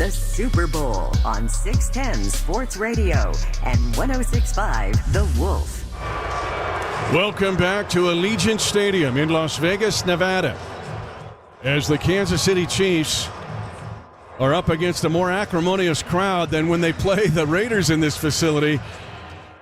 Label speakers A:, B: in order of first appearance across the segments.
A: The Super Bowl on 610 Sports Radio and 106.5 The Wolf.
B: Welcome back to Allegiant Stadium in Las Vegas, Nevada, as the Kansas City Chiefs are up against a more acrimonious crowd than when they play the Raiders in this facility,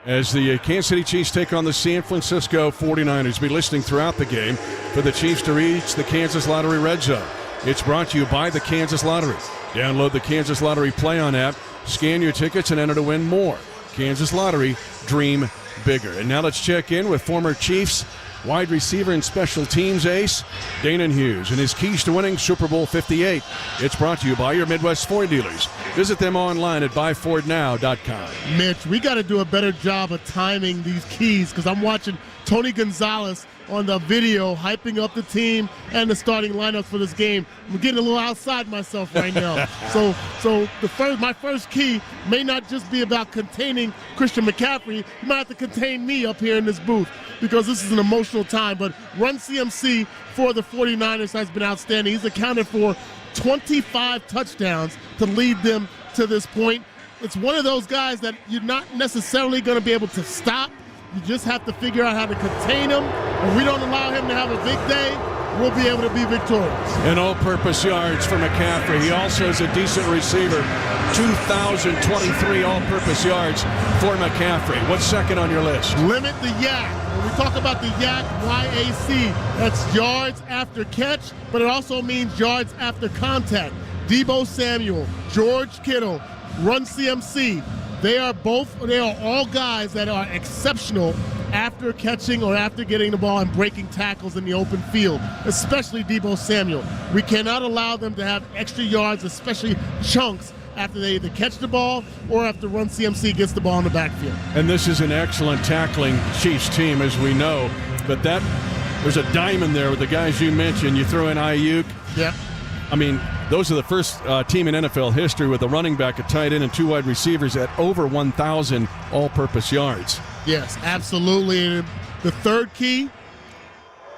B: as the Kansas City Chiefs take on the San Francisco 49ers. Be listening throughout the game for the Chiefs to reach the Kansas Lottery Red Zone. It's brought to you by the Kansas Lottery. Download the Kansas Lottery Play-On app, scan your tickets, and enter to win more. Kansas Lottery, dream bigger. And now let's check in with former Chiefs wide receiver and special teams ace Danon Hughes and his keys to winning Super Bowl 58. It's brought to you by your Midwest Ford dealers. Visit them online at buyfordnow.com.
C: Mitch, we got to do a better job of timing these keys, because I'm watching Tony Gonzalez on the video hyping up the team and the starting lineups for this game. I'm getting a little outside myself right now. So my first key may not just be about containing Christian McCaffrey. You might have to contain me up here in this booth, because this is an emotional time. But Run CMC for the 49ers has been outstanding. He's accounted for 25 touchdowns to lead them to this point. It's one of those guys that you're not necessarily going to be able to stop. You just have to figure out how to contain him. If we don't allow him to have a big day, we'll be able to be victorious.
B: And all-purpose yards for McCaffrey. He also is a decent receiver. 2,023 all-purpose yards for McCaffrey. What's second on your list?
C: Limit the yak. When we talk about the yak, YAC, that's yards after catch, but it also means yards after contact. Deebo Samuel, George Kittle, Run CMC. They are all guys that are exceptional after catching or after getting the ball and breaking tackles in the open field, especially Deebo Samuel. We cannot allow them to have extra yards, especially chunks, after they either catch the ball or after Run CMC gets the ball in the backfield.
B: And this is an excellent tackling Chiefs team, as we know. But there's a diamond there with the guys you mentioned. You throw in Ayuk.
C: Yep.
B: I mean, those are the first team in NFL history with a running back, a tight end, and two wide receivers at over 1,000 all-purpose yards.
C: Yes, absolutely. And the third key,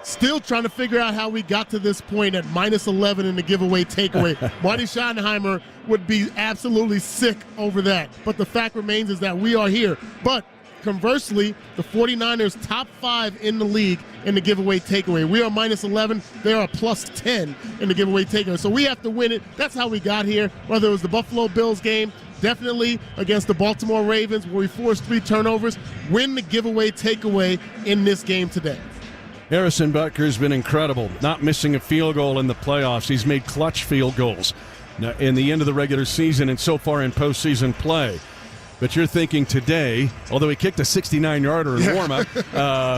C: still trying to figure out how we got to this point at -11 in the giveaway takeaway. Marty Schottenheimer would be absolutely sick over that. But the fact remains is that we are here. But conversely, the 49ers top 5 in the league in the giveaway takeaway. We are -11. They are +10 in the giveaway takeaway. So we have to win it. That's how we got here. Whether it was the Buffalo Bills game, definitely against the Baltimore Ravens where we forced 3 turnovers, win the giveaway takeaway in this game today.
B: Harrison Butker's been incredible, not missing a field goal in the playoffs. He's made clutch field goals in the end of the regular season and so far in postseason play. But you're thinking today, although he kicked a 69-yarder in warm-up,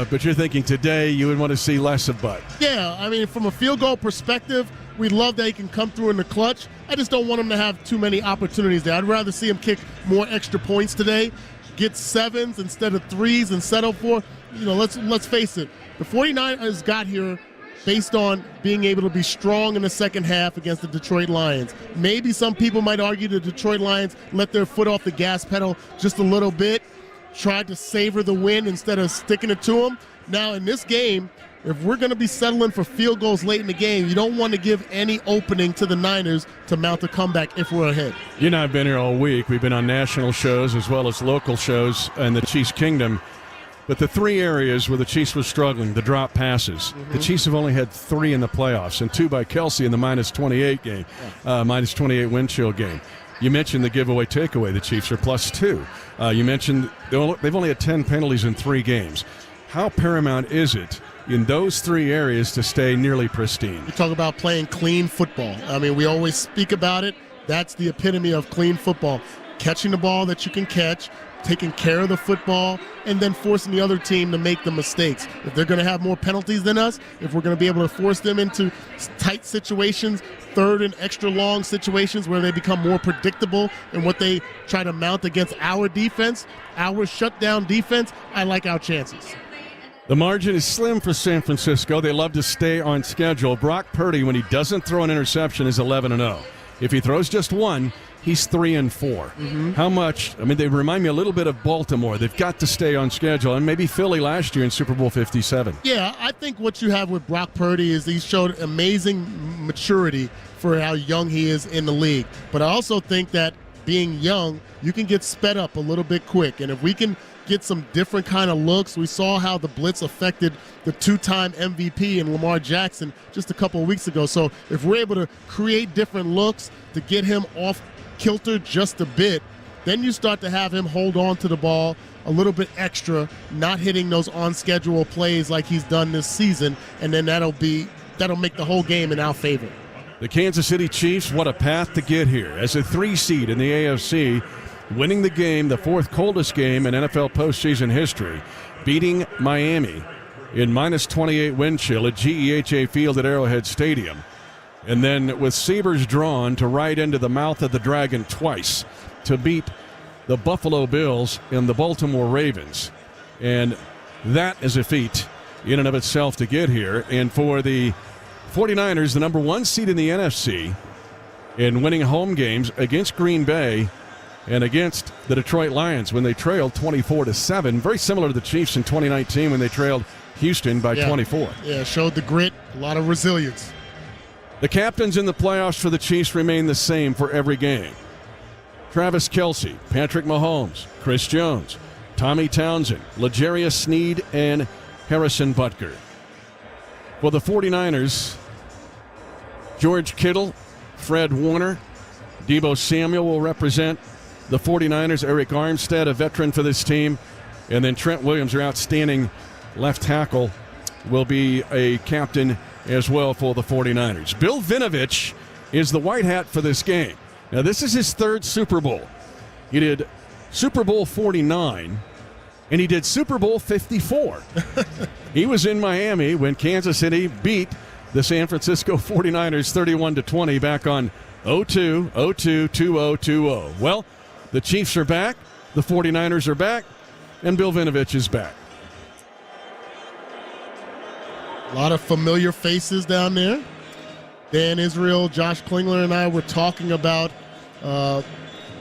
B: but you're thinking today you would want to see less of Bud.
C: Yeah, I mean, from a field goal perspective, we love that he can come through in the clutch. I just don't want him to have too many opportunities there. I'd rather see him kick more extra points today, get 7s instead of 3s, and settle for, let's face it, the 49ers got here based on being able to be strong in the second half against the Detroit Lions. Maybe some people might argue the Detroit Lions let their foot off the gas pedal just a little bit, tried to savor the win instead of sticking it to them. Now in this game, if we're going to be settling for field goals late in the game, you don't want to give any opening to the Niners to mount a comeback if we're ahead.
B: You and I have been here all week. We've been on national shows as well as local shows in the Chiefs Kingdom. But the 3 areas where the Chiefs were struggling, the drop passes. The Chiefs have only had 3 in the playoffs, and 2 by Kelsey in the -28 game, -28 wind chill game. You mentioned the giveaway takeaway. The Chiefs are +2. You mentioned they've only had 10 penalties in 3 games. How paramount is it in those 3 areas to stay nearly pristine?
C: You talk about playing clean football. I mean, we always speak about it. That's the epitome of clean football. Catching the ball that you can catch, taking care of the football, and then forcing the other team to make the mistakes. If they're going to have more penalties than us, if we're going to be able to force them into tight situations, 3rd and extra long situations where they become more predictable in what they try to mount against our defense, our shutdown defense, I like our chances.
B: The margin is slim for San Francisco. They love to stay on schedule. Brock Purdy, when he doesn't throw an interception, is 11-0. If he throws just one, he's 3-4. How much? I mean, they remind me a little bit of Baltimore. They've got to stay on schedule, and maybe Philly last year in Super Bowl 57.
C: Yeah, I think what you have with Brock Purdy is he showed amazing maturity for how young he is in the league. But I also think that being young, you can get sped up a little bit quick. And if we can get some different kind of looks, we saw how the blitz affected the two-time MVP in Lamar Jackson just a couple of weeks ago. So if we're able to create different looks to get him off kilter just a bit, then you start to have him hold on to the ball a little bit extra, not hitting those on-schedule plays like he's done this season, and then that'll make the whole game in our favor.
B: The Kansas City Chiefs, what a path to get here. As a 3 seed in the AFC, winning the game, the fourth coldest game in NFL postseason history, beating Miami in minus 28 wind chill at GEHA Field at Arrowhead Stadium. And then with sabers drawn to ride into the mouth of the dragon twice to beat the Buffalo Bills and the Baltimore Ravens. And that is a feat in and of itself to get here. And for the 49ers, the number 1 seed in the NFC, in winning home games against Green Bay and against the Detroit Lions when they trailed 24-7, very similar to the Chiefs in 2019 when they trailed Houston by 24.
C: Yeah, showed the grit, a lot of resilience.
B: The captains in the playoffs for the Chiefs remain the same for every game. Travis Kelce, Patrick Mahomes, Chris Jones, Tommy Townsend, L'Jarius Sneed, and Harrison Butker. For the 49ers, George Kittle, Fred Warner, Deebo Samuel will represent the 49ers. Eric Armstead, a veteran for this team. And then Trent Williams, their outstanding left tackle, will be a captain as well for the 49ers. Bill Vinovich is the white hat for this game. Now, this is his third Super Bowl. He did Super Bowl 49, and he did Super Bowl 54. He was in Miami when Kansas City beat the San Francisco 49ers 31-20 back on 02-20-20. Well, the Chiefs are back, the 49ers are back, and Bill Vinovich is back.
C: A lot of familiar faces down there. Dan Israel, Josh Klingler, and I were talking about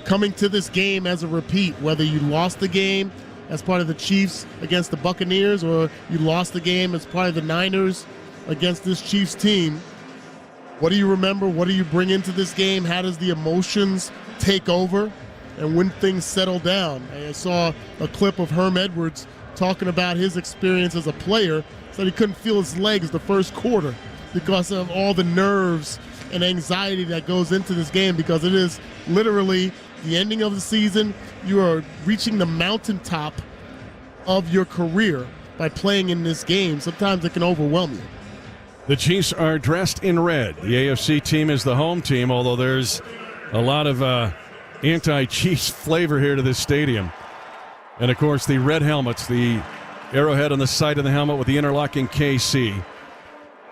C: coming to this game as a repeat, whether you lost the game as part of the Chiefs against the Buccaneers or you lost the game as part of the Niners against this Chiefs team. What do you remember? What do you bring into this game? How does the emotions take over? And when things settle down? I saw a clip of Herm Edwards talking about his experience as a player, said he couldn't feel his legs the first quarter because of all the nerves and anxiety that goes into this game, because it is literally the ending of the season. You are reaching the mountaintop of your career by playing in this game. Sometimes it can overwhelm you.
B: The Chiefs are dressed in red. The AFC team is the home team, although there's a lot of anti-Chiefs flavor here to this stadium. And, of course, the red helmets, the arrowhead on the side of the helmet with the interlocking KC.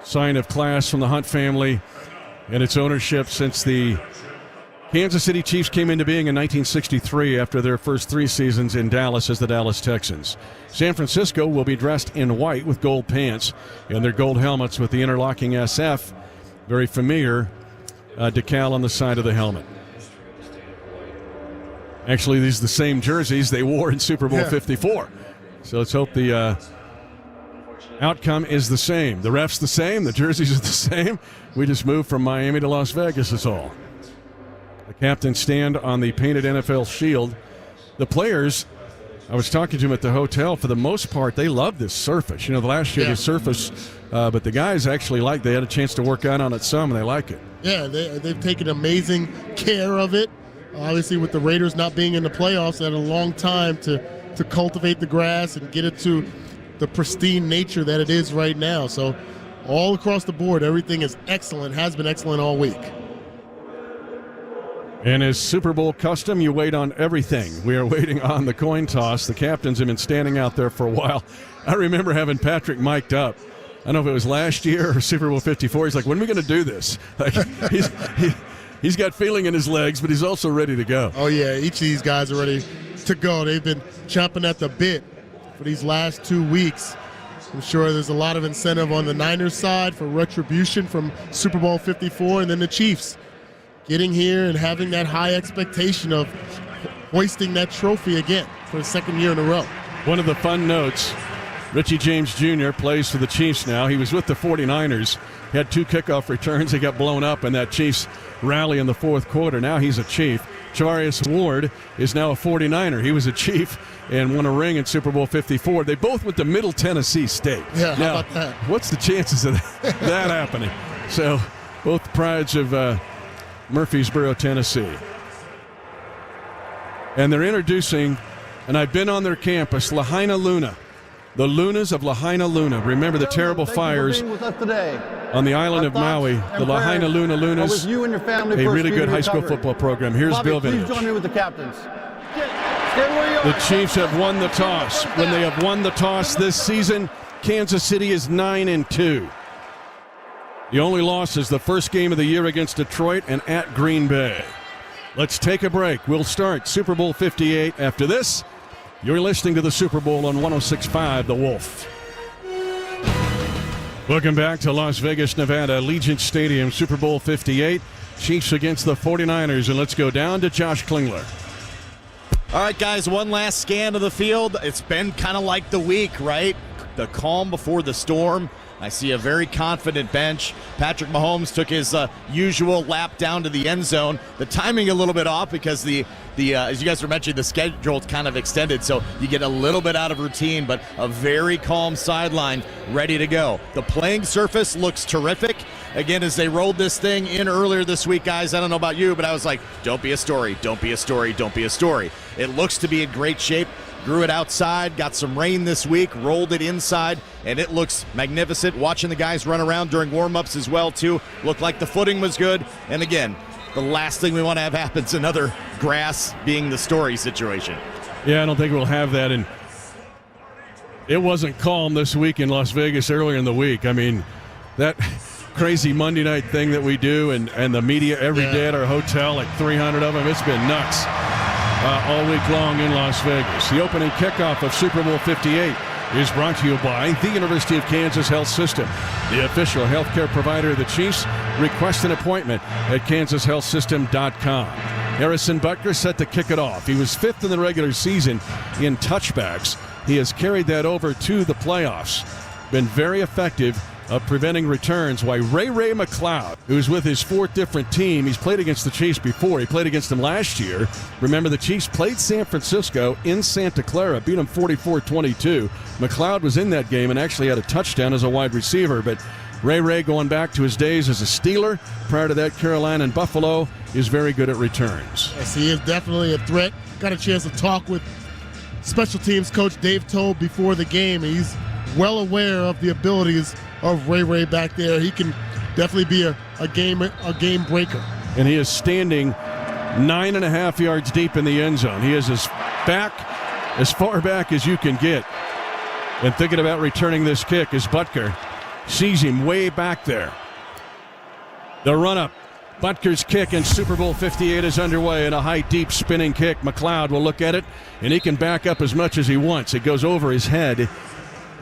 B: Sign of class from the Hunt family and its ownership since the Kansas City Chiefs came into being in 1963 after their first 3 seasons in Dallas as the Dallas Texans. San Francisco will be dressed in white with gold pants and their gold helmets with the interlocking SF, very familiar decal on the side of the helmet. Actually, these are the same jerseys they wore in Super Bowl 54. So let's hope the outcome is the same. The ref's the same. The jerseys are the same. We just moved from Miami to Las Vegas is all. The captains stand on the painted NFL shield. The players, I was talking to them at the hotel, for the most part, they love this surface. You know, the last year the surface, but the guys actually they had a chance to work out on it some, and they like it. Yeah,
C: they've taken amazing care of it. Obviously, with the Raiders not being in the playoffs, they had a long time to cultivate the grass and get it to the pristine nature that it is right now. So all across the board, everything is excellent, has been excellent all week.
B: And as Super Bowl custom, you wait on everything. We are waiting on the coin toss. The captains have been standing out there for a while. I remember having Patrick mic'd up. I don't know if it was last year or Super Bowl 54. He's like, when are we going to do this? Like, he's got feeling in his legs, but he's also ready to go.
C: Oh, yeah, each of these guys are ready to go. They've been chomping at the bit for these last 2 weeks. I'm sure there's a lot of incentive on the Niners side for retribution from Super Bowl 54, and then the Chiefs getting here and having that high expectation of hoisting that trophy again for the second year in a row.
B: One of the fun notes, Richie James Jr. plays for the Chiefs now. He was with the 49ers had 2 kickoff returns. He got blown up in that Chiefs rally in the fourth quarter. Now he's a Chief. Jarius Ward is now a 49er. He was a Chief and won a ring in Super Bowl 54. They both went to Middle Tennessee State.
C: Yeah,
B: now,
C: how about that?
B: What's the chances of that happening? So both prides of Murfreesboro, Tennessee. And they're introducing, and I've been on their campus, Lahaina Luna. The Lunas of Lahaina Luna. Remember the terrible fires on the island of Maui. The Lahaina Luna Lunas, a really good high school football program. Here's Bill Vintage.
D: Please join me with the captains.
B: The Chiefs have won the toss. When they have won the toss this season, Kansas City is 9-2. The only loss is the first game of the year against Detroit and at Green Bay. Let's take a break. We'll start Super Bowl 58 after this. You're listening to the Super Bowl on 106.5 The Wolf. Welcome back to Las Vegas, Nevada, Allegiant Stadium, Super Bowl 58. Chiefs against the 49ers, and let's go down to Josh Klingler.
E: All right, guys, one last scan of the field. It's been kind of like the week, right? The calm before the storm. I see a very confident bench. Patrick Mahomes took his usual lap down to the end zone. The timing a little bit off because the as you guys were mentioning, the schedule's kind of extended, so you get a little bit out of routine, but a very calm sideline ready to go. The playing surface looks terrific. Again, as they rolled this thing in earlier this week, guys, I don't know about you, but I was like, don't be a story, don't be a story, don't be a story. It looks to be in great shape. Grew it outside, got some rain this week, rolled it inside, and it looks magnificent. Watching the guys run around during warm-ups as well, too. Looked like the footing was good. And again, the last thing we want to have happen is another grass being the story situation.
B: Yeah, I don't think we'll have that. And it wasn't calm this week in Las Vegas earlier in the week. I mean, that crazy Monday night thing that we do and the media every day at our hotel, like 300 of them, it's been nuts. All week long in Las Vegas. The opening kickoff of Super Bowl 58 is brought to you by the University of Kansas Health System, the official healthcare provider of the Chiefs. Request an appointment at kansashealthsystem.com. Harrison Butker set to kick it off. He was 5th in the regular season in touchbacks. He has carried that over to the playoffs. Been very effective of preventing returns, while Ray McLeod, who's with his 4th different team, he's played against the Chiefs before. He played against them last year. Remember, the Chiefs played San Francisco in Santa Clara, beat them 44-22. McLeod was in that game and actually had a touchdown as a wide receiver, but Ray going back to his days as a Steeler, prior to that Carolina and Buffalo, is very good at returns.
C: Yes, he is definitely a threat. Got a chance to talk with special teams coach Dave Tobe before the game, and he's well aware of the abilities of Ray back there. He can definitely be a game breaker.
B: And he is standing 9.5 yards deep in the end zone. He is as far back as you can get. And thinking about returning this kick as Butker sees him way back there. The run-up. Butker's kick in Super Bowl 58 is underway, and a high, deep spinning kick. McLeod will look at it, and he can back up as much as he wants. It goes over his head.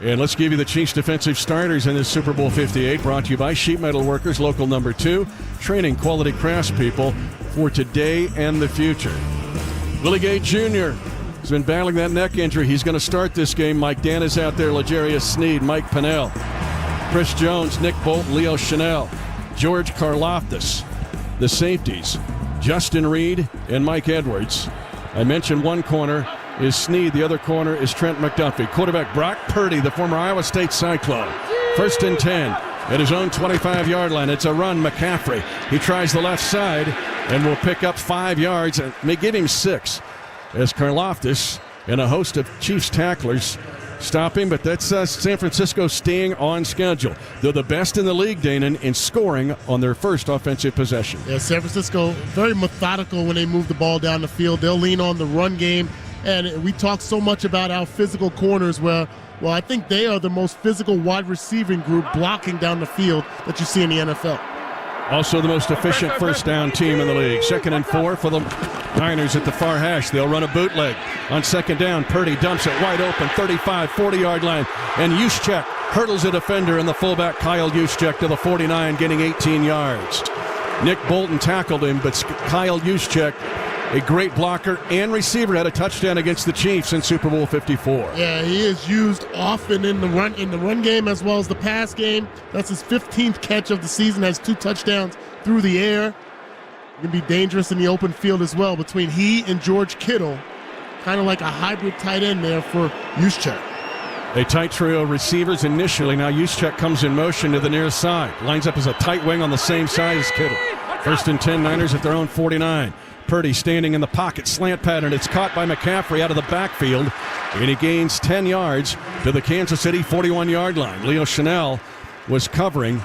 B: And let's give you the Chiefs defensive starters in this Super Bowl 58, brought to you by Sheet Metal Workers, local number 2, training quality craftspeople for today and the future. Willie Gay Jr. has been battling that neck injury. He's going to start this game. Mike Dan is out there, L'Jarius Sneed, Mike Pennell, Chris Jones, Nick Bolton, Leo Chanel, George Karlaftis, the safeties, Justin Reed and Mike Edwards. I mentioned one corner is Sneed. The other corner is Trent McDuffie. Quarterback Brock Purdy, the former Iowa State Cyclone. 1st and 10 at his own 25-yard line. It's a run, McCaffrey. He tries the left side and will pick up 5 yards and may give him 6 as Karlaftis and a host of Chiefs tacklers stop him, but that's San Francisco staying on schedule. They're the best in the league, Danon, in scoring on their first offensive possession.
C: Yeah, San Francisco, very methodical when they move the ball down the field. They'll lean on the run game. And we talk so much about our physical corners well, I think they are the most physical wide receiving group blocking down the field that you see in the NFL.
B: Also the most efficient first down team in the league. 2nd and 4 for the Niners at the far hash. They'll run a bootleg. On 2nd down, Purdy dumps it wide open, 35, 40-yard line. And Juszczyk hurdles a defender, and the fullback Kyle Juszczyk to the 49, getting 18 yards. Nick Bolton tackled him, but Kyle Juszczyk a great blocker and receiver, had a touchdown against the Chiefs in Super Bowl 54.
C: Yeah, he is used often in the run game as well as the pass game. That's his 15th catch of the season, has 2 touchdowns through the air. He can be dangerous in the open field as well between he and George Kittle. Kind of like a hybrid tight end there for Juszczyk.
B: A tight trio of receivers initially. Now Juszczyk comes in motion to the near side. Lines up as a tight wing on the same side as Kittle. 1st and 10, Niners at their own 49. Purdy standing in the pocket, slant pattern. It's caught by McCaffrey out of the backfield, and he gains 10 yards to the Kansas City 41-yard line. Leo Chanel was covering,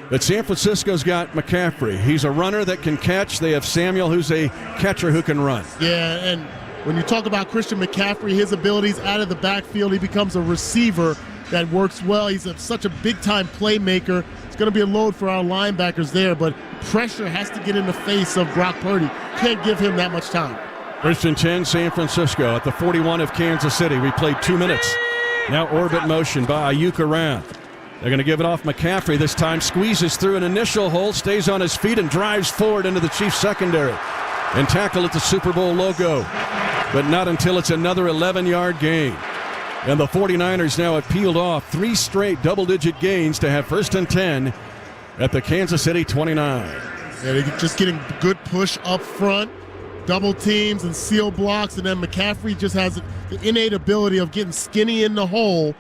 B: but San Francisco's got McCaffrey. He's a runner that can catch. They have Samuel, who's a catcher who can run.
C: Yeah, and when you talk about Christian McCaffrey, his abilities out of the backfield, he becomes a receiver that works well. He's such a big-time playmaker. It's going to be a load for our linebackers there, but pressure has to get in the face of Brock Purdy. Can't give him that much time.
B: 1st and 10, San Francisco at the 41 of Kansas City. We played 2 minutes. Now orbit motion by Ayuk around. They're going to give it off. McCaffrey this time squeezes through an initial hole, stays on his feet, and drives forward into the Chiefs secondary. And tackle at the Super Bowl logo. But not until it's another 11-yard gain. And the 49ers now have peeled off 3 straight double-digit gains to have 1st and 10 at the Kansas City 29.
C: Yeah, they're just getting good push up front, double teams and seal blocks, and then McCaffrey just has the innate ability of getting skinny in the hole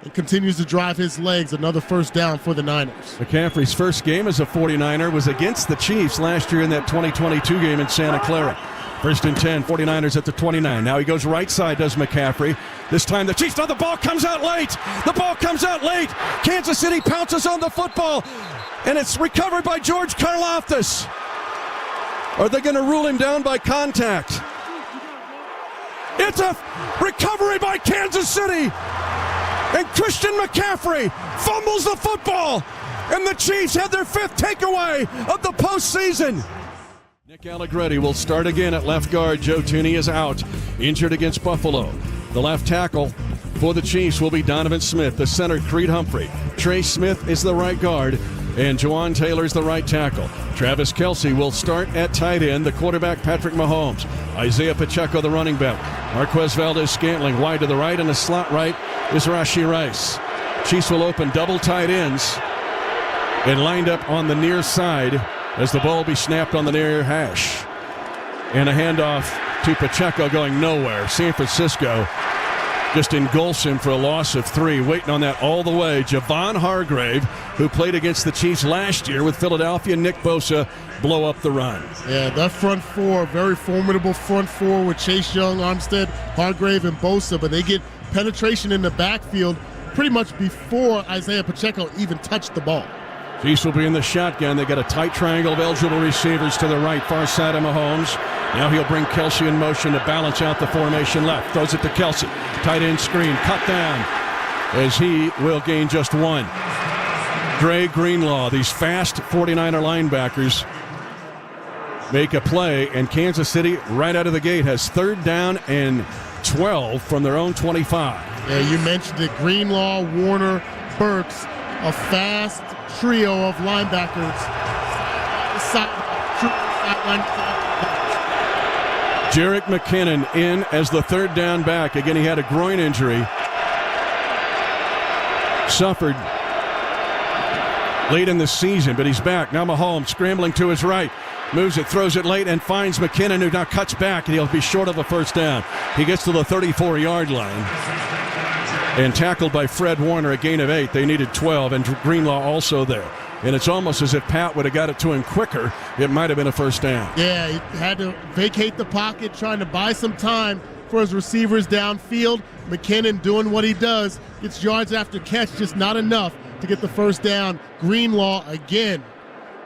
C: and continues to drive his legs. Another 1st down for the Niners.
B: McCaffrey's first game as a 49er was against the Chiefs last year in that 2022 game in Santa Clara. 1st and 10, 49ers at the 29. Now he goes right side, does McCaffrey. This time the Chiefs, the ball comes out late. The ball comes out late. Kansas City pounces on the football, and it's recovered by George Karlaftis. Are they going to rule him down by contact? It's a recovery by Kansas City, and Christian McCaffrey fumbles the football, and the Chiefs have their 5th takeaway of the postseason. Nick Allegretti will start again at left guard. Joe Thuney is out, injured against Buffalo. The left tackle for the Chiefs will be Donovan Smith. The center, Creed Humphrey. Trey Smith is the right guard, and Juwan Taylor's the right tackle. Travis Kelce will start at tight end. The quarterback, Patrick Mahomes. Isaiah Pacheco, the running back. Marquez Valdez-Scantling wide to the right, and the slot right is Rashee Rice. Chiefs will open double tight ends and lined up on the near side as the ball will be snapped on the near hash. And a handoff to Pacheco going nowhere. San Francisco just engulfs him for a loss of 3. Waiting on that all the way. Javon Hargrave, who played against the Chiefs last year with Philadelphia. Nick Bosa blow up the run.
C: Yeah, that front four, very formidable front four with Chase Young, Armstead, Hargrave, and Bosa, but they get penetration in the backfield pretty much before Isaiah Pacheco even touched the ball.
B: Chiefs will be in the shotgun. They got a tight triangle of eligible receivers to the right, far side of Mahomes. Now he'll bring Kelce in motion to balance out the formation left. Throws it to Kelce. Tight end screen, cut down as he will gain just 1. Dre Greenlaw, these fast 49er linebackers, make a play, and Kansas City right out of the gate has 3rd down and 12 from their own 25.
C: Yeah, you mentioned it. Greenlaw, Warner, Burks, a fast trio of linebackers.
B: Jerick McKinnon in as the 3rd down back. Again, he had a groin injury. Suffered late in the season, but he's back. Now Mahomes scrambling to his right. Moves it, throws it late, and finds McKinnon, who now cuts back, and he'll be short of a 1st down. He gets to the 34-yard line. And tackled by Fred Warner, a gain of 8. They needed 12, and Greenlaw also there. And it's almost as if Pat would have got it to him quicker. It might have been a 1st down.
C: Yeah, he had to vacate the pocket, trying to buy some time for his receivers downfield. McKinnon doing what he does, gets yards after catch, just not enough to get the 1st down. Greenlaw again,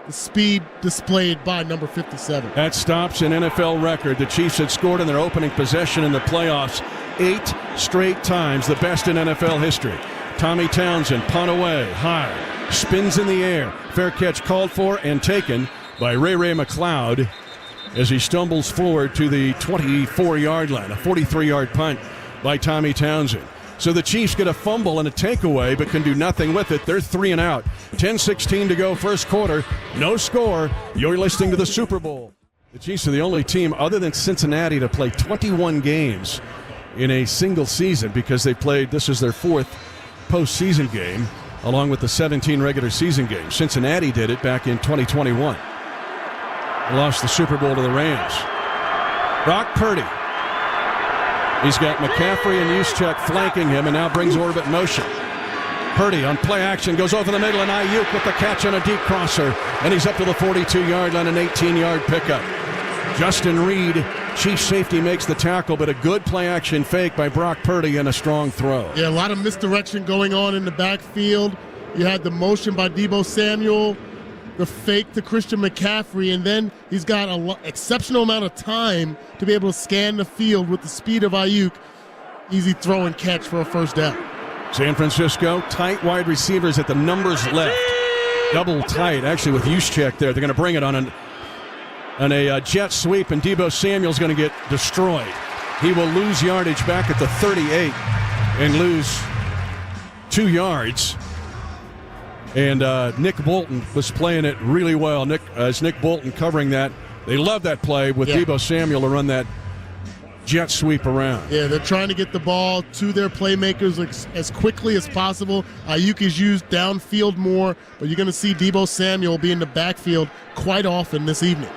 C: the speed displayed by number 57.
B: That stops an NFL record. The Chiefs had scored in their opening possession in the playoffs 8 straight times, the best in NFL history. Tommy Townsend, punt away, high, spins in the air. Fair catch called for and taken by Ray McLeod as he stumbles forward to the 24-yard line. A 43-yard punt by Tommy Townsend. So the Chiefs get a fumble and a takeaway, but can do nothing with it. They're 3 and out. 10-16 to go, first quarter. No score. You're listening to the Super Bowl. The Chiefs are the only team other than Cincinnati to play 21 games in a single season because they played, this is their 4th postseason game, along with the 17 regular season games. Cincinnati did it back in 2021. They lost the Super Bowl to the Rams. Brock Purdy. He's got McCaffrey and Juszczyk flanking him and now brings orbit motion. Purdy on play action goes over the middle and Ayuk with the catch on a deep crosser. And he's up to the 42-yard line, an 18-yard pickup. Justin Reed, Chief safety, makes the tackle, but a good play action fake by Brock Purdy and a strong throw.
C: Yeah, a lot of misdirection going on in the backfield. You had the motion by Deebo Samuel, the fake to Christian McCaffrey, and then he's got an exceptional amount of time to be able to scan the field with the speed of Ayuk. Easy throw and catch for a first down.
B: San Francisco, tight wide receivers at the numbers left. Double tight, actually, with Juszczyk there. They're going to bring it on a jet sweep, and Deebo Samuel's going to get destroyed. He will lose yardage back at the 38 and lose 2 yards. And Nick Bolton was playing it really well. Nick Bolton covering that. They love that play with Deebo Samuel to run that jet sweep around.
C: Yeah, they're trying to get the ball to their playmakers as quickly as possible. Ayuk is used downfield more, but you're going to see Deebo Samuel be in the backfield quite often this evening.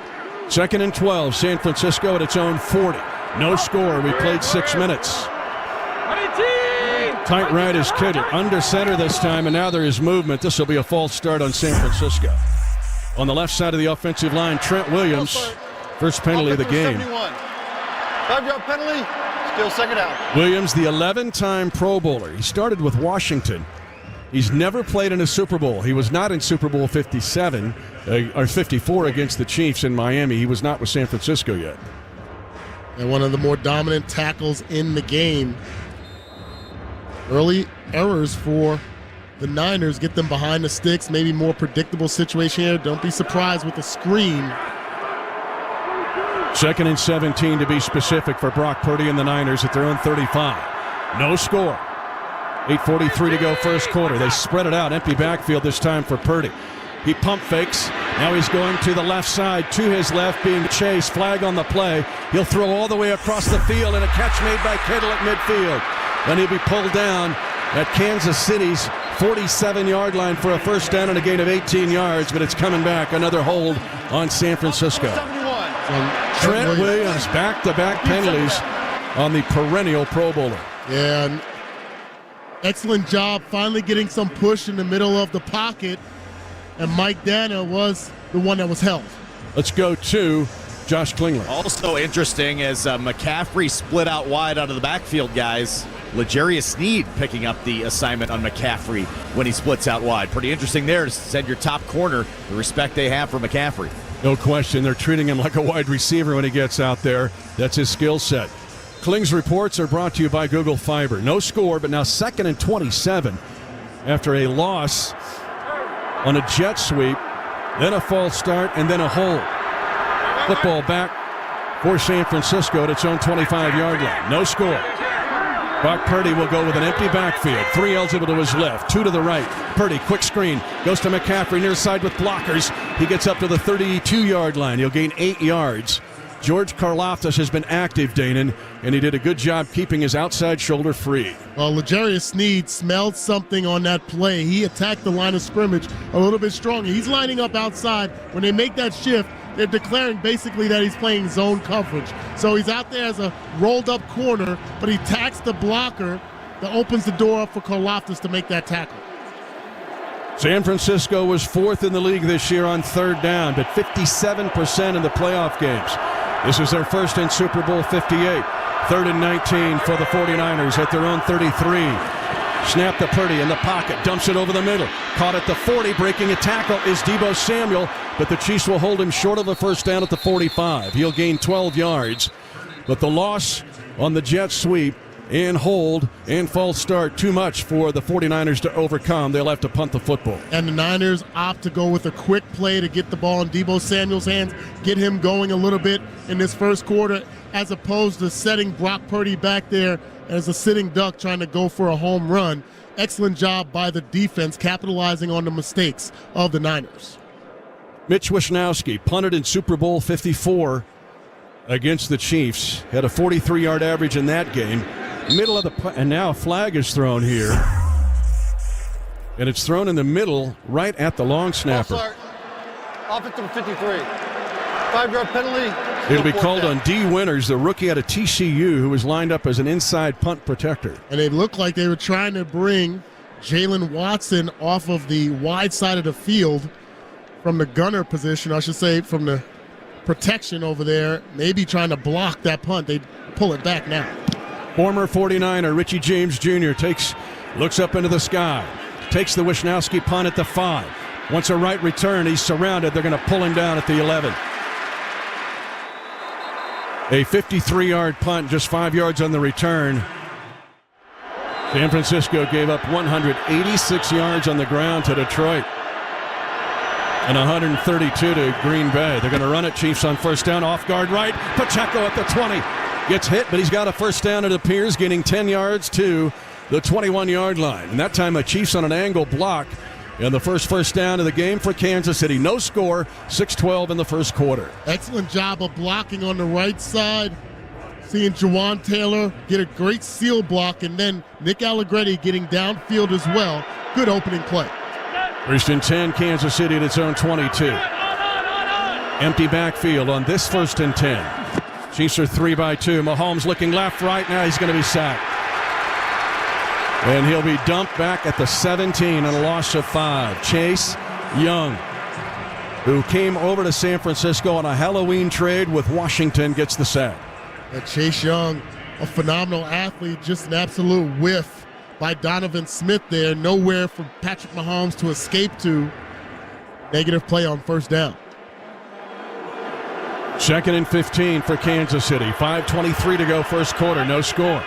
B: 2nd and 12, San Francisco at its own 40. No score. We played 6 minutes. Tight right is Kittle. Under center this time, and now there is movement. This will be a false start on San Francisco. On the left side of the offensive line, Trent Williams, first penalty of the game.
D: 5-yard penalty, still second out.
B: Williams, the 11-time Pro Bowler. He started with Washington. He's never played in a Super Bowl. He was not in Super Bowl 57 or 54 against the Chiefs in Miami. He was not with San Francisco yet.
C: And one of the more dominant tackles in the game. Early errors for the Niners get them behind the sticks. Maybe more predictable situation here. Don't be surprised with a screen.
B: 2nd and 17 to be specific for Brock Purdy and the Niners at their own 35. No score. 8:43 to go first quarter. They spread it out. Empty backfield this time for Purdy. He pump fakes. Now he's going to the left side. To his left, being chased. Flag on the play. He'll throw all the way across the field, and a catch made by Kittle at midfield. Then he'll be pulled down at Kansas City's 47-yard line for a first down and a gain of 18 yards, but it's coming back. Another hold on San Francisco. Trent Williams, back-to-back penalties on the perennial Pro Bowler.
C: Yeah, and excellent job finally getting some push in the middle of the pocket, and Mike Dana was the one that was held.
B: Let's go to Josh Klingler.
E: Also interesting as McCaffrey split out wide out of the backfield, guys. L'Jarius Sneed picking up the assignment on McCaffrey when he splits out wide. Pretty interesting there to send your top corner the respect they have for McCaffrey.
B: No question. They're treating him like a wide receiver when he gets out there. That's his skill set. Kling's reports are brought to you by Google Fiber. No score, but now 2nd and 27 after a loss on a jet sweep, then a false start, and then a hold. Football back for San Francisco at its own 25-yard line. No score. Brock Purdy will go with an empty backfield. 3 eligible to his left, 2 to the right. Purdy, quick screen, goes to McCaffrey near side with blockers. He gets up to the 32-yard line. He'll gain 8 yards. George Karlaftis has been active, Danon, and he did a good job keeping his outside shoulder free.
C: Well, L'Jarius Sneed smelled something on that play. He attacked the line of scrimmage a little bit stronger. He's lining up outside. When they make that shift, they're declaring basically that he's playing zone coverage. So he's out there as a rolled-up corner, but he tacks the blocker that opens the door up for Karlaftis to make that tackle.
B: San Francisco was 4th in the league this year on 3rd down, but 57% in the playoff games. This is their first in Super Bowl 58. 3rd and 19 for the 49ers at their own 33. Snap to Purdy in the pocket, dumps it over the middle. Caught at the 40, breaking a tackle is Deebo Samuel, but the Chiefs will hold him short of a first down at the 45. He'll gain 12 yards, but the loss on the jet sweep and hold and false start, too much for the 49ers to overcome. They'll have to punt the football.
C: And the Niners opt to go with a quick play to get the ball in Deebo Samuel's hands, get him going a little bit in this first quarter, as opposed to setting Brock Purdy back there as a sitting duck trying to go for a home run. Excellent job by the defense capitalizing on the mistakes of the Niners.
B: Mitch Wishnowsky punted in Super Bowl 54 against the Chiefs. Had a 43-yard average in that game. Middle of the and now a flag is thrown here. And it's thrown in the middle, right at the long snapper.
D: Offensive 53. 5-yard penalty.
B: It'll be called on D. Winters, the rookie out of TCU, who was lined up as an inside punt protector.
C: And it looked like they were trying to bring Jalen Watson off of the wide side of the field from the gunner position, I should say, from the protection over there, maybe trying to block that punt. They pull it back now.
B: Former 49er Richie James Jr. looks up into the sky, takes the Wishnowsky punt at the 5. Wants a right return. He's surrounded. They're going to pull him down at the 11. A 53-yard punt, just 5 yards on the return. San Francisco gave up 186 yards on the ground to Detroit and 132 to Green Bay. They're going to run it. Chiefs on first down, off guard right. Pacheco at the 20. Gets hit, but he's got a first down, it appears, gaining 10 yards to the 21-yard line. And that time, the Chiefs on an angle block. And the first down of the game for Kansas City. No score, 6-12 in the first quarter.
C: Excellent job of blocking on the right side. Seeing Jawan Taylor get a great seal block, and then Nick Allegretti getting downfield as well. Good opening play.
B: First and 10, Kansas City at its own 22. Empty backfield on this 1st and 10. Chiefs are 3-2. Mahomes looking left, right. Now he's going to be sacked. And he'll be dumped back at the 17 on a loss of 5. Chase Young, who came over to San Francisco on a Halloween trade with Washington, gets the sack.
C: And Chase Young, a phenomenal athlete, just an absolute whiff by Donovan Smith there. Nowhere for Patrick Mahomes to escape to. Negative play on first down.
B: 2nd and 15 for Kansas City. 5:23 to go first quarter. No score.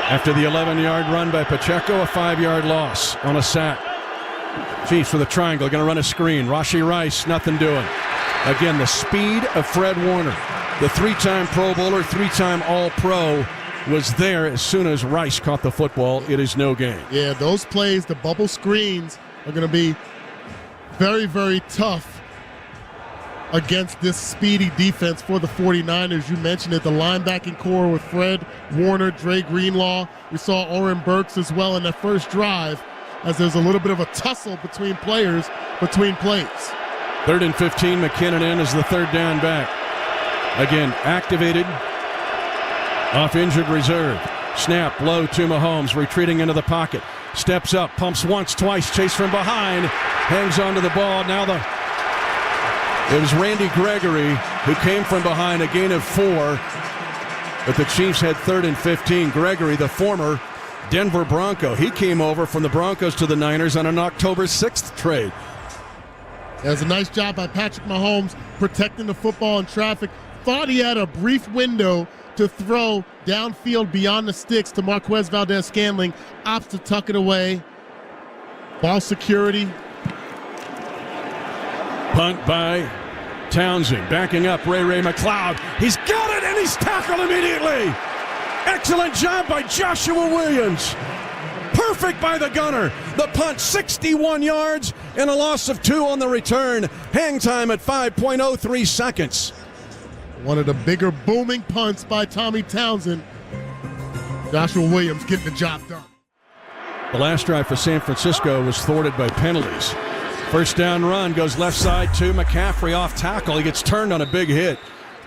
B: After the 11-yard run by Pacheco, a 5-yard loss on a sack. Chiefs with a triangle, going to run a screen. Rashee Rice, nothing doing. Again, the speed of Fred Warner. The 3-time Pro Bowler, 3-time All-Pro, was there as soon as Rice caught the football. It is no game.
C: Yeah, those plays, the bubble screens, are going to be very, very tough against this speedy defense for the 49ers. You mentioned it, the linebacking core with Fred Warner, Dre Greenlaw. We saw Oren Burks as well in that first drive, as there's a little bit of a tussle between players, between plays.
B: 3rd and 15, McKinnon in as the 3rd down back. Again, activated off injured reserve. Snap low to Mahomes, retreating into the pocket. Steps up, pumps once, twice, chase from behind, hangs onto the ball. Now it was Randy Gregory who came from behind, a gain of 4. But the Chiefs had 3rd and 15. Gregory, the former Denver Bronco, he came over from the Broncos to the Niners on an October 6th trade.
C: That was a nice job by Patrick Mahomes protecting the football in traffic. Thought he had a brief window to throw downfield beyond the sticks to Marquez Valdez-Scantling. Opts to tuck it away. Ball security.
B: Punt by Townsend. Backing up, Ray McLeod. He's got it, and he's tackled immediately. Excellent job by Joshua Williams. Perfect by the gunner. The punt, 61 yards, and a loss of 2 on the return. Hang time at 5.03 seconds.
C: One of the bigger booming punts by Tommy Townsend. Joshua Williams getting the job done.
B: The last drive for San Francisco was thwarted by penalties. First down run goes left side to McCaffrey off tackle. He gets turned on a big hit,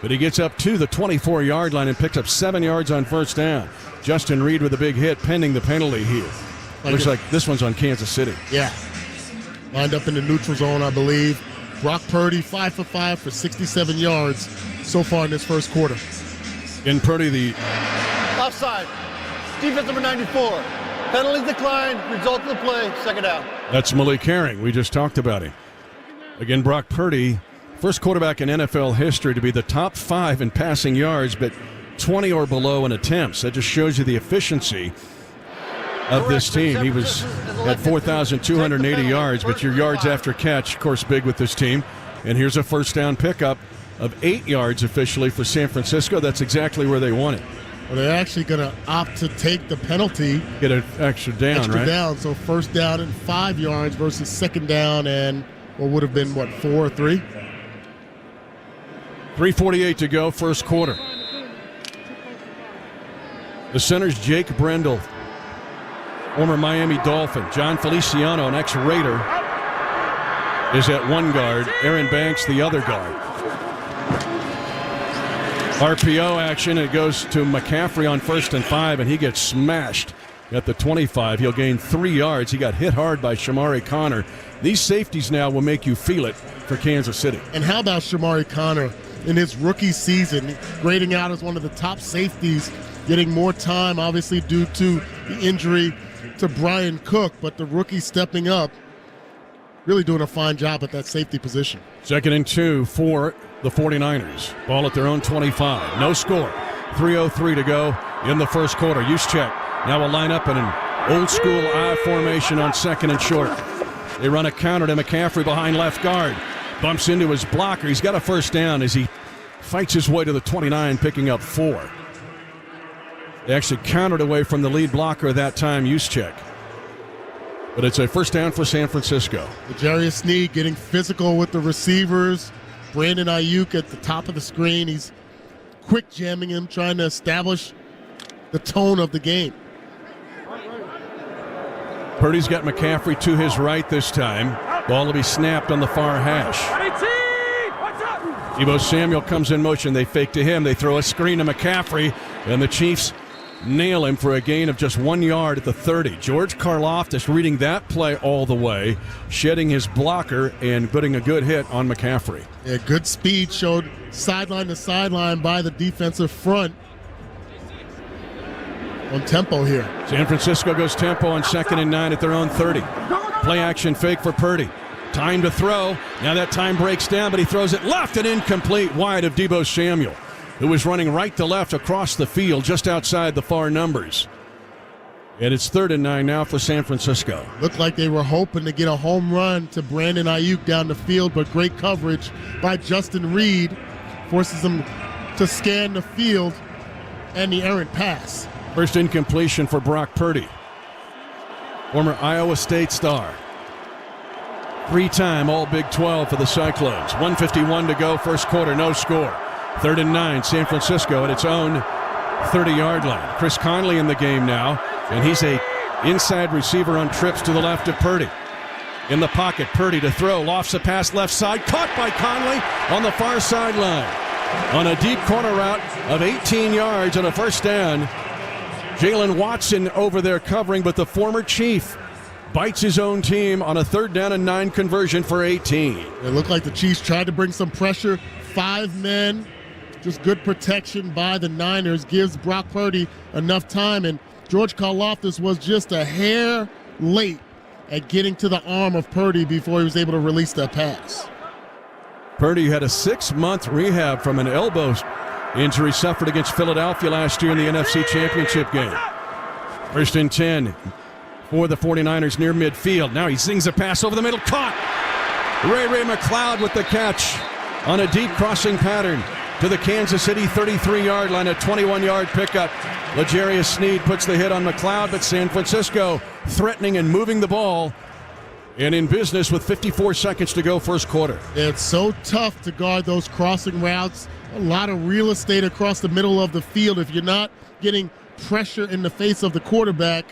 B: but he gets up to the 24-yard line and picks up 7 yards on first down. Justin Reed with a big hit pending the penalty here. Looks like this one's on Kansas City.
C: Yeah. Lined up in the neutral zone, I believe. Brock Purdy, 5 for 5 for 67 yards so far in this first quarter.
B: In Purdy, the
D: offside. Defense number 94. Penalty declined. Result of the play. 2nd down.
B: That's Malik Herring. We just talked about him. Again, Brock Purdy, first quarterback in NFL history to be the top 5 in passing yards, but 20 or below in attempts. That just shows you the efficiency of this team. He had 4,280 yards, but your yards after catch, of course, big with this team. And here's a first down pickup of 8 yards officially for San Francisco. That's exactly where they want it.
C: Well, they're actually going to opt to take the penalty.
B: Get an extra down, right?
C: Extra down, so first down and 5 yards versus 2nd down and what would have been, 4 or 3?
B: 3:48 to go, first quarter. The center's Jake Brendel, former Miami Dolphin. John Feliciano, an ex-Raider, is at one guard. Aaron Banks, the other guard. RPO action. It goes to McCaffrey on 1st and 5, and he gets smashed at the 25. He'll gain 3 yards. He got hit hard by Shamari Connor. These safeties now will make you feel it for Kansas City.
C: And how about Shamari Connor in his rookie season, grading out as one of the top safeties, getting more time, obviously due to the injury to Brian Cook, but the rookie stepping up, really doing a fine job at that safety position.
B: 2nd and 2 for the 49ers. Ball at their own 25. No score. 3:03 to go in the first quarter. Juszczyk now will line up in an old-school I formation on 2nd and short. They run a counter to McCaffrey behind left guard. Bumps into his blocker. He's got a first down as he fights his way to the 29, picking up 4. They actually countered away from the lead blocker that time, Juszczyk. But it's a first down for San Francisco.
C: L'Jarius Sneed getting physical with the receivers. Brandon Ayuk at the top of the screen. He's quick jamming him, trying to establish the tone of the game.
B: Purdy's got McCaffrey to his right this time. Ball will be snapped on the far hash. Deebo Samuel comes in motion. They fake to him. They throw a screen to McCaffrey, and the Chiefs nail him for a gain of just 1 yard at the 30. George Karlaftis reading that play all the way, shedding his blocker and putting a good hit on McCaffrey.
C: Yeah, good speed showed sideline to sideline by the defensive front. On tempo here.
B: San Francisco goes tempo on 2nd and 9 at their own 30. Play action fake for Purdy. Time to throw. Now that time breaks down, but he throws it left and incomplete, wide of Deebo Samuel, who was running right to left across the field just outside the far numbers. And it's 3rd and 9 now for San Francisco.
C: Looked like they were hoping to get a home run to Brandon Ayuk down the field, but great coverage by Justin Reed forces them to scan the field and the errant pass.
B: First incompletion for Brock Purdy, former Iowa State star. 3-time All Big 12 for the Cyclones. 1:51 to go, first quarter, no score. 3rd and 9, San Francisco at its own 30-yard line. Chris Conley in the game now, and he's a inside receiver on trips to the left of Purdy. In the pocket, Purdy to throw, lofts a pass left side, caught by Conley on the far sideline. On a deep corner route of 18 yards and a first down. Jalen Watson over there covering, but the former Chief bites his own team on a 3rd down and 9 conversion for 18.
C: It looked like the Chiefs tried to bring some pressure. 5 men, just good protection by the Niners, gives Brock Purdy enough time, and George Karlaftis was just a hair late at getting to the arm of Purdy before he was able to release that pass.
B: Purdy had a 6-month rehab from an elbow injury suffered against Philadelphia last year in the NFC Championship game. 1st and 10 for the 49ers near midfield. Now he sings a pass over the middle, caught. Ray McLeod with the catch on a deep crossing pattern to the Kansas City 33-yard line, a 21-yard pickup. L'Jarius Sneed puts the hit on McLeod, but San Francisco threatening and moving the ball and in business with 54 seconds to go, first quarter.
C: It's so tough to guard those crossing routes. A lot of real estate across the middle of the field. If you're not getting pressure in the face of the quarterback,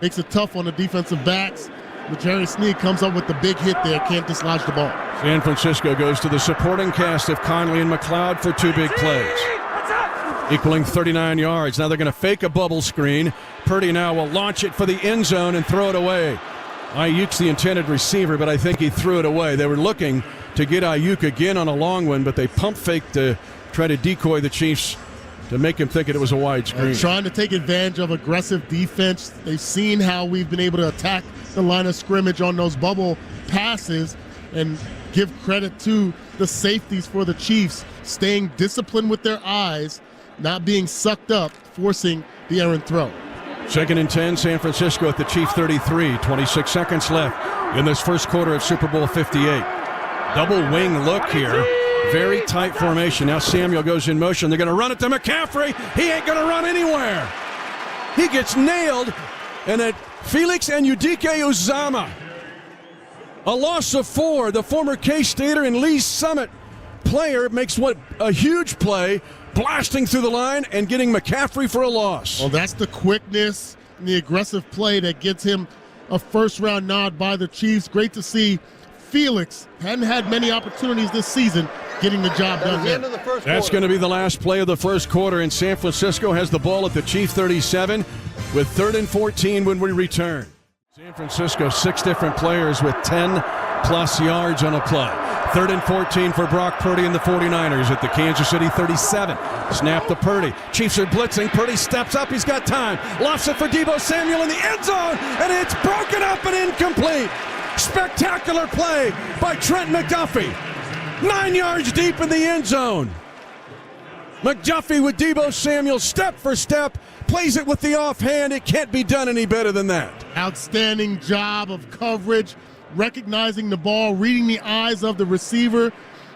C: makes it tough on the defensive backs. L'Jarius Sneed comes up with the big hit there, can't dislodge the ball.
B: San Francisco goes to the supporting cast of Conley and McLeod for 2 big plays, equaling 39 yards. Now they're going to fake a bubble screen. Purdy now will launch it for the end zone and throw it away. Ayuk's the intended receiver, but I think he threw it away. They were looking to get Ayuk again on a long one, but they pump faked to try to decoy the Chiefs to make him think it was a wide screen.
C: Trying to take advantage of aggressive defense. They've seen how we've been able to attack the line of scrimmage on those bubble passes, and give credit to the safeties for the Chiefs, staying disciplined with their eyes, not being sucked up, forcing the errant throw.
B: 2nd and 10, San Francisco at the Chief 33. 26 seconds left in this first quarter of Super Bowl 58. Double wing look here. Very tight formation. Now Samuel goes in motion. They're going to run it to McCaffrey. He ain't going to run anywhere. He gets nailed. And at Felix and Udike Uzama A loss of 4. The former K-Stater and Lee Summit player makes a huge play, blasting through the line and getting McCaffrey for a loss.
C: Well, that's the quickness and the aggressive play that gets him a first-round nod by the Chiefs. Great to see Felix. Hadn't had many opportunities this season getting the job done.
D: The end of the first
B: That's going to be the last play of the first quarter, and San Francisco has the ball at the Chief 37 with 3rd and 14 when we return. San Francisco, 6 different players with 10-plus yards on a play. 3rd and 14 for Brock Purdy and the 49ers at the Kansas City 37. Snap to Purdy. Chiefs are blitzing. Purdy steps up. He's got time. Lofts it for Deebo Samuel in the end zone, and it's broken up and incomplete. Spectacular play by Trent McDuffie. 9 yards deep in the end zone. McDuffie with Deebo Samuel, step for step, plays it with the offhand. It can't be done any better than that.
C: Outstanding job of coverage, recognizing the ball, reading the eyes of the receiver.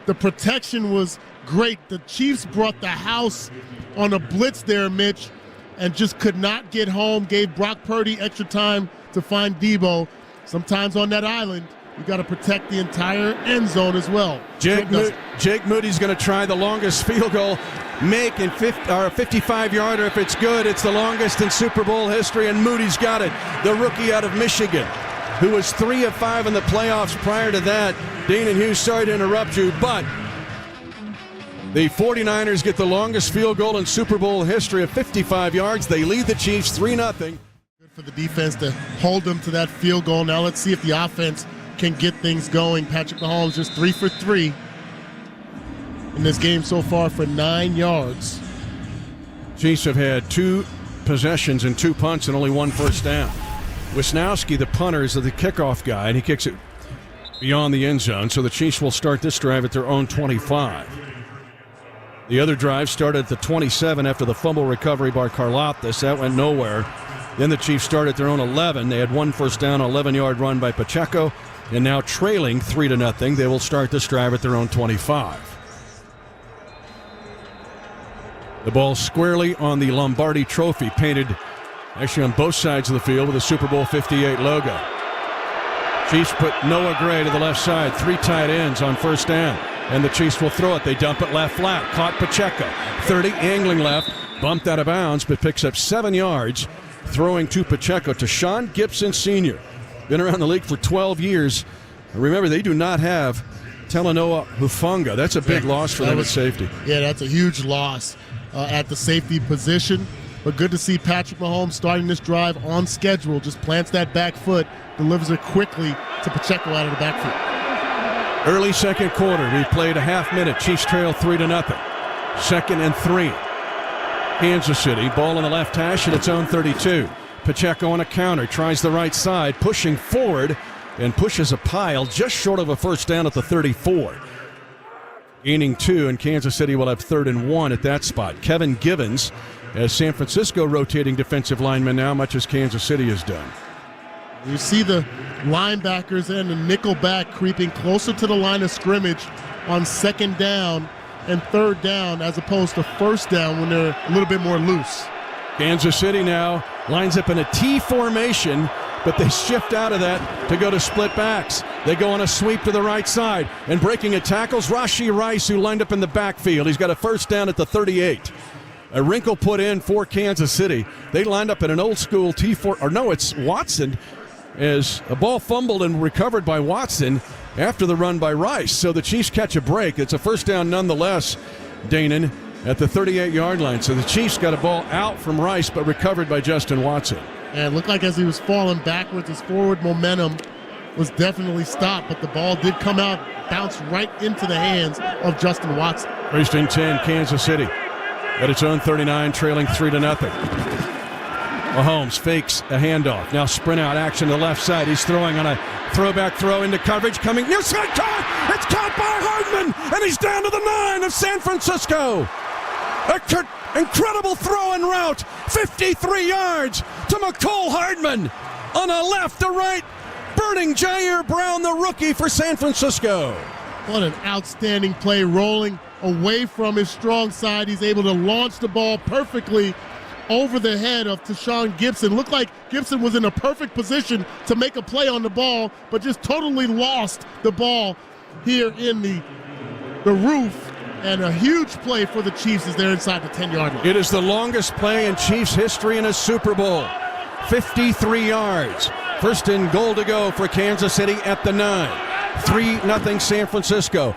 C: The protection was great. The Chiefs brought the house on a blitz there, Mitch, and just could not get home. Gave Brock Purdy extra time to find Deebo. Sometimes on that island, you got to protect the entire end zone as well.
B: Jake Moody's going to try the longest field goal, make in 55-yarder. If it's good, it's the longest in Super Bowl history, and Moody's got it. The rookie out of Michigan, who was 3 of 5 in the playoffs prior to that. Dean and Hughes, sorry to interrupt you, but the 49ers get the longest field goal in Super Bowl history of 55 yards. They lead the Chiefs 3-0.
C: Good for the defense to hold them to that field goal. Now let's see if the offense can get things going. Patrick Mahomes just 3 for 3 in this game so far for 9 yards.
B: Chiefs have had 2 possessions and 2 punts and only 1 first down. Wisnowski, the punter, is the kickoff guy, and he kicks it beyond the end zone, so the Chiefs will start this drive at their own 25. The other drive started at the 27 after the fumble recovery by Karlaftis. That went nowhere. Then the Chiefs started at their own 11. They had 1 first down, 11-yard run by Pacheco, and now trailing 3-0. They will start this drive at their own 25. The ball squarely on the Lombardi Trophy, painted actually on both sides of the field with a Super Bowl 58 logo. Chiefs put Noah Gray to the left side, 3 tight ends on first down, and the Chiefs will throw it. They dump it left flat, caught Pacheco, 30, angling left, bumped out of bounds, but picks up 7 yards, throwing to Pacheco, to Sean Gibson Sr., been around the league for 12 years. Remember, they do not have Talanoa Hufanga. That's a big loss for them at safety.
C: Yeah, that's a huge loss at the safety position. But good to see Patrick Mahomes starting this drive on schedule. Just plants that back foot, delivers it quickly to Pacheco out of the backfield.
B: Early second quarter, we played a half minute. Chiefs trail 3-0. 2nd and 3. Kansas City, ball on the left hash at its own 32. Pacheco on a counter, tries the right side, pushing forward, and pushes a pile just short of a first down at the 34. Gaining 2, and Kansas City will have 3rd and 1 at that spot. Kevin Givens, as San Francisco rotating defensive lineman now, much as Kansas City has done.
C: You see the linebackers and the nickel back creeping closer to the line of scrimmage on 2nd down and 3rd down, as opposed to 1st down when they're a little bit more loose.
B: Kansas City now lines up in a T formation, but they shift out of that to go to split backs. They go on a sweep to the right side, and breaking a tackles Rashee Rice, who lined up in the backfield. He's got a first down at the 38. A wrinkle put in for Kansas City. They lined up in an old school T4, or no, it's Watson, as a ball fumbled and recovered by Watson after the run by Rice. So the Chiefs catch a break. It's a first down nonetheless, Danon, at the 38-yard line. So the Chiefs got a ball out from Rice, but recovered by Justin Watson.
C: And it looked like as he was falling backwards, his forward momentum was definitely stopped, but the ball did come out, bounced right into the hands of Justin Watson.
B: 1st and 10, Kansas City at its own 39, trailing 3-0. Mahomes fakes a handoff. Now sprint out action to the left side. He's throwing on a throwback throw into coverage. Coming near side, caught! It's caught by Hardman, and he's down to the 9 of San Francisco. Incredible throw and route, 53 yards to McCole Hardman on a left to right, burning Jair Brown, the rookie for San Francisco.
C: What an outstanding play, rolling away from his strong side. He's able to launch the ball perfectly over the head of Tashawn Gibson. Looked like Gibson was in a perfect position to make a play on the ball, but just totally lost the ball here in the roof. And a huge play for the Chiefs as they're inside the 10-yard line.
B: It is the longest play in Chiefs history in a Super Bowl. 53 yards. First and goal to go for Kansas City at the 9. 3-0 San Francisco.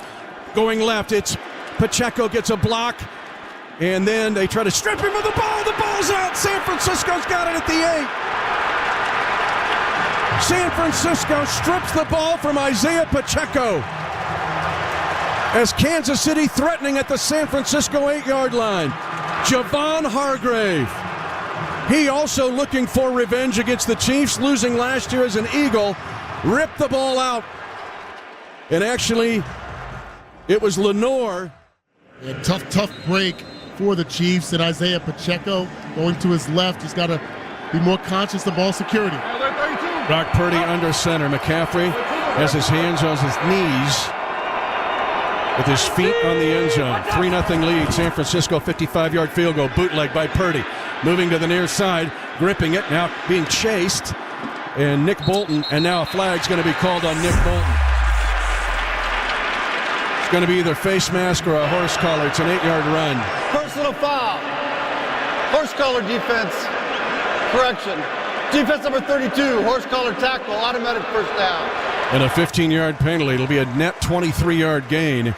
B: Going left, it's Pacheco gets a block, and then they try to strip him of the ball. The ball's out. San Francisco's got it at the 8. San Francisco strips the ball from Isaiah Pacheco. As Kansas City threatening at the San Francisco 8-yard line. Javon Hargrave. He also looking for revenge against the Chiefs, losing last year as an Eagle. Ripped the ball out. And actually, it was Lenore.
C: A tough break for the Chiefs, and Isaiah Pacheco going to his left. He's got to be more conscious of ball security.
B: Brock Purdy under center. McCaffrey has his hands on his knees with his feet on the end zone. 3-0 lead. San Francisco 55-yard field goal. Bootleg by Purdy. Moving to the near side. Gripping it. Now being chased. And Nick Bolton. And now a flag's going to be called on Nick Bolton. It's going to be either face mask or a horse collar. It's an 8-yard run.
D: Personal foul. Horse collar defense. Correction. Defense number 32. Horse collar tackle. Automatic first down.
B: And a 15-yard penalty. It'll be a net 23-yard gain.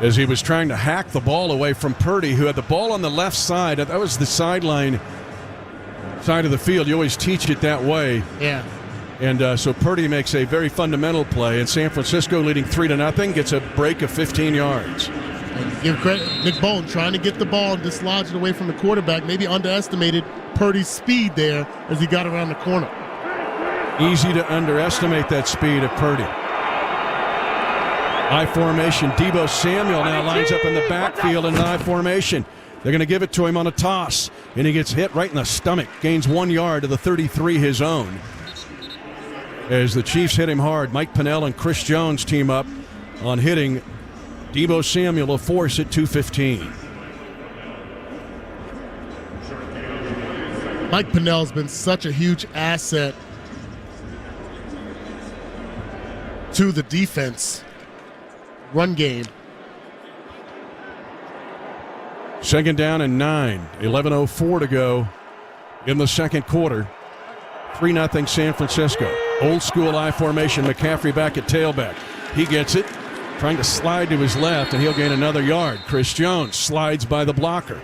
B: As he was trying to hack the ball away from Purdy, who had the ball on the left side. That was the sideline side of the field. You always teach it that way.
C: Yeah.
B: And so Purdy makes a very fundamental play, and San Francisco leading 3-0 gets a break of 15 yards.
C: And give credit, Nick Bolton trying to get the ball and dislodge it away from the quarterback. Maybe underestimated Purdy's speed there as he got around the corner.
B: Easy to underestimate that speed of Purdy. I formation. Deebo Samuel now lines up in the backfield in an I formation. They're going to give it to him on a toss, and he gets hit right in the stomach. Gains 1 yard to the 33, his own. As the Chiefs hit him hard, Mike Pennell and Chris Jones team up on hitting Deebo Samuel, a force at 215.
C: Mike Pennell's been such a huge asset to the defense run game.
B: Second down and 9. 11:04 to go in the second quarter. 3-0 San Francisco. Old school I formation. McCaffrey back at tailback. He gets it. Trying to slide to his left, and he'll gain another yard. Chris Jones slides by the blocker.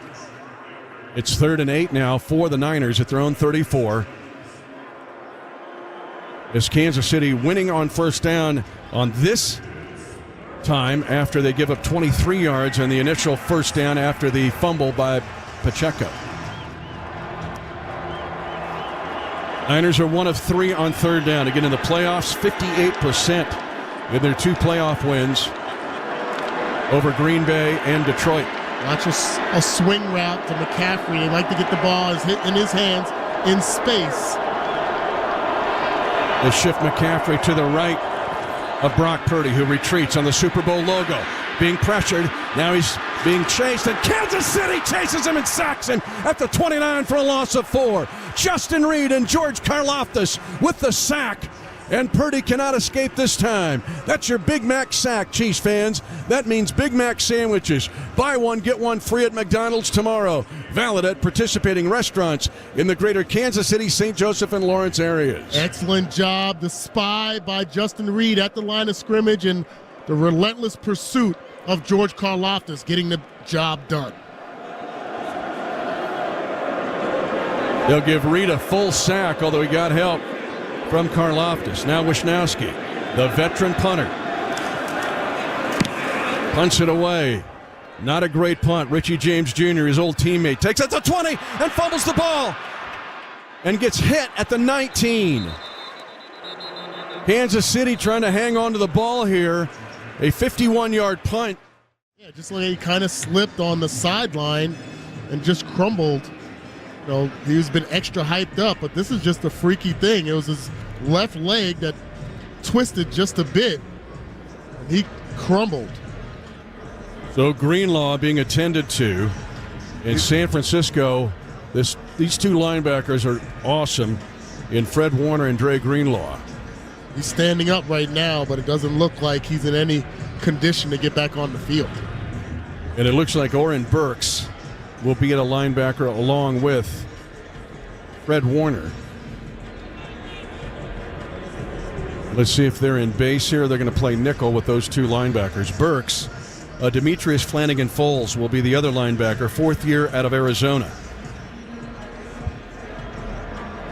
B: It's 3rd and 8 now for the Niners at their own 34. As Kansas City winning on first down on this time after they give up 23 yards on the initial first down after the fumble by Pacheco. Niners are 1 of 3 on third down. Again, in the playoffs, 58% in their 2 playoff wins over Green Bay and Detroit.
C: Watch a swing route to McCaffrey. They like to get the ball in his hands in space.
B: They shift McCaffrey to the right of Brock Purdy, who retreats on the Super Bowl logo. Being pressured. Now he's being chased, and Kansas City chases him and sacks him at the 29 for a loss of 4. Justin Reed and George Karlaftis with the sack, and Purdy cannot escape this time. That's your Big Mac sack, Chiefs fans. That means Big Mac sandwiches. Buy one, get one free at McDonald's tomorrow. Valid at participating restaurants in the greater Kansas City, St. Joseph, and Lawrence areas.
C: Excellent job. The spy by Justin Reed at the line of scrimmage, and the relentless pursuit of George Karlaftis getting the job done.
B: They'll give Reed a full sack, although he got help from Karlaftis. Now Wisnowski, the veteran punter. Punts it away. Not a great punt. Richie James Jr., his old teammate, takes it to 20 and fumbles the ball and gets hit at the 19. Kansas City trying to hang on to the ball here. A 51-yard punt.
C: Yeah, just like he kind of slipped on the sideline and just crumbled. You know, he's been extra hyped up, but this is just a freaky thing. It was his left leg that twisted just a bit. He crumbled.
B: So Greenlaw being attended to. In San Francisco, these two linebackers are awesome in Fred Warner and Dre Greenlaw.
C: He's standing up right now, but it doesn't look like he's in any condition to get back on the field.
B: And it looks like Oren Burks will be at a linebacker along with Fred Warner. Let's see if they're in base here. They're going to play nickel with those two linebackers. Burks, Demetrius Flanagan-Foles will be the other linebacker, fourth year out of Arizona.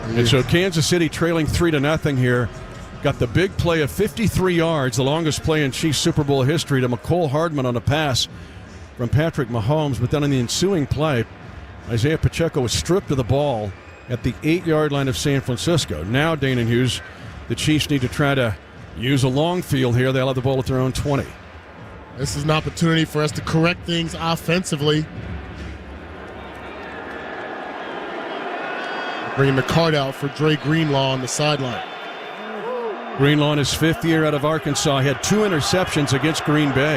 B: And so Kansas City trailing 3-0 here. Got the big play of 53 yards, the longest play in Chiefs Super Bowl history, to Mecole Hardman on a pass from Patrick Mahomes. But then in the ensuing play, Isaiah Pacheco was stripped of the ball at the 8-yard line of San Francisco. Now, Dana Hughes, the Chiefs need to try to use a long field here. They'll have the ball at their own 20.
C: This is an opportunity for us to correct things offensively. Bringing the card out for Dre Greenlaw on the sideline.
B: Greenlaw in his fifth year out of Arkansas had 2 interceptions against Green Bay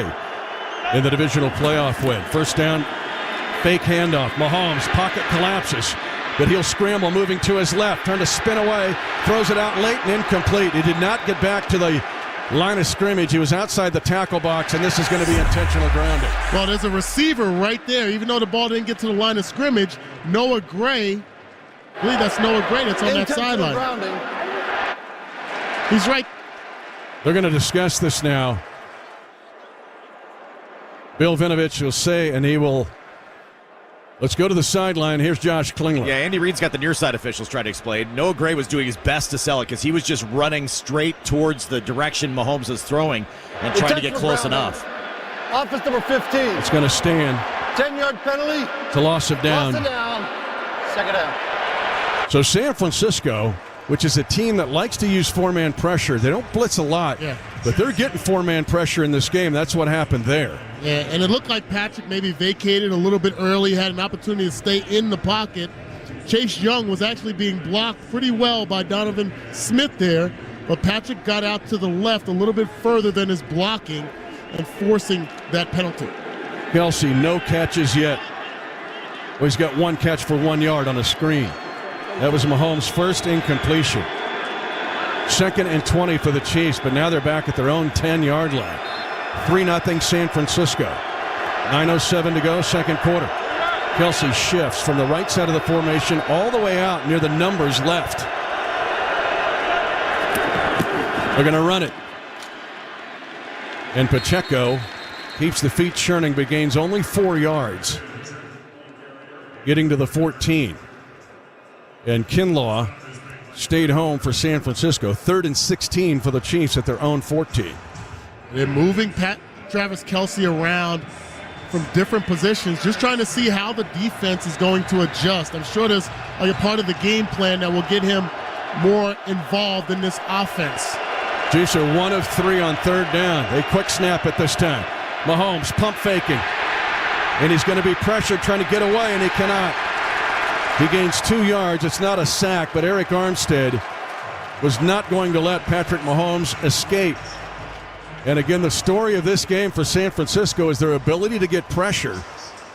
B: in the divisional playoff win. First down, fake handoff. Mahomes, pocket collapses, but he'll scramble moving to his left. Trying to spin away, throws it out late and incomplete. He did not get back to the line of scrimmage. He was outside the tackle box, and this is going to be intentional grounding.
C: Well, there's a receiver right there. Even though the ball didn't get to the line of scrimmage, Noah Gray, I believe that's Noah Gray that's on that sideline. He's right.
B: They're going to discuss this now. Bill Vinovich will say, and he will. Let's go to the sideline. Here's Josh Klingler.
E: Yeah, Andy Reid's got the near side officials trying to explain. Noah Gray was doing his best to sell it because he was just running straight towards the direction Mahomes is throwing and trying to get close enough.
D: Offense number 15.
B: It's going to stand.
D: 10-yard penalty.
B: It's a loss of down.
D: Loss of down. Second down.
B: So San Francisco, which is a team that likes to use four-man pressure, they don't blitz a lot, but they're getting four-man pressure in this game. That's what happened there.
C: Yeah, and it looked like Patrick maybe vacated a little bit early, had an opportunity to stay in the pocket. Chase Young was actually being blocked pretty well by Donovan Smith there, but Patrick got out to the left a little bit further than his blocking and forcing that penalty.
B: Kelsey, no catches yet. Well, he's got one catch for 1 yard on a screen. That was Mahomes' first incompletion. 2nd and 20 for the Chiefs, but now they're back at their own 10-yard line. 3-0 San Francisco. 9:07 to go, second quarter. Kelsey shifts from the right side of the formation all the way out near the numbers left. They're going to run it. And Pacheco keeps the feet churning but gains only 4 yards, getting to the 14. And Kinlaw stayed home for San Francisco. 3rd and 16 for the Chiefs at their own 14.
C: They're moving Travis Kelsey around from different positions, just trying to see how the defense is going to adjust. I'm sure there's a part of the game plan that will get him more involved in this offense.
B: Chiefs are 1 of 3 on 3rd down. They quick snap it this time. Mahomes pump faking. And he's going to be pressured trying to get away, and he cannot. He gains 2 yards. It's not a sack, but Eric Armstead was not going to let Patrick Mahomes escape. And again, the story of this game for San Francisco is their ability to get pressure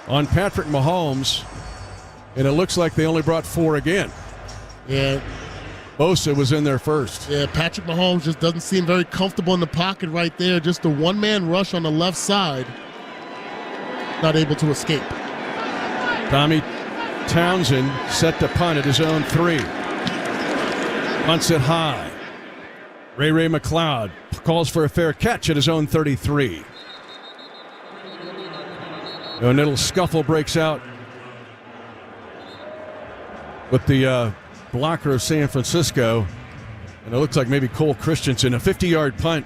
B: on Patrick Mahomes. And it looks like they only brought 4 again.
C: Yeah.
B: Bosa was in there first.
C: Yeah, Patrick Mahomes just doesn't seem very comfortable in the pocket right there. Just a one-man rush on the left side. Not able to escape.
B: Tommy Townsend set to punt at his own 3. Punts it high. Ray McLeod calls for a fair catch at his own 33. A little scuffle breaks out with the blocker of San Francisco. And it looks like maybe Cole Christensen. A 50-yard punt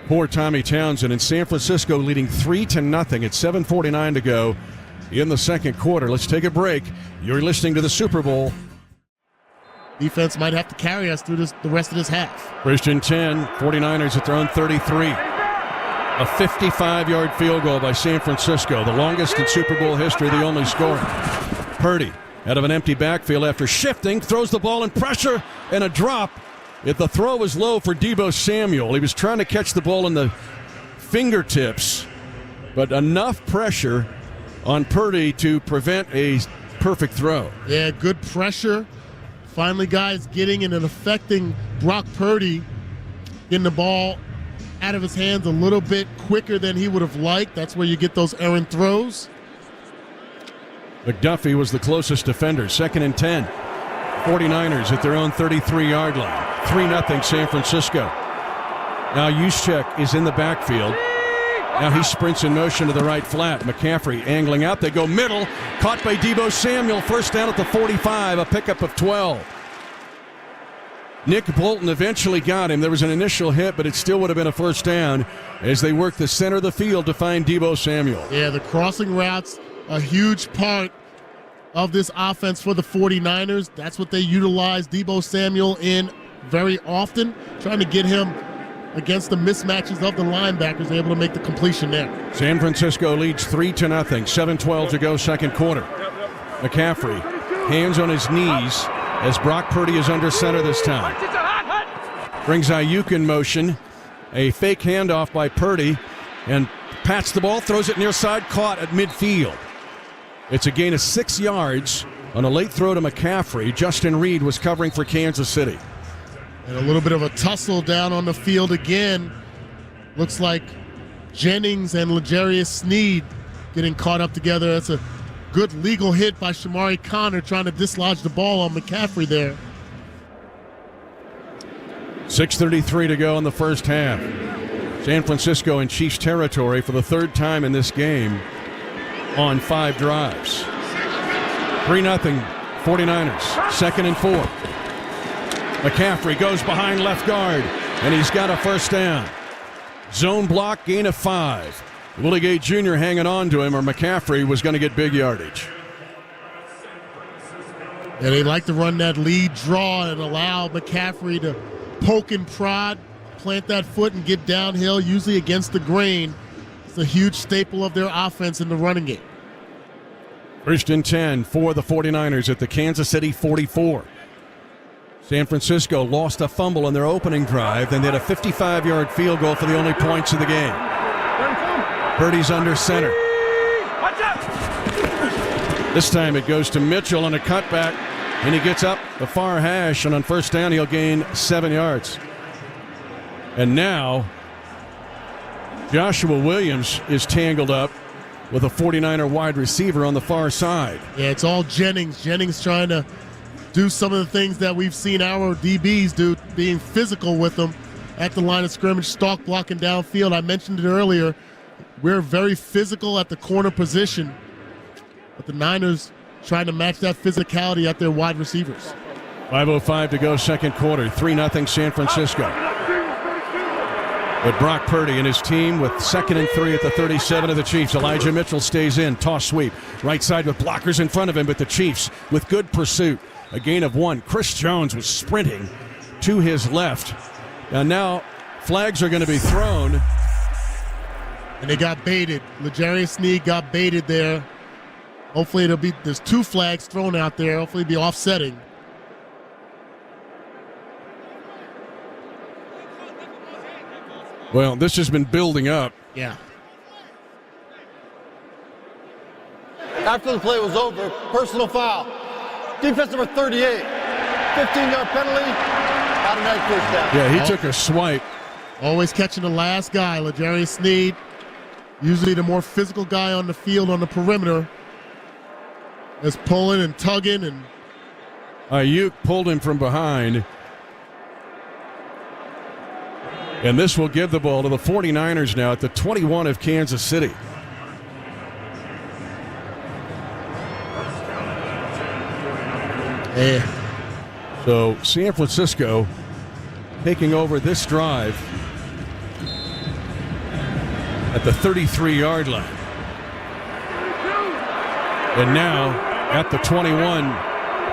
B: for Tommy Townsend. And San Francisco leading 3-0 at 7:49 to go in the second quarter. Let's take a break. You're listening to the Super Bowl.
C: Defense might have to carry us through the rest of this half.
B: Christian 10, 49ers at their own 33. A 55-yard field goal by San Francisco, the longest in Super Bowl history, the only score. Purdy, out of an empty backfield after shifting, throws the ball in pressure and a drop. If the throw was low for Deebo Samuel, he was trying to catch the ball in the fingertips, but enough pressure on Purdy to prevent a perfect throw.
C: Yeah, good pressure. Finally, guys getting in and affecting Brock Purdy, getting the ball out of his hands a little bit quicker than he would have liked. That's where you get those errant throws.
B: McDuffie was the closest defender. 2nd and 10. 49ers at their own 33-yard line. 3-0 San Francisco. Now Juszczyk is in the backfield. Now he sprints in motion to the right flat. McCaffrey angling out. They go middle. Caught by Deebo Samuel. First down at the 45. A pickup of 12. Nick Bolton eventually got him. There was an initial hit, but it still would have been a first down as they work the center of the field to find Deebo Samuel.
C: Yeah, the crossing routes, a huge part of this offense for the 49ers. That's what they utilize Deebo Samuel in very often, trying to get him against the mismatches of the linebackers, able to make the completion there.
B: San Francisco leads 3-0. 7:12 to go, second quarter. McCaffrey, hands on his knees as Brock Purdy is under center this time. Brings Ayuk in motion. A fake handoff by Purdy, and pats the ball, throws it near side, caught at midfield. It's a gain of 6 yards on a late throw to McCaffrey. Justin Reed was covering for Kansas City.
C: And a little bit of a tussle down on the field again. Looks like Jennings and L'Jarius Sneed getting caught up together. That's a good legal hit by Shamari Connor trying to dislodge the ball on McCaffrey there.
B: 6:33 to go in the first half. San Francisco in Chiefs territory for the 3rd time in this game on 5 drives. 3-0 49ers. 2nd and 4. McCaffrey goes behind left guard, and he's got a first down. Zone block, gain of 5. Willie Gay Jr. hanging on to him, or McCaffrey was going to get big yardage.
C: Yeah, they like to run that lead draw and allow McCaffrey to poke and prod, plant that foot and get downhill, usually against the grain. It's a huge staple of their offense in the running game.
B: 1st and 10 for the 49ers at the Kansas City 44. San Francisco lost a fumble in their opening drive, then they had a 55-yard field goal for the only points of the game. Purdy's under center. This time it goes to Mitchell on a cutback, and he gets up the far hash, and on first down he'll gain 7 yards. And now Joshua Williams is tangled up with a 49er wide receiver on the far side.
C: Yeah, it's all Jennings. Jennings trying to do some of the things that we've seen our DBs do, being physical with them at the line of scrimmage, stalk blocking downfield. I mentioned it earlier. We're very physical at the corner position, but the Niners trying to match that physicality at their wide receivers.
B: 5:05 to go, second quarter. 3-0 San Francisco. But Brock Purdy and his team with 2nd and 3 at the 37 of the Chiefs. Elijah Mitchell stays in. Toss sweep. Right side with blockers in front of him, but the Chiefs with good pursuit. A gain of 1. Chris Jones was sprinting to his left. And now flags are going to be thrown.
C: And they got baited. L'Jarius Sneed got baited there. Hopefully there's 2 flags thrown out there. Hopefully it'll be offsetting.
B: Well, this has been building up.
C: Yeah.
D: After the play was over, personal foul. Defense number 38. 15-yard penalty. Automatic first down.
B: Yeah, he took a swipe.
C: Always catching the last guy, L'Jarius Sneed. Usually the more physical guy on the field on the perimeter. Is pulling and tugging. And
B: Ayuk pulled him from behind. And this will give the ball to the 49ers now at the 21 of Kansas City.
C: yeah.
B: So San Francisco taking over this drive at the 33-yard line. And now at the 21,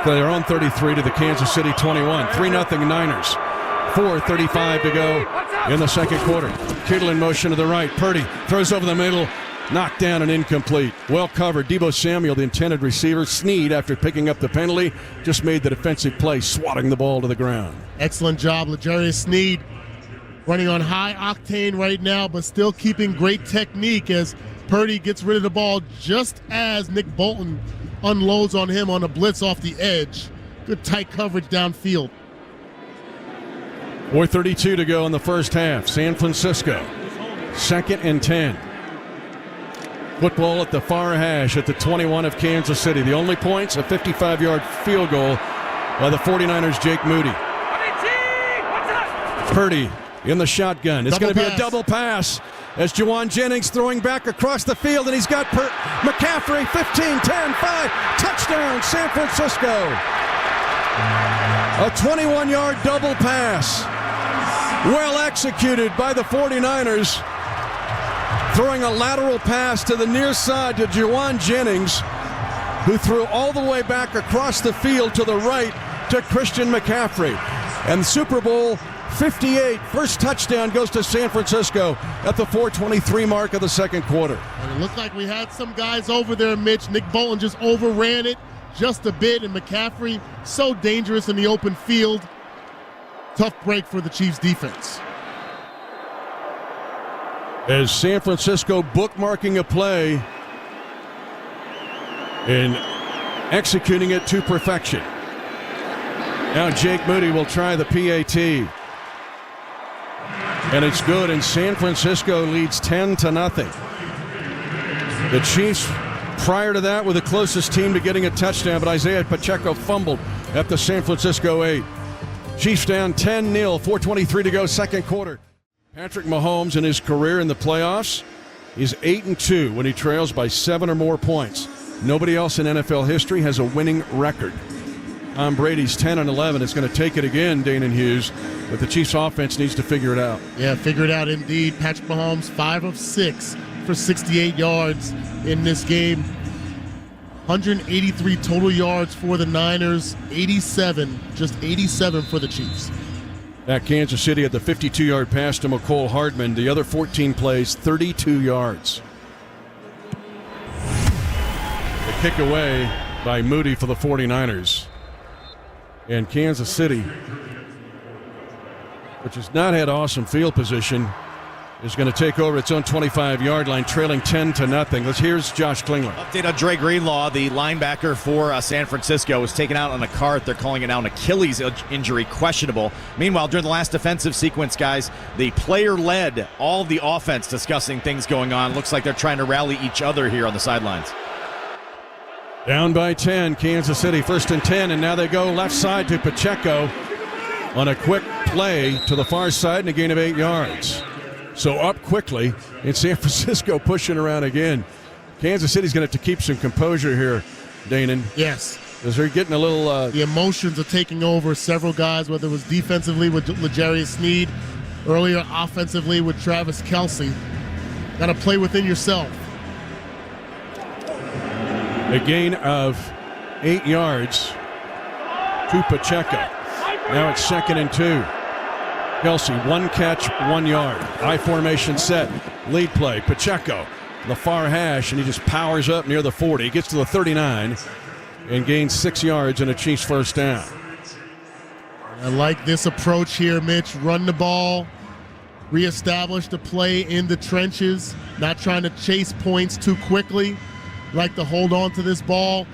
B: their own 33 to the Kansas City 21. 3-0 Niners. 4:35 to go in the second quarter. Kittle in motion to the right. Purdy throws over the middle. Knocked down and incomplete. Well covered. Deebo Samuel, the intended receiver. Sneed, after picking up the penalty, just made the defensive play, swatting the ball to the ground.
C: Excellent job, L'Jarius Sneed. Running on high octane right now, but still keeping great technique as Purdy gets rid of the ball just as Nick Bolton unloads on him on a blitz off the edge. Good tight coverage downfield.
B: 4:32 to go in the first half. San Francisco, 2nd and 10. Football at the far hash at the 21 of Kansas City. The only points, a 55-yard field goal by the 49ers' Jake Moody. Purdy in the shotgun. It's going to be a double pass as Juwan Jennings throwing back across the field, and he's got McCaffrey, 15, 10, 5, touchdown, San Francisco. A 21-yard double pass. Well executed by the 49ers. Throwing a lateral pass to the near side to Juwan Jennings, who threw all the way back across the field to the right to Christian McCaffrey. And Super Bowl 58, first touchdown goes to San Francisco at the 4:23 mark of the second quarter.
C: And it looked like we had some guys over there, Mitch. Nick Bolton just overran it just a bit, and McCaffrey so dangerous in the open field. Tough break for the Chiefs defense.
B: As San Francisco bookmarking a play and executing it to perfection. Now Jake Moody will try the PAT. And it's good, and San Francisco leads 10-0. The Chiefs, prior to that, were the closest team to getting a touchdown, but Isaiah Pacheco fumbled at the San Francisco 8. Chiefs down 10-0, 4:23 to go, second quarter. Patrick Mahomes in his career in the playoffs is 8-2 when he trails by 7 or more points. Nobody else in NFL history has a winning record. Tom Brady's 10-11. It's going to take it again, Dane and Hughes, but the Chiefs offense needs to figure it out.
C: Yeah, figure it out indeed. Patrick Mahomes, 5 of 6 for 68 yards in this game. 183 total yards for the Niners, 87 for the Chiefs.
B: At Kansas City had the 52-yard pass to McCole Hardman. The other 14 plays, 32 yards. The kick away by Moody for the 49ers. And Kansas City, which has not had awesome field position, is going to take over its own 25-yard line, trailing 10-0. Here's Josh Klingler.
E: Update on Dre Greenlaw, the linebacker for San Francisco, was taken out on a cart. They're calling it now an Achilles injury, questionable. Meanwhile, during the last defensive sequence, guys, the player led all of the offense discussing things going on. Looks like they're trying to rally each other here on the sidelines.
B: Down by 10, Kansas City, 1st and 10, and now they go left side to Pacheco on a quick play to the far side and a gain of 8 yards. So up quickly, and San Francisco pushing around again. Kansas City's going to have to keep some composure here, Danon.
C: Yes.
B: Because they're getting a little...
C: The emotions are taking over several guys, whether it was defensively with L'Jarius Sneed, earlier offensively with Travis Kelce. Got to play within yourself.
B: A gain of 8 yards to Pacheco. Now it's 2nd and 2. Kelce, 1 catch, 1 yard. I formation set. Lead play. Pacheco, the far hash, and he just powers up near the 40. He gets to the 39 and gains 6 yards and a Chiefs first down.
C: I like this approach here, Mitch. Run the ball, reestablish the play in the trenches, not trying to chase points too quickly. Like to hold on to this ball,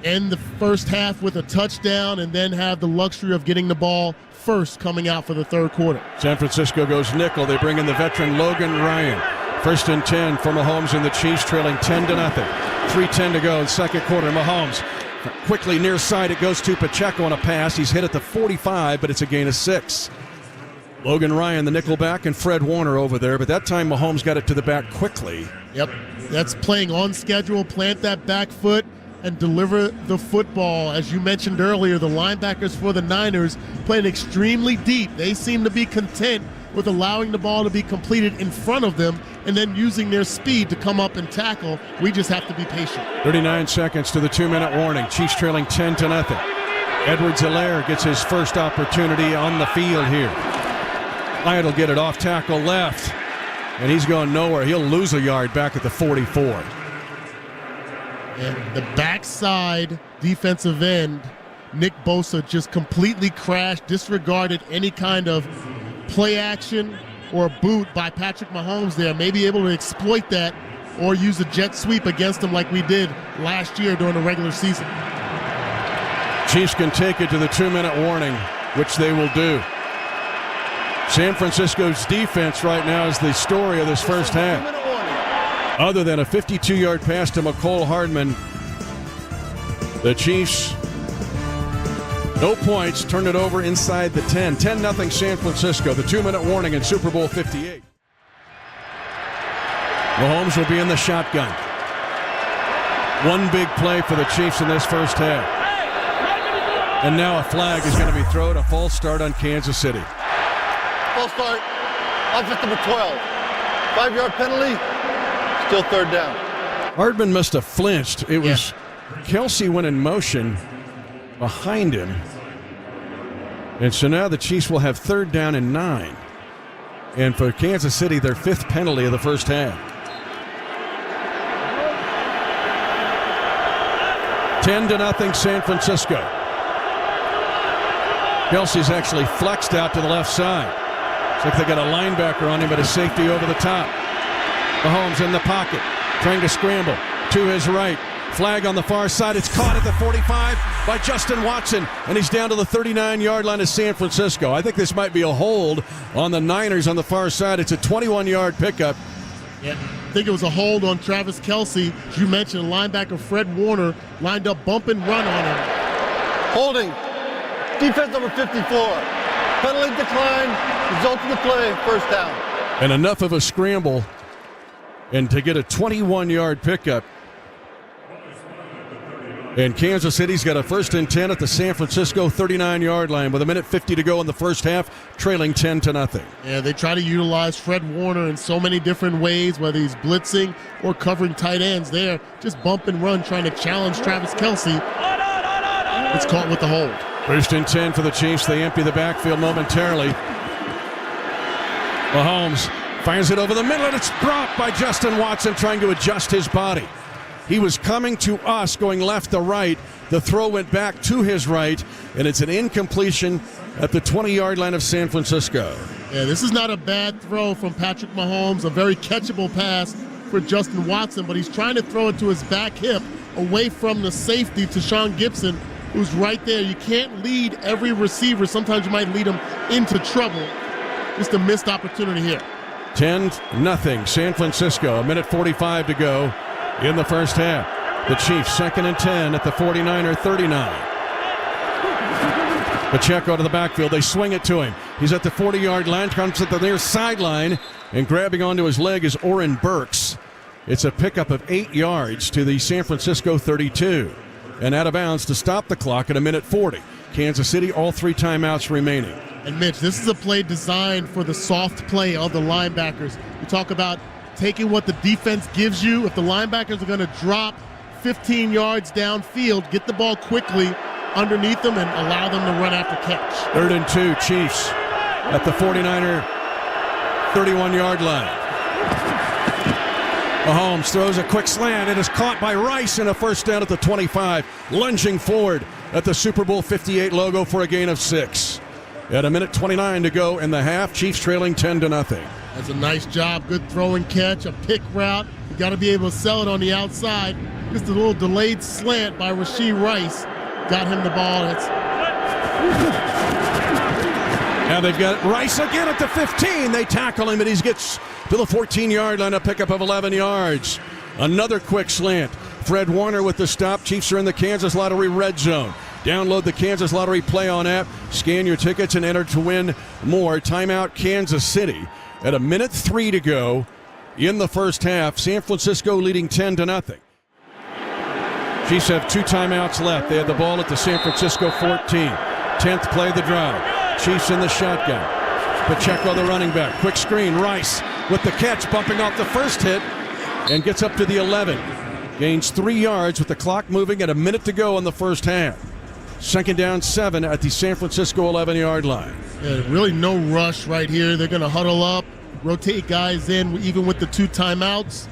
C: end the first half with a touchdown, and then have the luxury of getting the ball first coming out for the third quarter.
B: San Francisco goes nickel. They bring in the veteran Logan Ryan. 1st and 10 for Mahomes and the Chiefs, trailing 10-0. 3:10 to go in second quarter. Mahomes quickly near side. It goes to Pacheco on a pass. He's hit at the 45, but it's a gain of 6. Logan Ryan, the nickel back, and Fred Warner over there, but that time Mahomes got it to the back quickly.
C: Yep, that's playing on schedule, plant that back foot, and deliver the football. As you mentioned earlier, the linebackers for the Niners playing extremely deep. They seem to be content with allowing the ball to be completed in front of them and then using their speed to come up and tackle. We just have to be patient.
B: 39 seconds to the 2-minute warning. Chiefs trailing 10-0. Edwards-Helaire gets his first opportunity on the field here. Wyatt will get it off tackle left, and he's going nowhere. He'll lose a yard back at the 44.
C: And the backside defensive end, Nick Bosa, just completely crashed, disregarded any kind of play action or boot by Patrick Mahomes there. Maybe able to exploit that or use a jet sweep against them like we did last year during the regular season.
B: Chiefs can take it to the 2-minute warning, which they will do. San Francisco's defense right now is the story of this first half. Other than a 52-yard pass to McCole Hardman, the Chiefs, no points, turn it over inside the 10. 10-0 San Francisco, the 2-minute warning in Super Bowl 58. Mahomes will be in the shotgun. One big play for the Chiefs in this first half. And now a flag is going to be thrown, a false start on Kansas City.
D: False start, offense number 12. 5-yard penalty, still third down.
B: Hardman must have flinched. It was Kelsey went in motion behind him. And so now the Chiefs will have third down and 9. And for Kansas City, their 5th penalty of the first half. 10-0 San Francisco. Kelsey's actually flexed out to the left side. It's like they got a linebacker on him, but a safety over the top. Mahomes in the pocket, trying to scramble to his right. Flag on the far side. It's caught at the 45 by Justin Watson, and he's down to the 39-yard line of San Francisco. I think this might be a hold on the Niners on the far side. It's a 21-yard pickup.
C: Yeah, I think it was a hold on Travis Kelce. As you mentioned, linebacker Fred Warner lined up bump and run on him.
D: Holding. Defense number 54. Penalty decline. Result of the play, first down.
B: And enough of a scramble and to get a 21-yard pickup. And Kansas City's got a 1st and 10 at the San Francisco 39-yard line with 1:50 to go in the first half, trailing 10-0.
C: Yeah, they try to utilize Fred Warner in so many different ways, whether he's blitzing or covering tight ends. They're just bump and run, trying to challenge Travis Kelce. It's caught with the hold.
B: 1st and 10 for the Chiefs. They empty the backfield momentarily. Mahomes fires it over the middle, and it's dropped by Justin Watson, trying to adjust his body. He was coming to us, going left to right. The throw went back to his right, and it's an incompletion at the 20-yard line of San Francisco.
C: Yeah, this is not a bad throw from Patrick Mahomes, a very catchable pass for Justin Watson, but he's trying to throw it to his back hip away from the safety to Sean Gibson, who's right there. You can't lead every receiver. Sometimes you might lead them into trouble. Just a missed opportunity here.
B: 10-0 San Francisco, 1:45 to go in the first half. The Chiefs 2nd and 10 at the 49er 39. Pacheco to the backfield. They swing it to him. He's at the 40-yard line, comes at the near sideline, and grabbing onto his leg is Oren Burks. It's a pickup of 8 yards to the San Francisco 32. And out of bounds to stop the clock at 1:40. Kansas City, all 3 timeouts remaining.
C: And Mitch, this is a play designed for the soft play of the linebackers. You talk about taking what the defense gives you. If the linebackers are going to drop 15 yards downfield, get the ball quickly underneath them and allow them to run after catch.
B: 3rd and 2, Chiefs at the 49er 31-yard line. Mahomes throws a quick slant. It is caught by Rice and a first down at the 25. Lunging forward at the Super Bowl 58 logo for a gain of 6. At 1:29 to go in the half, Chiefs trailing 10-0.
C: That's a nice job. Good throw and catch, a pick route. You got to be able to sell it on the outside. Just a little delayed slant by Rashee Rice got him the ball.
B: Now they've got Rice again at the 15. They tackle him, and he gets to the 14-yard line, a pickup of 11 yards. Another quick slant. Fred Warner with the stop. Chiefs are in the Kansas Lottery red zone. Download the Kansas Lottery Play On app. Scan your tickets and enter to win more. Timeout Kansas City. At 1:03 to go in the first half, San Francisco leading 10-0. Chiefs have 2 timeouts left. They had the ball at the San Francisco 14. 10th play of the drive. Chiefs in the shotgun. Pacheco the running back. Quick screen. Rice with the catch, bumping off the first hit and gets up to the 11. Gains 3 yards with the clock moving at 1 minute to go in the first half. 2nd down 7 at the San Francisco 11-yard line.
C: Yeah, really no rush right here. They're going to huddle up, rotate guys in, even with the 2 timeouts.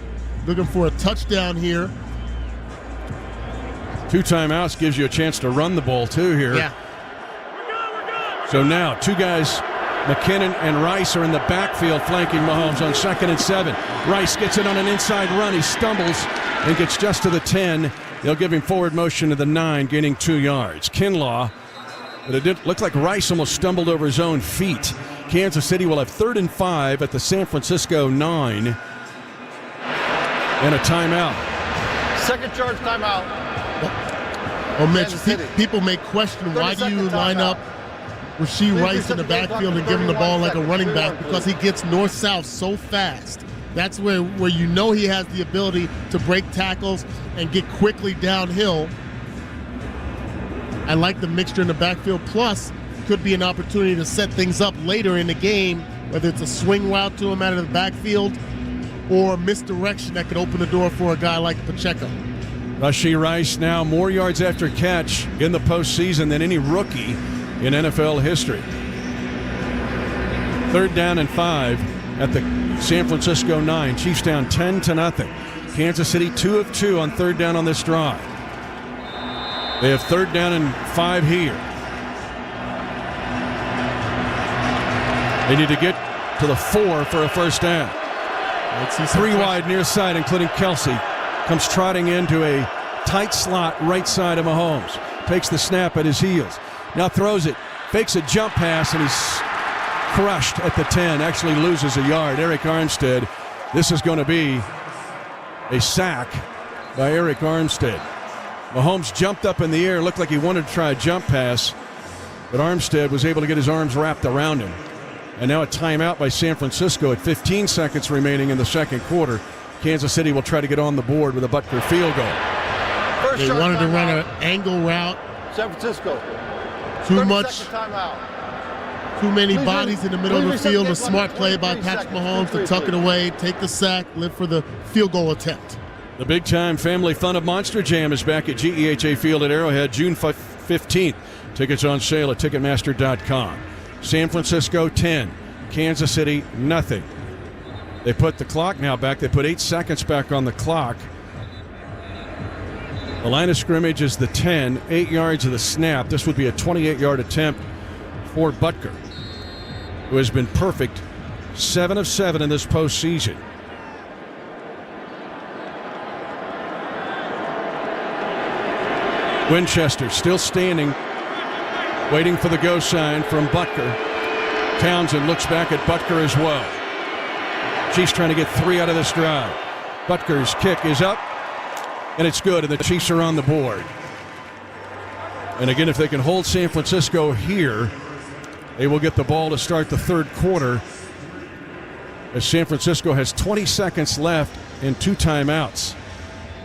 C: Looking for a touchdown here.
B: 2 timeouts gives you a chance to run the ball too here.
C: Yeah.
B: So now 2 guys McKinnon and Rice are in the backfield flanking Mahomes on 2nd and 7. Rice gets it on an inside run. He stumbles and gets just to the 10. They'll give him forward motion to the 9, gaining 2 yards. Kinlaw, but it did look like Rice almost stumbled over his own feet. Kansas City will have 3rd and 5 at the San Francisco 9. And a timeout.
D: Second charge timeout.
C: Oh, Mitch, people may question why do you line up Rashee Rice in the backfield and give him the ball like a running back, because he gets north-south so fast. That's where you know he has the ability to break tackles and get quickly downhill. I like the mixture in the backfield. Plus, could be an opportunity to set things up later in the game, whether it's a swing route to him out of the backfield or misdirection that could open the door for a guy like Pacheco.
B: Rashee Rice now more yards after catch in the postseason than any rookie in NFL history. 3rd down and 5 at the San Francisco 9. Chiefs down 10-0. Kansas City 2 of 2 on 3rd down on this drive. They have 3rd down and 5 here. They need to get to the 4 for a 1st down. 3 wide near side, including Kelsey. Comes trotting into a tight slot right side of Mahomes. Takes the snap at his heels. Now throws it. Fakes a jump pass, and he's crushed at the 10. Actually loses a yard. Eric Armstead. This is going to be a sack by Eric Armstead. Mahomes jumped up in the air. Looked like he wanted to try a jump pass, but Armstead was able to get his arms wrapped around him. And now a timeout by San Francisco at 15 seconds remaining in the 2nd quarter. Kansas City will try to get on the board with a Butker field goal.
C: They wanted to run an angle route.
D: San Francisco.
C: Too much.
D: Timeout.
C: Too many bodies in the middle of the field. A smart play by Patrick Mahomes to tuck it away, take the sack, live for the field goal attempt.
B: The big-time family fun of Monster Jam is back at GEHA Field at Arrowhead June 15th. Tickets on sale at Ticketmaster.com. San Francisco 10, Kansas City nothing. They put the clock now back. They put 8 seconds back on the clock. The line of scrimmage is the 10, 8 yards of the snap. This would be a 28-yard attempt for Butker, who has been perfect 7 of 7 in this postseason. Winchester still standing, waiting for the go sign from Butker. Townsend looks back at Butker as well. Chiefs trying to get 3 out of this drive. Butker's kick is up, and it's good, and the Chiefs are on the board. And again, if they can hold San Francisco here, they will get the ball to start the 3rd quarter, as San Francisco has 20 seconds left and 2 timeouts.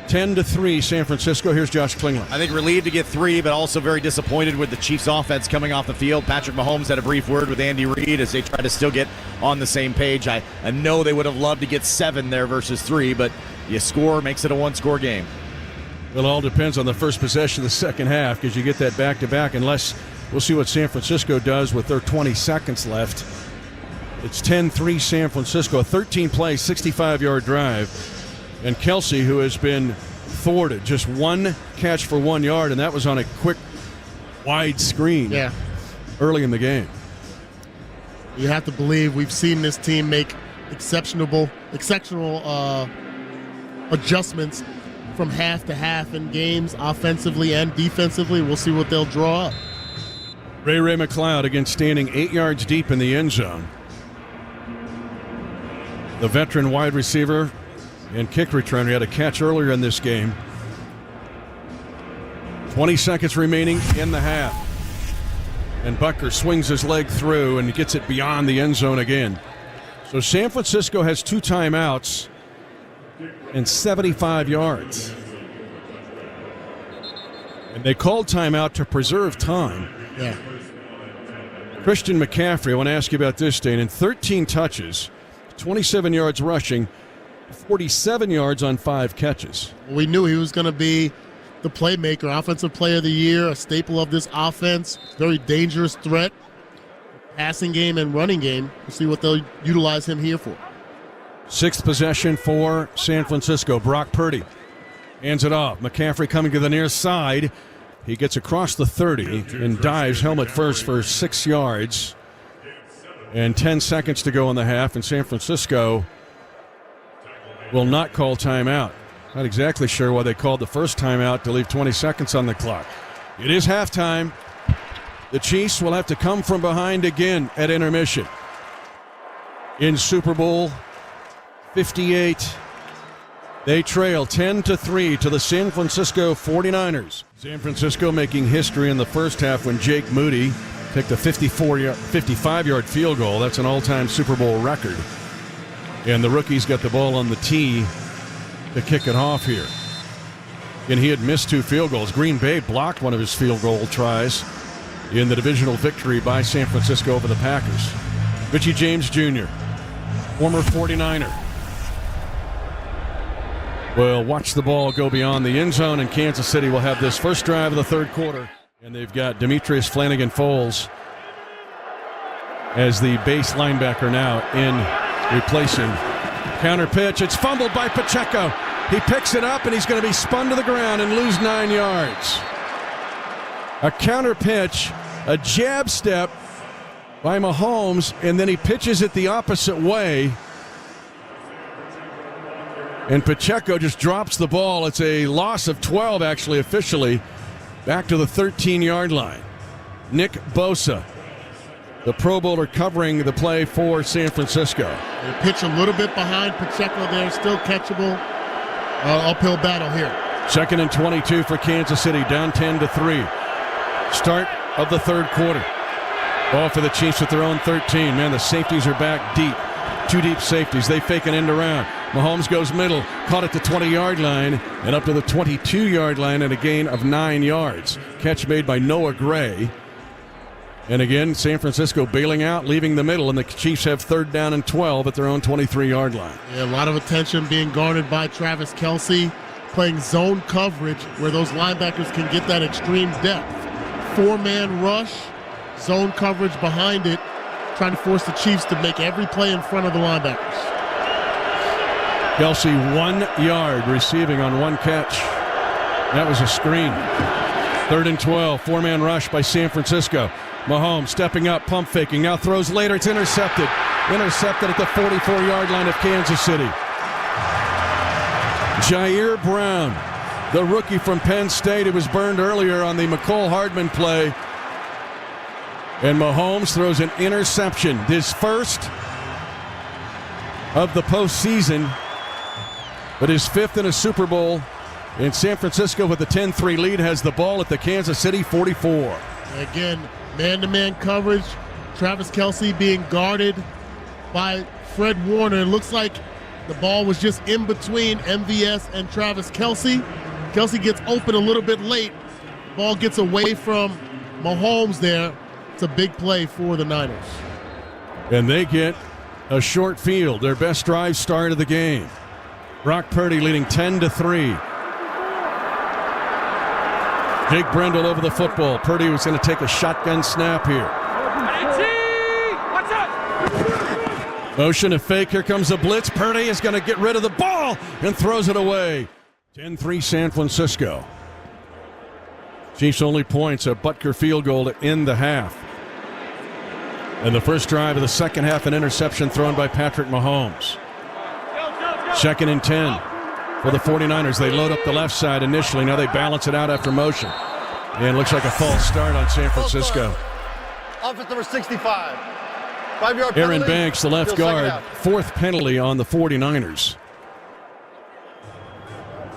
B: 10-3 San Francisco. Here's Josh Klingler.
E: I think relieved to get 3, but also very disappointed with the Chiefs offense coming off the field. Patrick Mahomes had a brief word with Andy Reid as they try to still get on the same page. I know they would have loved to get 7 there versus 3, but you score, makes it a 1-score game.
B: Well, it all depends on the first possession of the second half, because you get that back-to-back, unless we'll see what San Francisco does with their 20 seconds left. It's 10-3 San Francisco, a 13-play, 65-yard drive. And Kelsey, who has been thwarted, just 1 catch for 1 yard, and that was on a quick, wide screen early in the game.
C: You have to believe we've seen this team make exceptional adjustments from half to half in games, offensively and defensively. We'll see what they'll draw up.
B: Ray McLeod again standing 8 yards deep in the end zone. The veteran wide receiver and kick returner had a catch earlier in this game. 20 seconds remaining in the half. And Butker swings his leg through and gets it beyond the end zone again. So San Francisco has 2 timeouts and 75 yards. And they called timeout to preserve time.
C: Yeah.
B: Christian McCaffrey, I want to ask you about this, Dane. In 13 touches, 27 yards rushing, 47 yards on 5 catches.
C: We knew he was going to be the playmaker, offensive player of the year, a staple of this offense, very dangerous threat, passing game and running game. We'll see what they'll utilize him here for.
B: 6th possession for San Francisco. Brock Purdy hands it off. McCaffrey coming to the near side. He gets across the 30 and dives helmet first for 6 yards. And 10 seconds to go in the half, and San Francisco will not call timeout. Not exactly sure why they called the first timeout to leave 20 seconds on the clock. It is halftime. The Chiefs will have to come from behind again at intermission. In Super Bowl 58, they trail 10-3 to the San Francisco 49ers. San Francisco making history in the first half when Jake Moody kicked a 55-yard field goal. That's an all-time Super Bowl record. And the rookies got the ball on the tee to kick it off here. And he had missed 2 field goals. Green Bay blocked one of his field goal tries in the divisional victory by San Francisco over the Packers. Richie James Jr., former 49er, will watch the ball go beyond the end zone, and Kansas City will have this first drive of the third quarter. And they've got Demetrius Flanagan-Foles as the base linebacker now in replacing. Counter pitch, it's fumbled by Pacheco. He picks it up, and he's going to be spun to the ground and lose 9 yards. A counter pitch, a jab step by Mahomes, and then he pitches it the opposite way. And Pacheco just drops the ball. It's a loss of 12, actually, officially, back to the 13-yard line. Nick Bosa, the Pro Bowler, covering the play for San Francisco.
C: They pitch a little bit behind Pacheco there, still catchable. Uphill battle here.
B: 2nd and 22 for Kansas City, down 10-3. Start of the third quarter. Ball for the Chiefs at their own 13. Man, the safeties are back deep. 2 deep safeties. They fake an end around. Mahomes goes middle, caught at the 20-yard line and up to the 22-yard line, and a gain of 9 yards. Catch made by Noah Gray. And again, San Francisco bailing out, leaving the middle, and the Chiefs have 3rd down and 12 at their own 23-yard line.
C: Yeah, a lot of attention being garnered by Travis Kelce, playing zone coverage where those linebackers can get that extreme depth. 4-man rush, zone coverage behind it, trying to force the Chiefs to make every play in front of the linebackers.
B: Kelce 1 yard receiving on 1 catch. That was a screen. 3rd and 12, 4-man rush by San Francisco. Mahomes stepping up, pump faking, now throws later. It's intercepted. Intercepted at the 44-yard line of Kansas City. Jair Brown, the rookie from Penn State, who was burned earlier on the McCole Hardman play. And Mahomes throws an interception. His first of the postseason, but his 5th in a Super Bowl. And San Francisco, with a 10-3 lead, has the ball at the Kansas City 44.
C: Again, man-to-man coverage. Travis Kelce being guarded by Fred Warner. It looks like the ball was just in between MVS and Travis Kelce. Kelce gets open a little bit late. Ball gets away from Mahomes there. It's a big play for the Niners.
B: And they get a short field, their best drive start of the game. Brock Purdy leading 10-3. Jake Brendel over the football. Purdy was going to take a shotgun snap here. Motion, a fake. Here comes a blitz. Purdy is going to get rid of the ball and throws it away. 10-3 San Francisco. Chiefs only points, a Butker field goal to end the half. And the first drive of the second half, an interception thrown by Patrick Mahomes. 2nd and 10 for the 49ers. They load up the left side initially. Now they balance it out after motion. And looks like a false start on San Francisco.
D: Offense number 65. 5-yard penalty.
B: Aaron Banks, the left guard,
D: Half.
B: 4th penalty on the 49ers.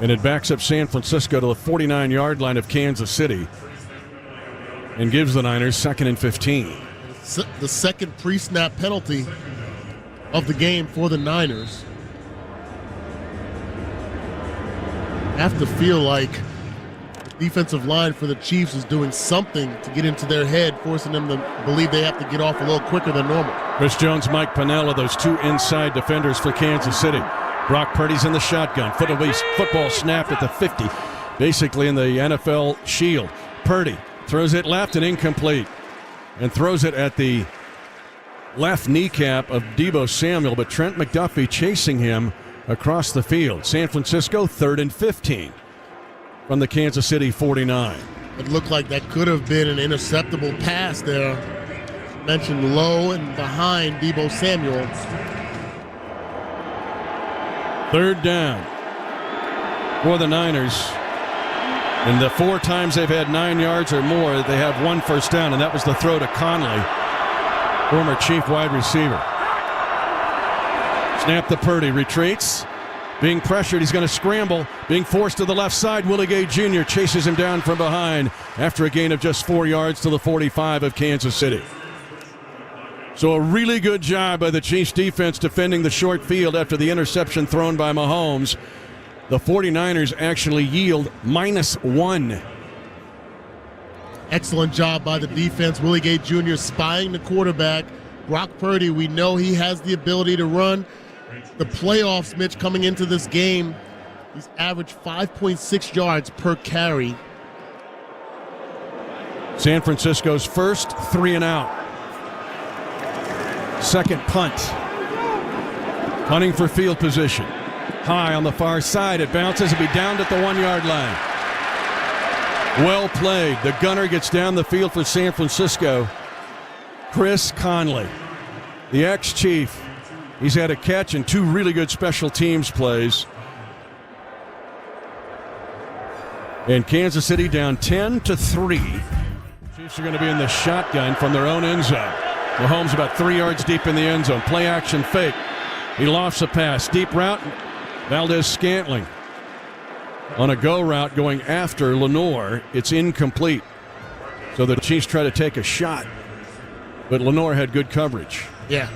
B: And it backs up San Francisco to the 49-yard line of Kansas City and gives the Niners 2nd and 15.
C: The second pre-snap penalty of the game for the Niners. I have to feel like the defensive line for the Chiefs is doing something to get into their head, forcing them to believe they have to get off a little quicker than normal.
B: Chris Jones, Mike Piniella, those 2 inside defenders for Kansas City. Brock Purdy's in the shotgun. Football snapped at the 50, basically in the NFL shield. Purdy throws it left and incomplete, and throws it at the left kneecap of Deebo Samuel, but Trent McDuffie chasing him across the field. San Francisco 3rd and 15 from the Kansas City 49.
C: It looked like that could have been an interceptable pass there mentioned low and behind Deebo Samuel.
B: Third down for the Niners. And the 4 times they've had 9 yards or more, they have 1 first down, and that was the throw to Conley, former Chief wide receiver. Snap to Purdy, retreats. Being pressured, he's going to scramble. Being forced to the left side, Willie Gay Jr. chases him down from behind after a gain of just 4 yards to the 45 of Kansas City. So a really good job by the Chiefs defense defending the short field after the interception thrown by Mahomes. The 49ers actually yield -1.
C: Excellent job by the defense. Willie Gay Jr. spying the quarterback. Brock Purdy, we know he has the ability to run. The playoffs, Mitch, coming into this game, he's averaged 5.6 yards per carry.
B: San Francisco's first 3 and out. Second punt. Punting for field position. High on the far side. It bounces. It'll be down at the 1-yard line. Well played. The gunner gets down the field for San Francisco. Chris Conley, the ex-Chief. He's had a catch and 2 really good special teams plays. And Kansas City down 10-3. Chiefs are going to be in the shotgun from their own end zone. Mahomes about 3 yards deep in the end zone. Play action fake. He lofts a pass. Deep route. Valdez-Scantling on a go route going after Lenore. It's incomplete. So the Chiefs try to take a shot. But Lenore had good coverage.
C: Yeah.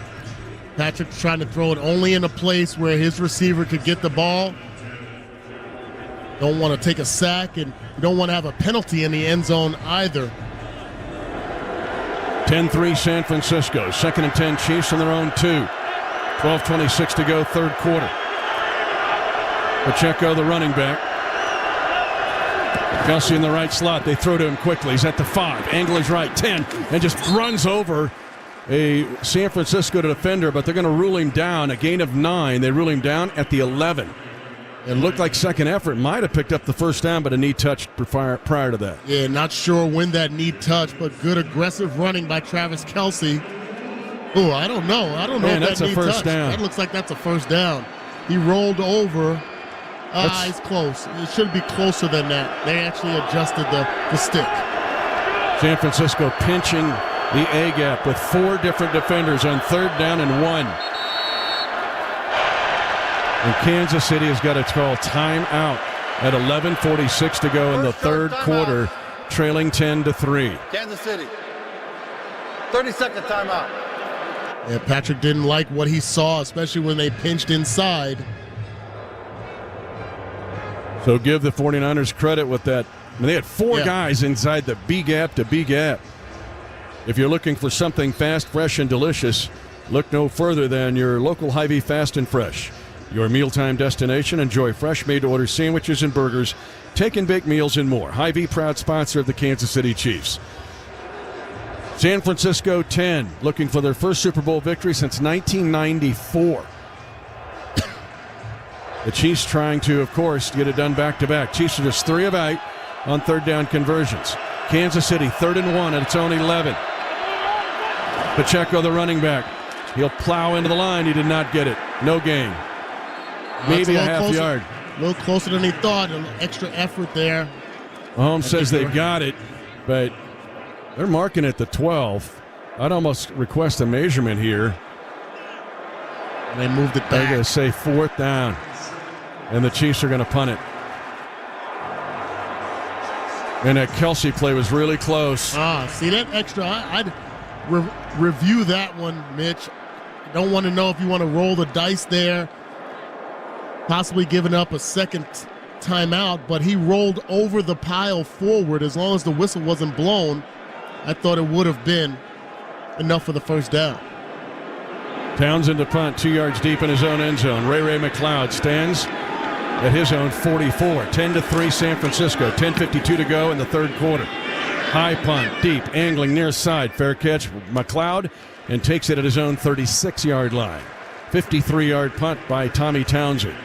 C: Patrick's trying to throw it only in a place where his receiver could get the ball. Don't want to take a sack, and you don't want to have a penalty in the end zone either.
B: 10-3 San Francisco. 2nd and 10 Chiefs from their own 2. 12:26 to go, third quarter. Pacheco, the running back. Kelsey in the right slot. They throw to him quickly. He's at the 5. Angle is right, 10, and just runs over a San Francisco defender, but they're going to rule him down. A gain of 9. They rule him down at the 11. It looked like second effort might have picked up the first down, but a knee touched prior to that.
C: Yeah, not sure when that knee touched, but good aggressive running by Travis Kelsey. Oh, I don't know.
B: Man,
C: if
B: that's
C: that
B: a
C: knee
B: first
C: touched.
B: down.
C: That looks like that's a first down. He rolled over. It's close. It should be closer than that. They actually adjusted the stick.
B: San Francisco pinching the A-gap with 4 different defenders on 3rd down and 1. And Kansas City has got to call timeout at 11:46 to go in the third quarter, trailing 10-3.
D: Kansas City. 30-second timeout.
C: Yeah, Patrick didn't like what he saw, especially when they pinched inside.
B: So give the 49ers credit with that. I mean, they had 4 guys inside the B gap to B gap. If you're looking for something fast, fresh, and delicious, look no further than your local Hy-Vee Fast and Fresh. Your mealtime destination. Enjoy fresh made-to-order sandwiches and burgers, take and bake meals, and more. Hy-Vee, proud sponsor of the Kansas City Chiefs. San Francisco 10, looking for their first Super Bowl victory since 1994. The Chiefs trying to, of course, get it done back-to-back. Chiefs are just 3 of 8 on 3rd down conversions. Kansas City 3rd and 1 at its own 11. Pacheco, the running back. He'll plow into the line. He did not get it. No gain. Maybe a half yard.
C: A little closer than he thought. An extra effort there.
B: Mahomes says they've got it, but they're marking at the 12. I'd almost request a measurement here.
C: And they moved it back.
B: They're going to say 4th down, and the Chiefs are going to punt it. And that Kelsey play was really close.
C: See that extra? I'd review that one, Mitch. I don't want to know if you want to roll the dice there, possibly giving up a second timeout, but he rolled over the pile forward. As long as the whistle wasn't blown, I thought it would have been enough for the first down.
B: Townsend to punt, 2 yards deep in his own end zone. Ray McLeod stands at his own 44. 10-3 San Francisco. 10:52 to go in the third quarter. High punt, deep, angling near side. Fair catch, McLeod, and takes it at his own 36-yard line. 53-yard punt by Tommy Townsend.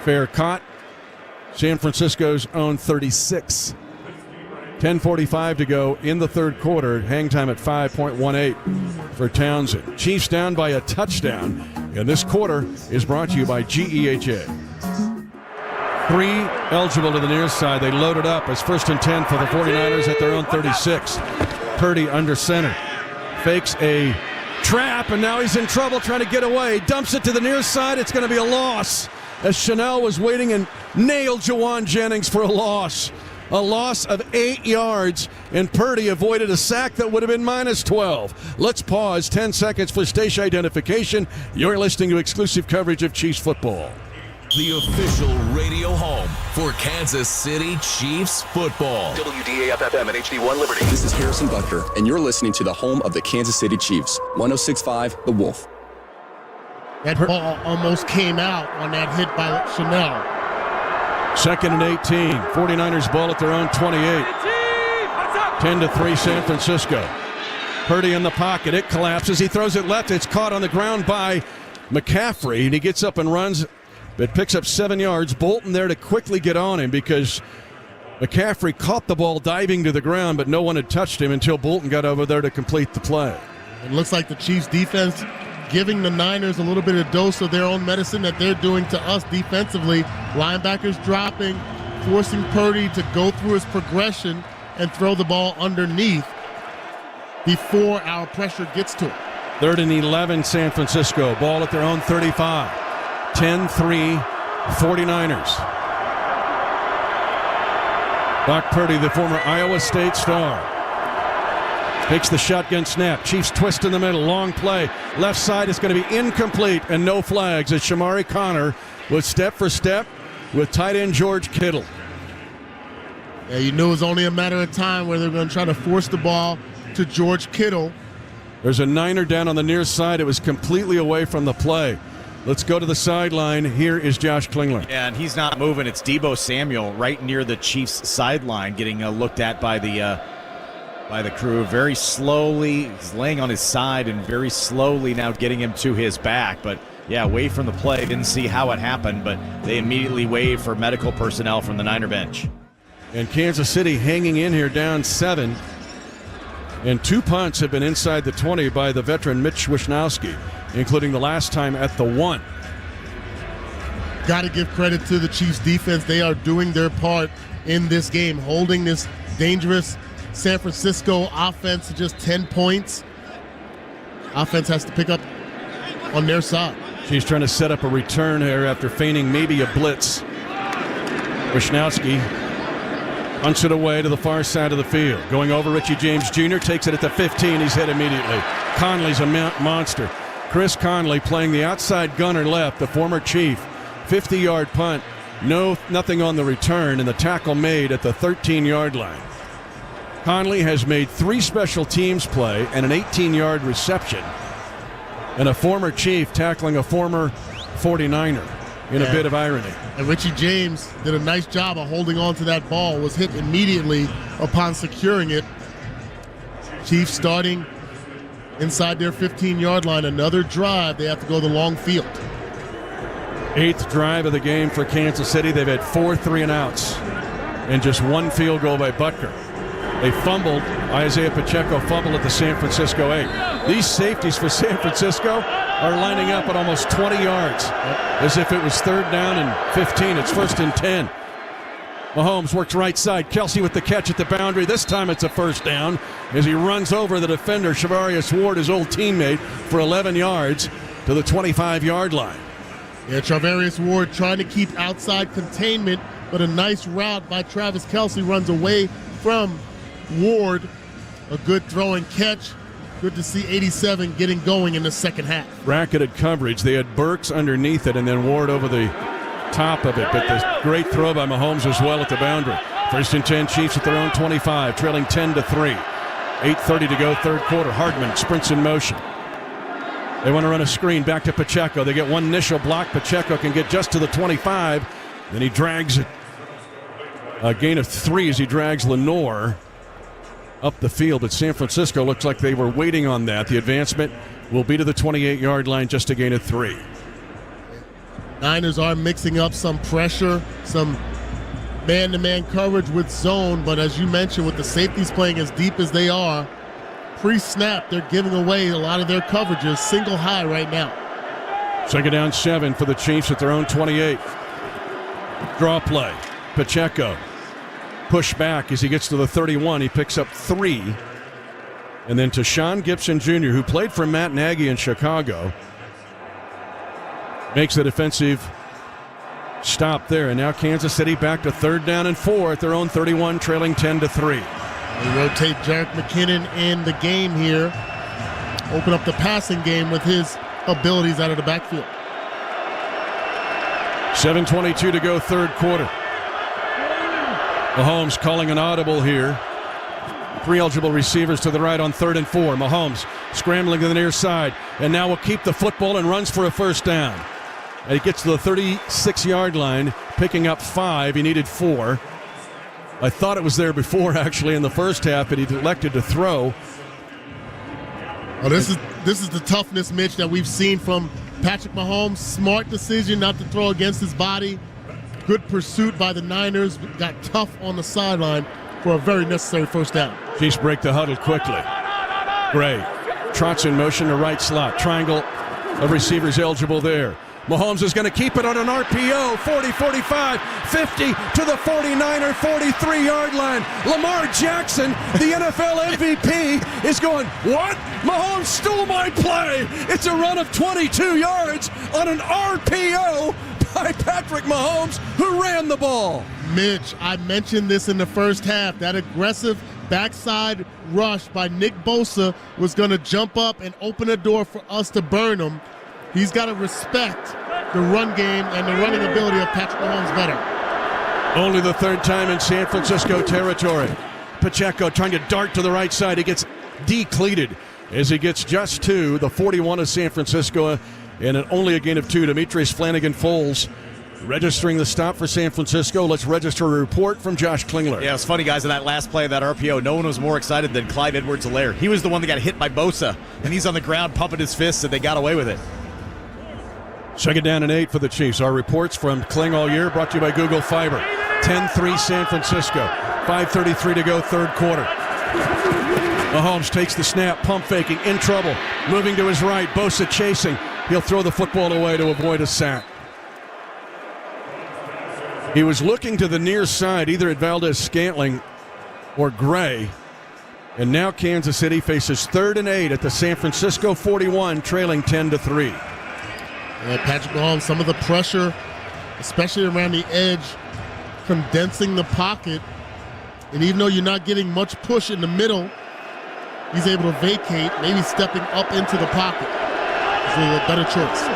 B: Fair caught. San Francisco's own 36. 10:45 to go in the third quarter. Hang time at 5.18 for Townsend. Chiefs down by a touchdown. And this quarter is brought to you by GEHA. 3 eligible to the near side. They load it up as 1st and 10 for the 49ers at their own 36. Purdy under center. Fakes a trap, and now he's in trouble trying to get away. Dumps it to the near side. It's going to be a loss as Chanel was waiting and nailed Jawan Jennings for a loss. A loss of 8 yards, and Purdy avoided a sack that would have been minus 12. Let's pause 10 seconds for station identification. You're listening to exclusive coverage of Chiefs football.
F: The official radio home for Kansas City Chiefs football.
G: WDAF-FM and HD1 Liberty.
H: This is Harrison Butker, and you're listening to the home of the Kansas City Chiefs, 106.5 The Wolf.
C: That ball almost came out on that hit by Chanel.
B: 2nd and 18. 49ers ball at their own 28. 10-3 San Francisco. Purdy in the pocket. It collapses. He throws it left. It's caught on the ground by McCaffrey, and he gets up and runs. It picks up 7 yards. Bolton there to quickly get on him because McCaffrey caught the ball diving to the ground, but no one had touched him until Bolton got over there to complete the play.
C: It looks like the Chiefs defense giving the Niners a little bit of dose of their own medicine that they're doing to us defensively. Linebackers dropping, forcing Purdy to go through his progression and throw the ball underneath before our pressure gets to him.
B: 3rd and 11 San Francisco. Ball at their own 35. 10-3 49ers. Brock Purdy, the former Iowa State star, takes the shotgun snap. Chiefs twist in the middle. Long play. Left side is going to be incomplete and no flags as Shamari Connor was step for step with tight end George Kittle.
C: Yeah, you knew it was only a matter of time where they were going to try to force the ball to George Kittle.
B: There's a Niner down on the near side. It was completely away from the play. Let's go to the sideline. Here is Josh Klingler.
E: Yeah, and he's not moving. It's Deebo Samuel right near the Chiefs' sideline getting looked at by the crew. Very slowly, he's laying on his side and very slowly now getting him to his back. But, yeah, away from the play. Didn't see how it happened, but they immediately waved for medical personnel from the Niner bench.
B: And Kansas City hanging in here down 7. And 2 punts have been inside the 20 by the veteran Mitch Wisnowski, including the last time at the 1.
C: Got to give credit to the Chiefs defense. They are doing their part in this game, holding this dangerous San Francisco offense to just 10 points. Offense has to pick up on their side.
B: She's trying to set up a return here after feigning maybe a blitz. Wisnowski punts it away to the far side of the field. Going over, Richie James Jr. takes it at the 15. He's hit immediately. Conley's a monster. Chris Conley playing the outside gunner left, the former Chief. 50-yard punt. Nothing on the return, and the tackle made at the 13-yard line. Conley has made 3 special teams play and an 18-yard reception. And a former Chief tackling a former 49er in a bit of irony.
C: And Richie James did a nice job of holding on to that ball, was hit immediately upon securing it. Chiefs starting inside their 15-yard line. Another drive. They have to go the long field.
B: 8th drive of the game for Kansas City. They've had 4 3-and-outs and just 1 field goal by Butker. They fumbled. Isaiah Pacheco fumbled at the San Francisco 8. These safeties for San Francisco are lining up at almost 20 yards as if it was 3rd down and 15. It's 1st and 10. Mahomes works right side. Kelsey with the catch at the boundary. This time it's a 1st down as he runs over the defender, Shavarius Ward, his old teammate, for 11 yards to the 25-yard line.
C: Yeah, Travarius Ward trying to keep outside containment, but a nice route by Travis Kelsey runs away from Ward. A good throw and catch. Good to see 87 getting going in the second half.
B: Bracketed coverage. They had Burks underneath it and then Ward over the top of it. But the great throw by Mahomes as well at the boundary. 1st and 10, Chiefs at their own 25, trailing 10-3. 8:30 to go, third quarter. Hardman sprints in motion. They want to run a screen back to Pacheco. They get one initial block. Pacheco can get just to the 25. Then he drags it. A gain of 3 as he drags Lenore up the field. But San Francisco looks like they were waiting on that. The advancement will be to the 28-yard line, just a gain of 3. Niners
C: are mixing up some pressure, some man-to-man coverage with zone, but as you mentioned, with the safeties playing as deep as they are, pre-snap, they're giving away a lot of their coverages single high right now.
B: Second down 7 for the Chiefs at their own 28. Draw play. Pacheco. Push back as he gets to the 31. He picks up 3. And then to Sean Gibson Jr., who played for Matt Nagy in Chicago, makes the defensive stop there. And now Kansas City back to 3rd down and 4 at their own 31, trailing 10-3.
C: They rotate Jerick McKinnon in the game here. Open up the passing game with his abilities out of the backfield.
B: 7:22 to go, third quarter. Mahomes calling an audible here. 3 eligible receivers to the right on 3rd and 4. Mahomes scrambling to the near side, and now will keep the football and runs for a first down. And he gets to the 36-yard line, picking up 5. He needed 4. I thought it was there before, actually, in the first half, but he elected to throw.
C: Oh, this is the toughness, Mitch, that we've seen from Patrick Mahomes. Smart decision not to throw against his body. Good pursuit by the Niners. Got tough on the sideline for a very necessary first down.
B: Chiefs break the huddle quickly. Gray trots in motion to right slot. Triangle of receivers eligible there. Mahomes is going to keep it on an RPO. 40, 45, 50 to the 49 or 43-yard line. Lamar Jackson, the NFL MVP, is going, what? Mahomes stole my play. It's a run of 22 yards on an RPO by Patrick Mahomes, who ran the ball.
C: Mitch, I mentioned this in the first half. That aggressive backside rush by Nick Bosa was going to jump up and open a door for us to burn him. He's got to respect the run game and the running ability of Patrick Mahomes better.
B: Only the 3rd time in San Francisco territory. Pacheco trying to dart to the right side. He gets decleated as he gets just to the 41 of San Francisco, and only a gain of 2. Demetrius Flanagan-Foles registering the stop for San Francisco. Let's register a report from Josh Klingler.
E: Yeah, it's funny, guys, in that last play of that RPO, no one was more excited than Clyde Edwards-Helaire. He was the one that got hit by Bosa, and he's on the ground pumping his fists, and they got away with it.
B: Second down and 8 for the Chiefs. Our reports from Kling all year brought to you by Google Fiber. 10-3 San Francisco. 5:33 to go, third quarter. Mahomes takes the snap, pump faking, in trouble. Moving to his right, Bosa chasing. He'll throw the football away to avoid a sack. He was looking to the near side, either at Valdez-Scantling or Gray. And now Kansas City faces 3rd and 8 at the San Francisco 41, trailing 10-3.
C: Patrick Mahomes, some of the pressure, especially around the edge, condensing the pocket. And even though you're not getting much push in the middle, he's able to vacate, maybe stepping up into the pocket. It's a better choice.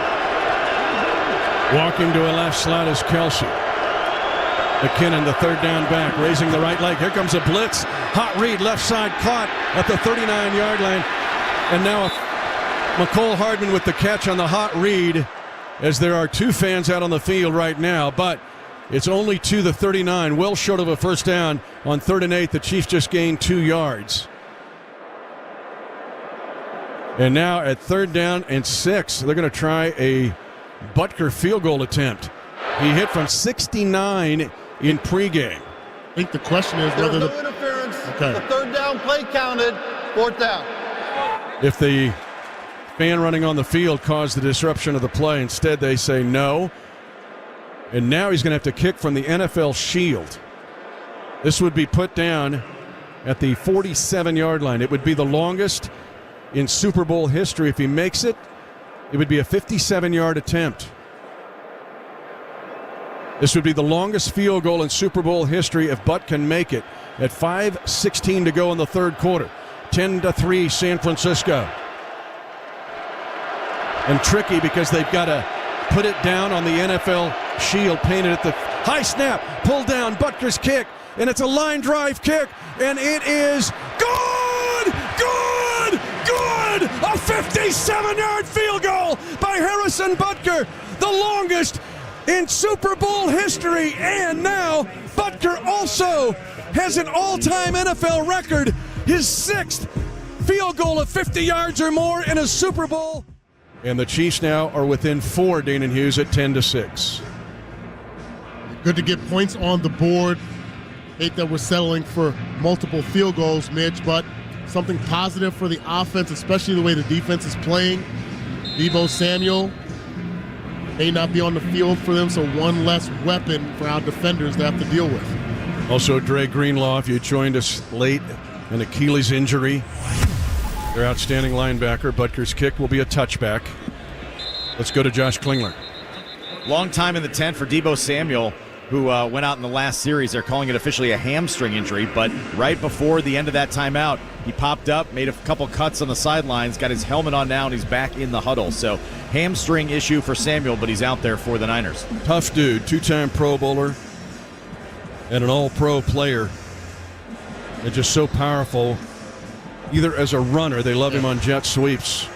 B: Walking to a left slot is Kelsey. McKinnon, the 3rd down back, raising the right leg. Here comes a blitz. Hot read, left side caught at the 39-yard line. And now McCole Hardman with the catch on the hot read, as there are 2 fans out on the field right now, but it's only to the 39, well short of a first down on 3rd and 8. The Chiefs just gained 2 yards. And now at 3rd down and 6, they're going to try a Butker field goal attempt. He hit from 69 in pregame.
C: I think the question is whether
D: no interference. Okay. The 3rd down play counted. 4th down.
B: If the fan running on the field caused the disruption of the play, instead they say no. And now he's going to have to kick from the NFL shield. This would be put down at the 47-yard line. It would be the longest in Super Bowl history. If he makes it, it would be a 57-yard attempt. This would be the longest field goal in Super Bowl history if Butt can make it at 5:16 to go in the 3rd quarter. 10-3 San Francisco. And tricky because they've got to put it down on the NFL shield painted at the high snap. Pulled down, Butker's kick, and it's a line drive kick, and it is good! Good! Good! A 57-yard field goal by Harrison Butker, the longest in Super Bowl history. And now Butker also has an all-time NFL record, his 6th field goal of 50 yards or more in a Super Bowl. And the Chiefs now are within 4, Dane and Hughes, at 10-6.
C: Good to get points on the board. Hate that we're settling for multiple field goals, Mitch, but something positive for the offense, especially the way the defense is playing. Deebo Samuel may not be on the field for them, so one less weapon for our defenders to have to deal with.
B: Also, Dre Greenlaw, if you joined us late, an Achilles injury. Their outstanding linebacker. Butker's kick will be a touchback. Let's go to Josh Klingler.
E: Long time in the tent for Deebo Samuel, who went out in the last series. They're calling it officially a hamstring injury, but right before the end of that timeout, he popped up, made a couple cuts on the sidelines, got his helmet on now, and he's back in the huddle. So hamstring issue for Samuel, but he's out there for the Niners.
B: Tough dude, two-time Pro Bowler and an all-pro player. And just so powerful, either as a runner, they love him on jet sweeps,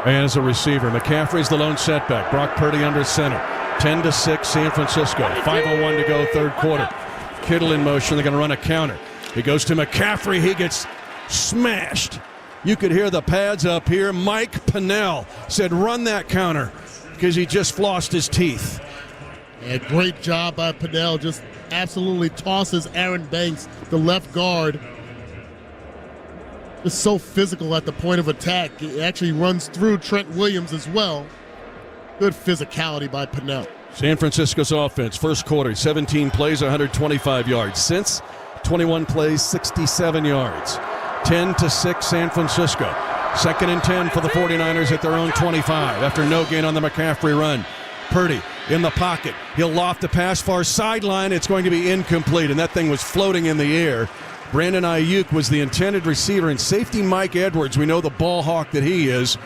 B: and as a receiver. McCaffrey's the lone setback. Brock Purdy under center. 10-6 San Francisco. 5:01 to go, third quarter. Kittle in motion. They're going to run a counter. He goes to McCaffrey. He gets smashed. You could hear the pads up here. Mike Pennell said, run that counter, because he just flossed his teeth.
C: And great job by Pennell. Just absolutely tosses Aaron Banks, the left guard. Just so physical at the point of attack. He actually runs through Trent Williams as well. Good physicality by Pennell.
B: San Francisco's offense, first quarter, 17 plays, 125 yards. Since 21 plays, 67 yards. 10-6 San Francisco. Second and 10 for the 49ers at their own 25 after no gain on the McCaffrey run. Purdy in the pocket. He'll loft the pass far sideline. It's going to be incomplete, and that thing was floating in the air. Brandon Ayuk was the intended receiver, and safety Mike Edwards, we know the ball hawk that he is,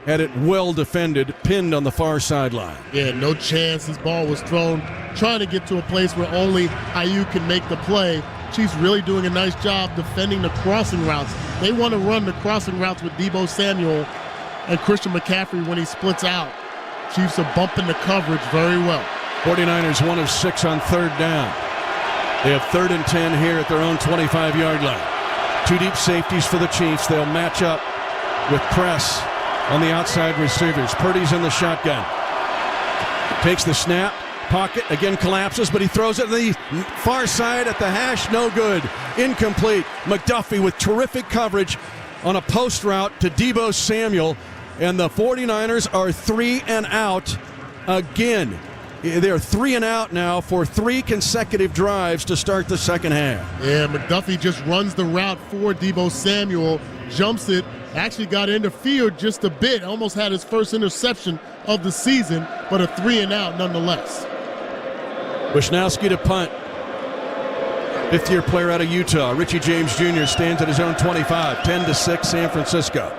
B: had it well defended, pinned on the far sideline.
C: Yeah, no chance. His ball was thrown, trying to get to a place where only Ayuk can make the play. Chiefs really doing a nice job defending the crossing routes. They want to run the crossing routes with Deebo Samuel and Christian McCaffrey when he splits out. Chiefs are bumping the coverage very well.
B: 49ers 1 of 6 on third down. They have 3rd and 10 here at their own 25-yard line. Two deep safeties for the Chiefs. They'll match up with press on the outside receivers. Purdy's in the shotgun. Takes the snap. Pocket again collapses, but he throws it to the far side at the hash. No good. Incomplete. McDuffie with terrific coverage on a post route to Deebo Samuel. And the 49ers are 3 and out again. They're 3 and out now for 3 consecutive drives to start the second half.
C: Yeah, McDuffie just runs the route for Deebo Samuel, jumps it, actually got interfered just a bit, almost had his first interception of the season, but a 3 and out nonetheless.
B: Wisnowski to punt. 5th-year player out of Utah, Richie James Jr. stands at his own 25, 10-6 San Francisco.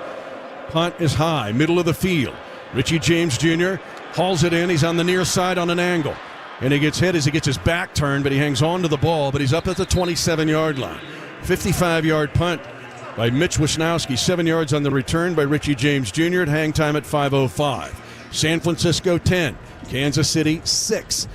B: Punt is high, middle of the field. Richie James Jr. hauls it in. He's on the near side on an angle. And he gets hit as he gets his back turned, but he hangs on to the ball, but he's up at the 27-yard line. 55-yard punt by Mitch Wisnowski. 7 yards on the return by Richie James Jr. at hang time at 5:05. San Francisco 10, Kansas City 6.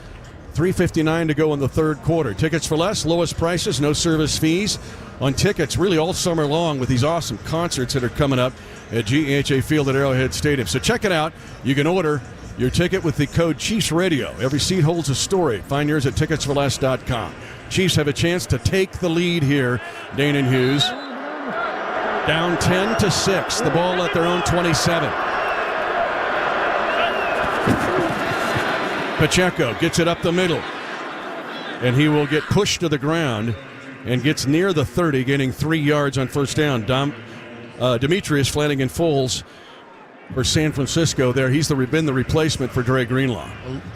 B: 3:59 to go in the third quarter. Tickets for less, lowest prices, no service fees on tickets really all summer long with these awesome concerts that are coming up at GEHA Field at Arrowhead Stadium. So check it out. You can order your ticket with the code Chiefs Radio. Every seat holds a story. Find yours at ticketsforless.com. Chiefs have a chance to take the lead here. Dane and Hughes down 10-6. The ball at their own 27. Pacheco gets it up the middle, and he will get pushed to the ground and gets near the 30, gaining 3 yards on first down. Demetrius Flanagan-Foles for San Francisco there. He's been the replacement for Dre Greenlaw.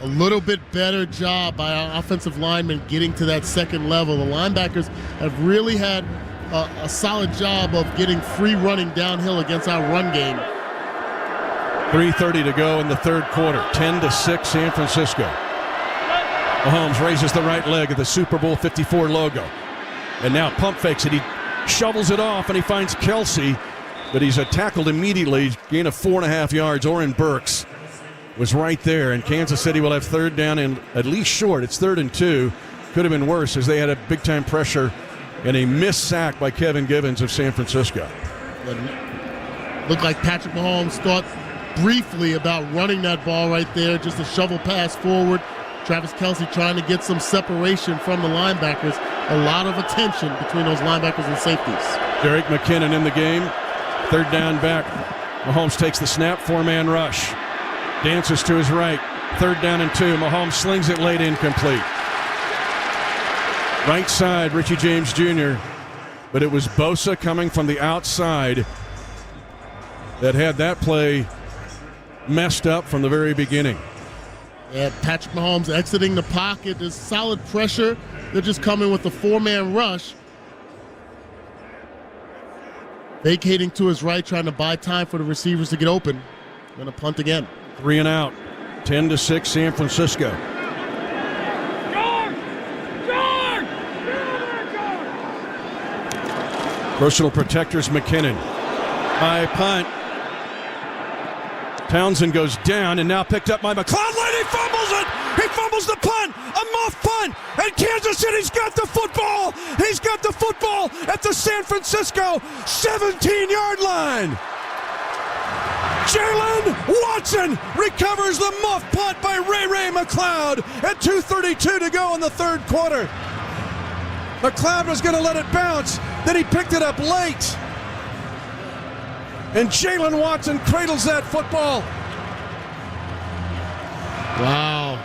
C: A little bit better job by our offensive linemen getting to that second level. The linebackers have really had a solid job of getting free running downhill against our run game.
B: 3:30 to go in the third quarter. 10-6 San Francisco. Mahomes raises the right leg of the Super Bowl 54 logo. And now pump fakes it. He shovels it off, and he finds Kelsey, but he's tackled immediately. Gain of 4.5 yards. Oren Burks was right there, and Kansas City will have third down and at least short. It's 3rd and 2. Could have been worse as they had a big-time pressure and a missed sack by Kevin Givens of San Francisco.
C: Looked like Patrick Mahomes thought briefly about running that ball right there, just a shovel pass forward. Travis Kelce trying to get some separation from the linebackers. A lot of attention between those linebackers and safeties.
B: Jerick McKinnon in the game. 3rd down back. Mahomes takes the snap, 4-man rush. Dances to his right. 3rd down and 2. Mahomes slings it late, incomplete. Right side, Richie James Jr. But it was Bosa coming from the outside that had that play messed up from the very beginning.
C: Yeah, Patrick Mahomes exiting the pocket. There's solid pressure. They're just coming with a 4-man rush. Vacating to his right, trying to buy time for the receivers to get open. Going to punt again.
B: 3 and out. 10-6 San Francisco. Personal protectors McKinnon. High punt. Townsend goes down and now picked up by McLeod. He fumbles it. He fumbles the punt. A muff punt. And Kansas City's got the football. He's got the football at the San Francisco 17-yard line. Jalen Watson recovers the muff punt by Ray McLeod at 2:32 to go in the 3rd quarter. McLeod was going to let it bounce. Then he picked it up late. And Jalen Watson cradles that football.
C: Wow.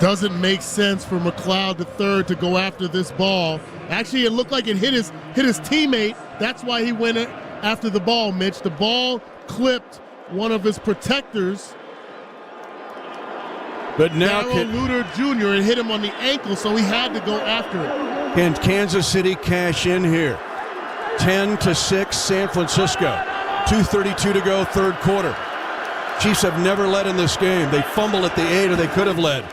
C: Doesn't make sense for McLeod III to go after this ball. Actually, it looked like it hit his teammate. That's why he went after the ball, Mitch. The ball clipped one of his protectors.
B: But now
C: Darrell Luter Jr. and hit him on the ankle, so he had to go after it.
B: Can Kansas City cash in here? 10-6 San Francisco. 2:32 to go, 3rd quarter. Chiefs have never led in this game. They fumbled at the 8, or they could have led.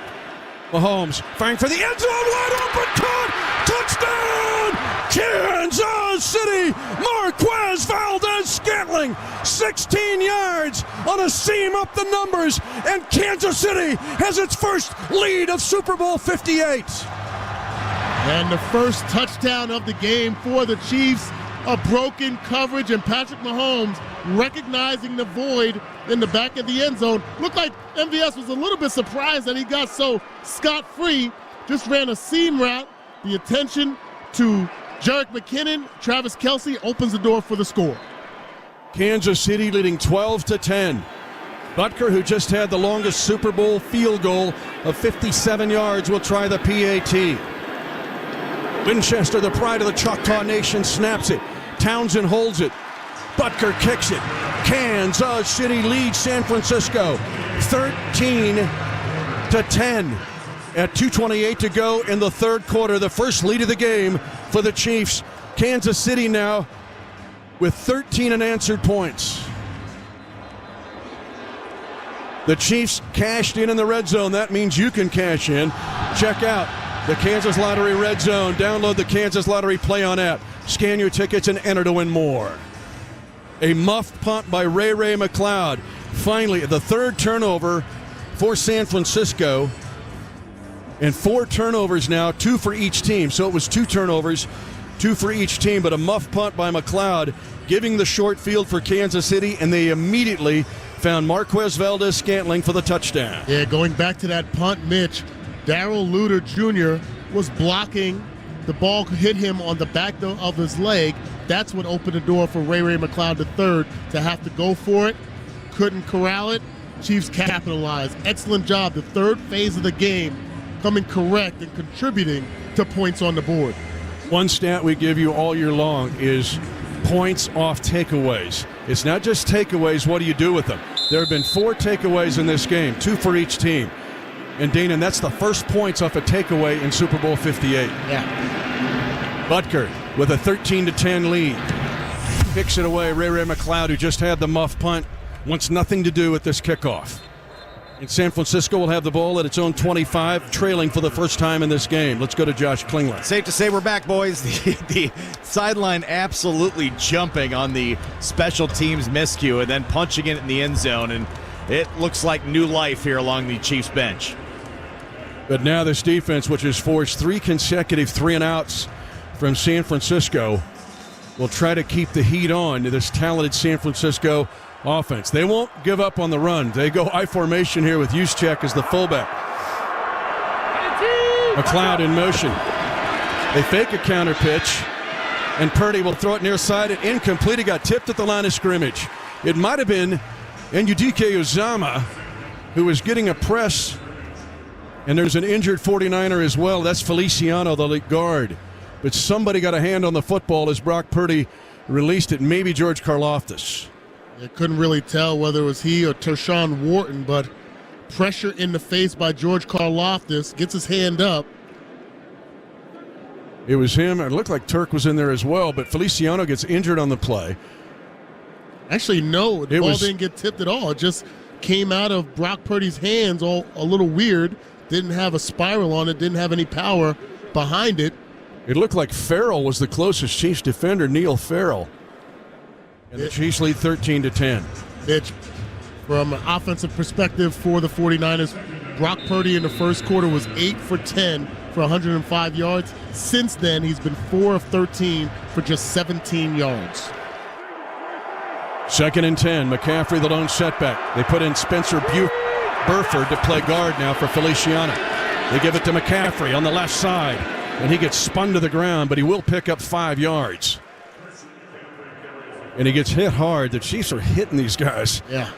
B: Mahomes firing for the end zone, wide open, caught, touchdown, Kansas City. Marquez Valdez-Scantling, 16 yards on a seam up the numbers, and Kansas City has its first lead of Super Bowl 58.
C: And the first touchdown of the game for the Chiefs. A broken coverage, and Patrick Mahomes recognizing the void in the back of the end zone. Looked like MVS was a little bit surprised that he got so scot-free. Just ran a seam route. The attention to Jerick McKinnon. Travis Kelce opens the door for the score.
B: Kansas City leading 12-10. Butker, who just had the longest Super Bowl field goal of 57 yards, will try the PAT. Winchester, the pride of the Choctaw Nation, snaps it. Townsend holds it. Butker kicks it. Kansas City leads San Francisco 13-10 at 2:28 to go in the 3rd quarter. The first lead of the game for the Chiefs. Kansas City now with 13 unanswered points. The Chiefs cashed in the red zone. That means you can cash in. Check out the Kansas Lottery Red Zone. Download the Kansas Lottery Play-On app. Scan your tickets and enter to win more. A muffed punt by Ray McLeod. Finally, the 3rd turnover for San Francisco. And 4 turnovers now, 2 for each team. So it was 2 turnovers, 2 for each team. But a muffed punt by McLeod, giving the short field for Kansas City. And they immediately found Marquez Valdez-Scantling for the touchdown.
C: Yeah, going back to that punt, Mitch, Darrell Luter Jr. was blocking. The ball hit him on the back of his leg. That's what opened the door for Ray McLeod III to have to go for it. Couldn't corral it. Chiefs capitalized. Excellent job. The 3rd phase of the game coming correct and contributing to points on the board.
B: One stat we give you all year long is points off takeaways. It's not just takeaways, what do you do with them? There have been 4 takeaways in this game, 2 for each team. And Dana, that's the first points off a takeaway in Super Bowl 58.
C: Yeah.
B: Butker with a 13-10 lead. Picks it away. Ray McLeod, who just had the muff punt, wants nothing to do with this kickoff. And San Francisco will have the ball at its own 25, trailing for the first time in this game. Let's go to Josh Klingler.
E: Safe to say we're back, boys. The sideline absolutely jumping on the special teams miscue and then punching it in the end zone. And it looks like new life here along the Chiefs bench.
B: But now this defense, which has forced 3 consecutive 3-and-outs from San Francisco, will try to keep the heat on to this talented San Francisco offense. They won't give up on the run. They go I formation here with Juszczyk as the fullback. McLeod in motion. They fake a counter pitch, and Purdy will throw it near side and incomplete. He got tipped at the line of scrimmage. It might have been Enudike Uzama who was getting a press, and there's an injured 49er as well. That's Feliciano, the guard. But somebody got a hand on the football as Brock Purdy released it, maybe George Karlaftis.
C: You couldn't really tell whether it was he or Tershawn Wharton, but pressure in the face by George Karlaftis, gets his hand up.
B: It was him. It looked like Turk was in there as well, but Feliciano gets injured on the play.
C: Actually, no, the ball didn't get tipped at all. It just came out of Brock Purdy's hands a little weird. Didn't have a spiral on it, didn't have any power behind it.
B: It looked like Farrell was the closest Chiefs defender, Neil Farrell. And the Chiefs lead 13-10.
C: Mitch, from an offensive perspective for the 49ers, Brock Purdy in the first quarter was 8 for 10 for 105 yards. Since then, he's been 4 of 13 for just 17 yards.
B: 2nd and 10. McCaffrey, the lone setback. They put in Spencer Burford to play guard now for Feliciano. They give it to McCaffrey on the left side, and he gets spun to the ground, but he will pick up 5 yards. And he gets hit hard. The Chiefs are hitting these guys.
C: Yeah.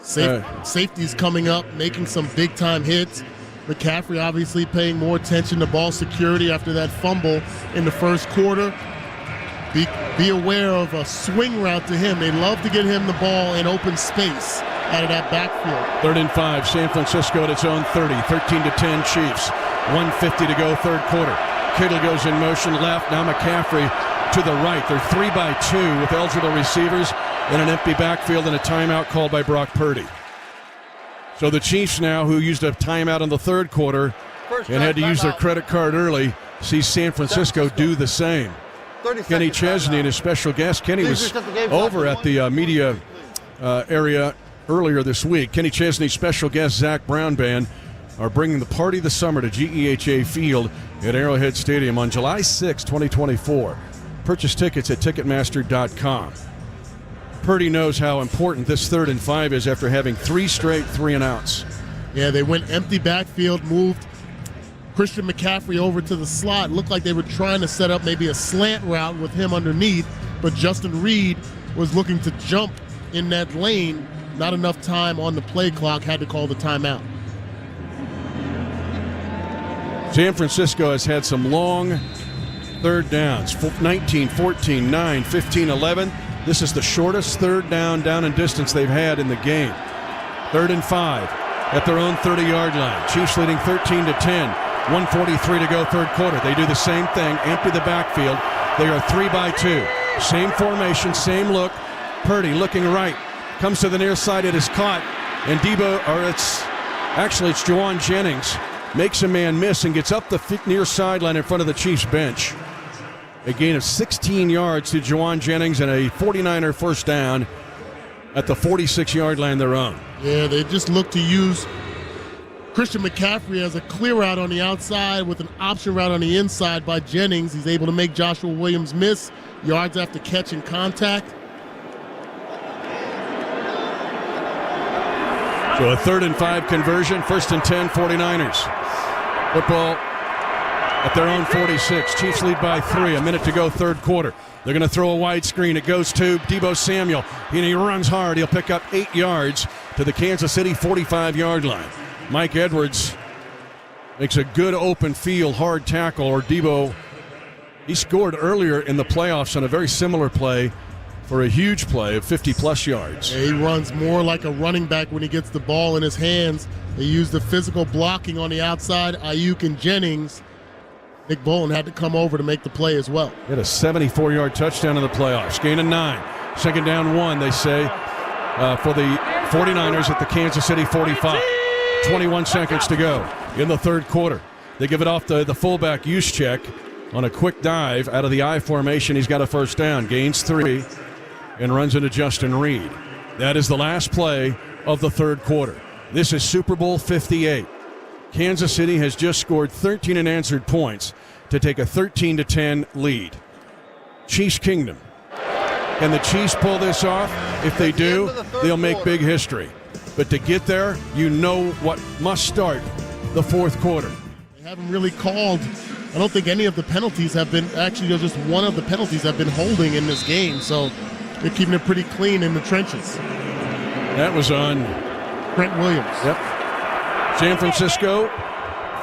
C: Safety's coming up, making some big-time hits. McCaffrey obviously paying more attention to ball security after that fumble in the first quarter. Be aware of a swing route to him. They love to get him the ball in open space out of that backfield.
B: 3rd and 5, San Francisco at its own 30, 13-10 Chiefs. 1:50 to go, third quarter. Kittle goes in motion left. Now McCaffrey to the right. They're 3-by-2 with eligible receivers in an empty backfield and a timeout called by Brock Purdy. So the Chiefs now, who used a timeout in the third quarter and had to use their credit card early, see San Francisco do the same. Kenny Chesney and his special guest. Kenny was over at the media area earlier this week. Kenny Chesney's special guest, Zach Brown Band, are bringing the party of the summer to GEHA Field at Arrowhead Stadium on July 6, 2024. Purchase tickets at Ticketmaster.com. Purdy knows how important this 3rd and 5 is after having 3 straight 3-and-outs.
C: Yeah, they went empty backfield, moved Christian McCaffrey over to the slot. Looked like they were trying to set up maybe a slant route with him underneath, but Justin Reed was looking to jump in that lane. Not enough time on the play clock, had to call the timeout.
B: San Francisco has had some long third downs, 19, 14, 9, 15, 11. This is the shortest third down and distance they've had in the game. 3rd and 5 at their own 30-yard line. Chiefs leading 13-10. 1:43 to go, third quarter. They do the same thing, empty the backfield. They are 3-by-2. Same formation, same look. Purdy looking right. Comes to the near side. It is caught. And it's Juwan Jennings. Makes a man miss and gets up the near sideline in front of the Chiefs bench. A gain of 16 yards to Juwan Jennings and a 49er first down at the 46-yard line their own.
C: Yeah, they just look to use Christian McCaffrey as a clear route on the outside with an option route on the inside by Jennings. He's able to make Joshua Williams miss yards after catch and contact.
B: So a 3rd and 5 conversion, 1st and 10, 49ers. Football at their own 46. Chiefs lead by 3. A minute to go, third quarter. They're going to throw a wide screen. It goes to Deebo Samuel. And he runs hard. He'll pick up 8 yards to the Kansas City 45-yard line. Mike Edwards makes a good open field, hard tackle. Or Deebo, he scored earlier in the playoffs on a very similar play for a huge play of 50-plus yards.
C: Yeah, he runs more like a running back when he gets the ball in his hands. They use the physical blocking on the outside, Ayuk and Jennings. Nick Bolton had to come over to make the play as well.
B: He had a 74-yard touchdown in the playoffs. Gain of 9. 2nd down 1, they say, for the 49ers at the Kansas City 45. 21 seconds to go in the third quarter. They give it off to the fullback, Juszczyk, on a quick dive out of the I formation. He's got a first down, gains 3, and runs into Justin Reed. That is the last play of the third quarter. This is Super Bowl 58. Kansas City has just scored 13 unanswered points to take a 13-10 lead. Chiefs Kingdom Can the Chiefs pull this off? If they do, they'll make big history. But to get there, you know what must start the fourth quarter.
C: They haven't really called. I don't think any of the penalties have been, actually just one of the penalties have been holding in this game. So they're keeping it pretty clean in the trenches.
B: That was on
C: Trent Williams.
B: Yep. San Francisco,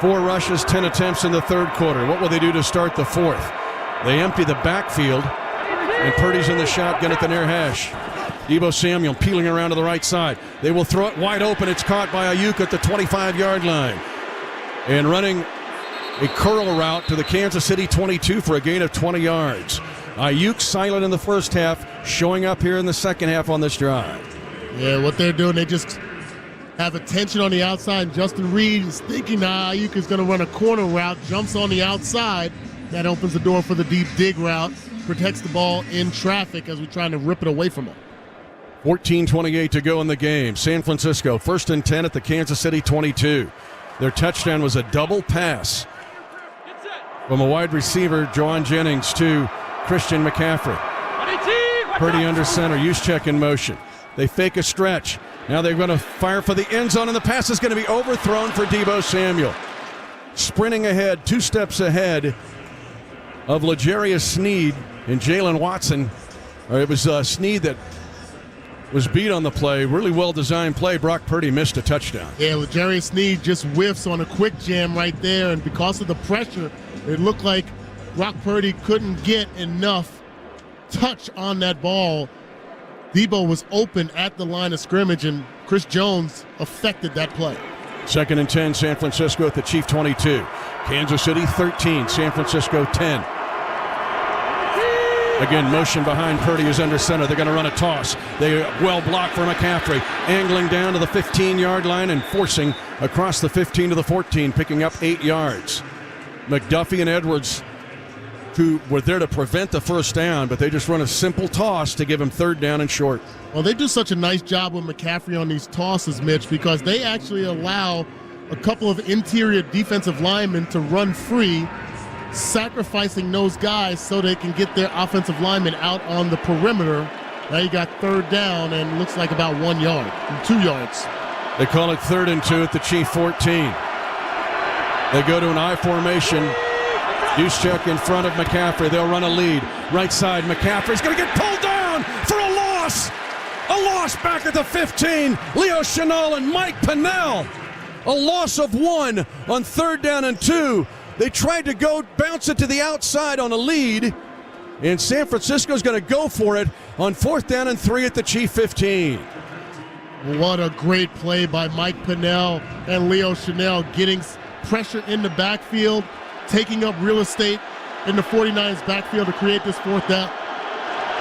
B: 4 rushes, 10 attempts in the third quarter. What will they do to start the fourth? They empty the backfield, and Purdy's in the shotgun at the near hash. Deebo Samuel peeling around to the right side. They will throw it wide open. It's caught by Ayuk at the 25-yard line. And running a curl route to the Kansas City 22 for a gain of 20 yards. Ayuk silent in the first half, showing up here in the second half on this drive.
C: Yeah, what they're doing, they just have attention on the outside. Justin Reed is thinking Ayuk is going to run a corner route, jumps on the outside. That opens the door for the deep dig route, protects the ball in traffic as we're trying to rip it away from him.
B: 14:28 to go in the game. San Francisco, 1st and 10 at the Kansas City 22. Their touchdown was a double pass from a wide receiver, Juwan Jennings, to Christian McCaffrey. Purdy under center, Juszczyk in motion. They fake a stretch. Now they're going to fire for the end zone, and the pass is going to be overthrown for Deebo Samuel. Sprinting ahead, 2 steps ahead of L'Jarius Sneed and Jalen Watson. It was Sneed that was beat on the play. Really well-designed play. Brock Purdy missed a touchdown.
C: Yeah, L'Jarius Sneed just whiffs on a quick jam right there, and because of the pressure, it looked like Brock Purdy couldn't get enough touch on that ball. Deebo was open at the line of scrimmage, and Chris Jones affected that play.
B: 2nd and 10, San Francisco at the Chief 22. Kansas City 13, San Francisco 10. Again, motion behind Purdy is under center. They're going to run a toss. They well blocked for McCaffrey, angling down to the 15-yard line and forcing across the 15 to the 14, picking up 8 yards. McDuffie and Edwards, who were there to prevent the first down, but they just run a simple toss to give him 3rd down and short.
C: Well, they do such a nice job with McCaffrey on these tosses, Mitch, because they actually allow a couple of interior defensive linemen to run free, sacrificing those guys so they can get their offensive linemen out on the perimeter. Now you got 3rd down and looks like about 1 yard, 2 yards.
B: They call it 3rd and 2 at the Chief 14. They go to an I formation. Juszczyk in front of McCaffrey. They'll run a lead. Right side, McCaffrey's going to get pulled down for a loss. A loss back at the 15. Leo Chenal and Mike Pennell. A loss of 1 on 3rd down and 2. They tried to go bounce it to the outside on a lead, and San Francisco's going to go for it on 4th down and 3 at the Chief 15.
C: What a great play by Mike Pennell and Leo Chenal, getting pressure in the backfield, taking up real estate in the 49ers backfield to create this 4th down.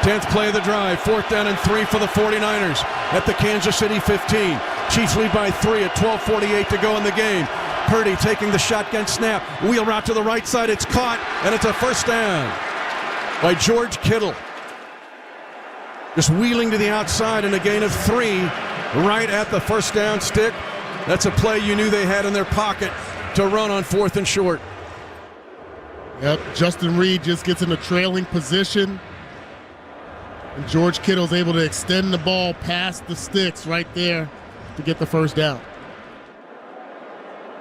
B: 10th play of the drive, 4th down and 3 for the 49ers at the Kansas City 15. Chiefs lead by 3 at 12:48 to go in the game. Purdy taking the shotgun snap, wheel route to the right side, it's caught, and it's a 1st down by George Kittle. Just wheeling to the outside and a gain of 3 right at the 1st down stick. That's a play you knew they had in their pocket to run on 4th and short.
C: Yep, Justin Reed just gets in a trailing position, and George Kittle's able to extend the ball past the sticks right there to get the 1st down.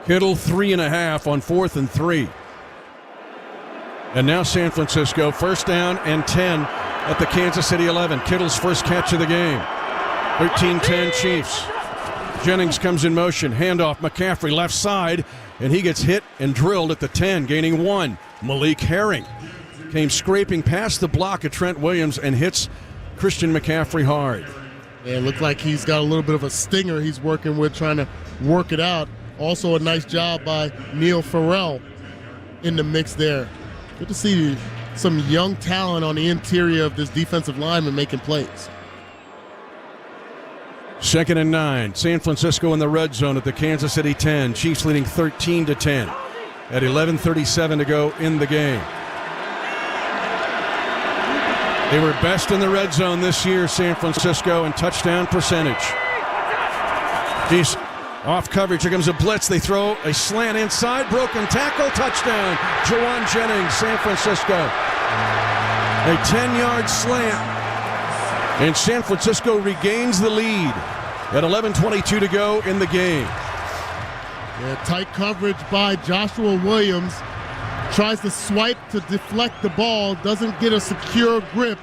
B: Kittle 3.5 on 4th and 3. And now San Francisco, 1st down and 10 at the Kansas City 11. Kittle's first catch of the game. 13-10 Chiefs. Jennings comes in motion. Handoff, McCaffrey left side, and he gets hit and drilled at the 10, gaining 1. Malik Herring came scraping past the block of Trent Williams and hits Christian McCaffrey hard.
C: Yeah, it looked like he's got a little bit of a stinger he's working with, trying to work it out. Also a nice job by Neil Farrell in the mix there. Good to see some young talent on the interior of this defensive line and making plays.
B: 2nd and 9. San Francisco in the red zone at the Kansas City 10. Chiefs leading 13-10 at 11:37 to go in the game. They were best in the red zone this year, San Francisco, in touchdown percentage. He's off coverage. Here comes a blitz. They throw a slant inside. Broken tackle. Touchdown. Juwan Jennings, San Francisco. A 10-yard slant And San Francisco regains the lead at 11:22 to go in the game.
C: Yeah, tight coverage by Joshua Williams. Tries to swipe to deflect the ball. Doesn't get a secure grip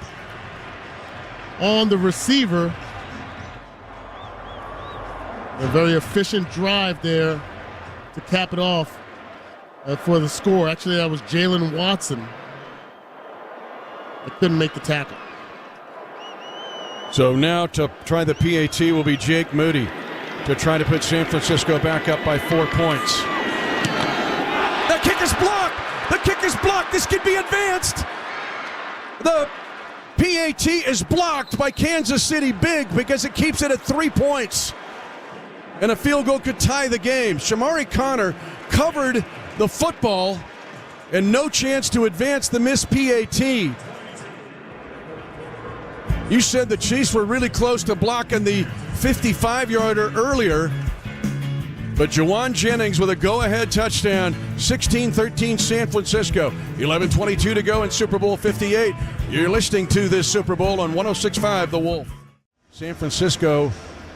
C: on the receiver. A very efficient drive there to cap it off for the score. Actually, that was Jalen Watson. I couldn't make the tackle.
B: So now to try the PAT will be Jake Moody to try to put San Francisco back up by 4 points. The kick is blocked! The kick is blocked! This could be advanced! The PAT is blocked by Kansas City big because it keeps it at 3 points. And a field goal could tie the game. Shamari Connor covered the football and no chance to advance the missed PAT. You said the Chiefs were really close to blocking the 55-yarder earlier, but Jawan Jennings with a go-ahead touchdown, 16-13 San Francisco, 11:22 to go in Super Bowl 58. You're listening to this Super Bowl on 106.5 The Wolf. San Francisco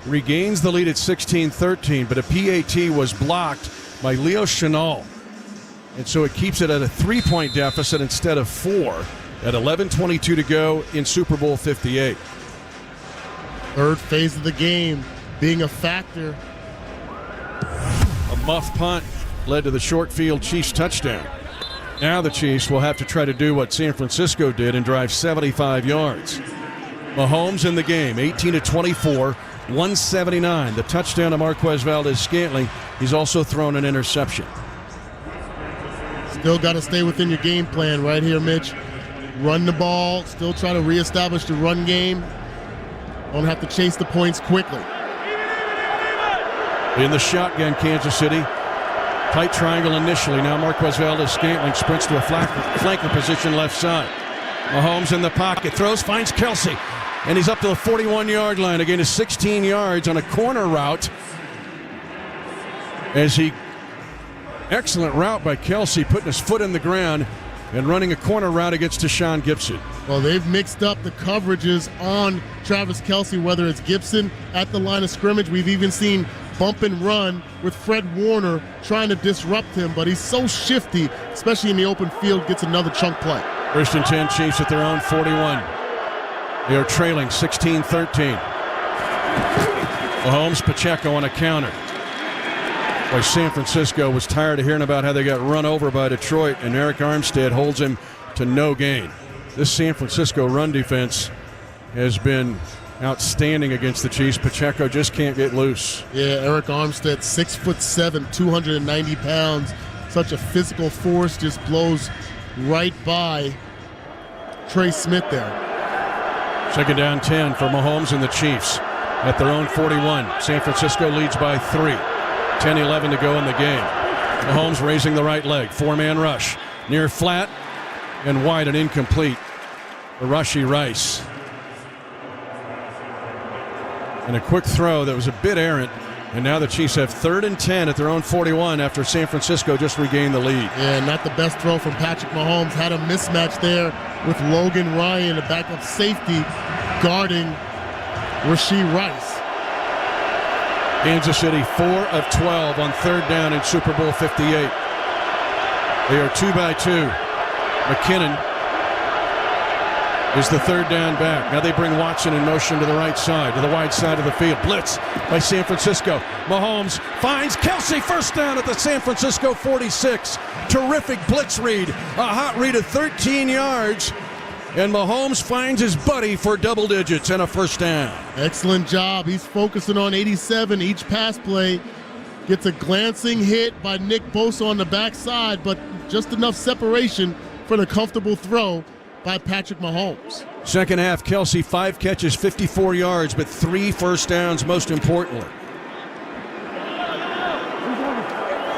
B: regains the lead at 16-13, but a PAT was blocked by Leo Chenal, and so it keeps it at a 3-point deficit instead of 4. At 11:22 to go in Super Bowl 58.
C: Third phase of the game being a factor.
B: A muff punt led to the short field Chiefs touchdown. Now the Chiefs will have to try to do what San Francisco did and drive 75 yards. Mahomes in the game, 18-24, 179. The touchdown to Marquez Valdes-Scantling. He's also thrown an interception.
C: Still got to stay within your game plan right here, Mitch. Run the ball, still try to reestablish the run game. Don't have to chase the points quickly.
B: In the shotgun, Kansas City. Tight triangle initially. Now Marquez Valdes-Scantling sprints to a flanker position left side. Mahomes in the pocket, throws, finds Kelsey. And he's up to the 41-yard line. Again, to 16 yards on a corner route. Excellent route by Kelsey, putting his foot in the ground and running a corner route against Deshaun Gibson.
C: Well, they've mixed up the coverages on Travis Kelce, whether it's Gibson at the line of scrimmage. We've even seen bump and run with Fred Warner trying to disrupt him, but he's so shifty, especially in the open field, gets another chunk play.
B: First and 10, Chiefs at their own 41. They are trailing 16-13. Mahomes, Pacheco on a counter. Boy, San Francisco was tired of hearing about how they got run over by Detroit, and Eric Armstead holds him to no gain. This San Francisco run defense has been outstanding against the Chiefs. Pacheco just can't get loose.
C: Yeah, Eric Armstead, 6'7", 290 pounds. Such a physical force, just blows right by Trey Smith there.
B: Second down 10 for Mahomes and the Chiefs at their own 41. San Francisco leads by 3. 10-11 to go in the game. Mahomes raising the right leg. 4-man rush. Near flat and wide and incomplete for Rashee Rice. And a quick throw that was a bit errant. And now the Chiefs have 3rd and 10 at their own 41 after San Francisco just regained the lead.
C: Yeah, not the best throw from Patrick Mahomes. Had a mismatch there with Logan Ryan, the backup safety, guarding Rashee Rice.
B: Kansas City 4 of 12 on 3rd down in Super Bowl 58. They are 2 by 2. McKinnon is the 3rd down back. Now they bring Watson in motion to the right side, to the wide side of the field. Blitz by San Francisco. Mahomes finds Kelsey, first down at the San Francisco 46. Terrific blitz read. A hot read of 13 yards. And Mahomes finds his buddy for double digits and a first down.
C: Excellent job. He's focusing on 87 each pass play. Gets a glancing hit by Nick Bosa on the backside, but just enough separation for the comfortable throw by Patrick Mahomes.
B: Second half, Kelsey, 5 catches, 54 yards, but 3 first downs, most importantly.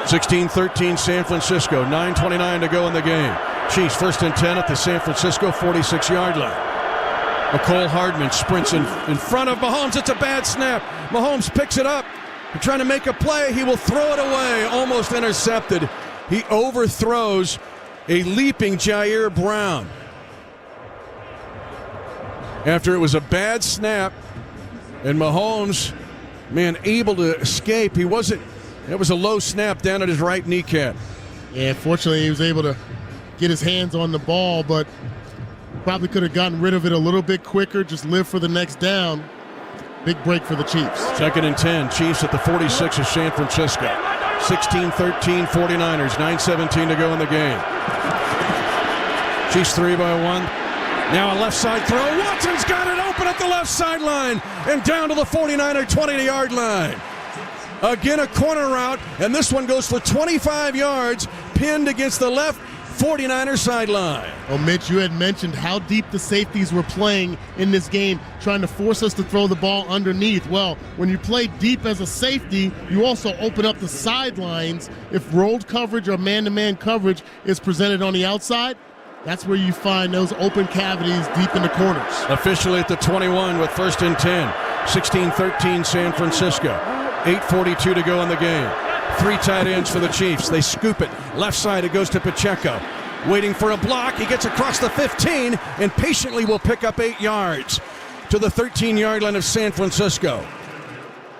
B: 16-13 San Francisco, 9:29 to go in the game. Chiefs 1st and 10 at the San Francisco 46-yard line. McCole Hardman sprints in front of Mahomes. It's a bad snap. Mahomes picks it up. They're trying to make a play. He will throw it away. Almost intercepted. He overthrows a leaping Jair Brown. after it was a bad snap, and Mahomes, man, able to escape. It was a low snap down at his right kneecap.
C: Yeah, fortunately he was able to get his hands on the ball, but probably could have gotten rid of it a little bit quicker, just live for the next down. Big break for the Chiefs.
B: 2nd and 10, Chiefs at the 46 of San Francisco. 16-13 49ers, 9:17 to go in the game. Chiefs 3 by 1. Now a left side throw. Watson's got it open at the left sideline and down to the 49er 20-yard line. Again, a corner route, and this one goes for 25 yards, pinned against the left 49er sideline.
C: Well, Mitch, you had mentioned how deep the safeties were playing in this game, trying to force us to throw the ball underneath. Well, when you play deep as a safety, you also open up the sidelines. If rolled coverage or man-to-man coverage is presented on the outside, that's where you find those open cavities deep in the corners.
B: Officially at the 21 with 1st and 10. 16-13 San Francisco. 8:42 to go in the game. 3 tight ends for the Chiefs. They scoop it. Left side, it goes to Pacheco. Waiting for a block. He gets across the 15 and patiently will pick up 8 yards to the 13-yard line of San Francisco.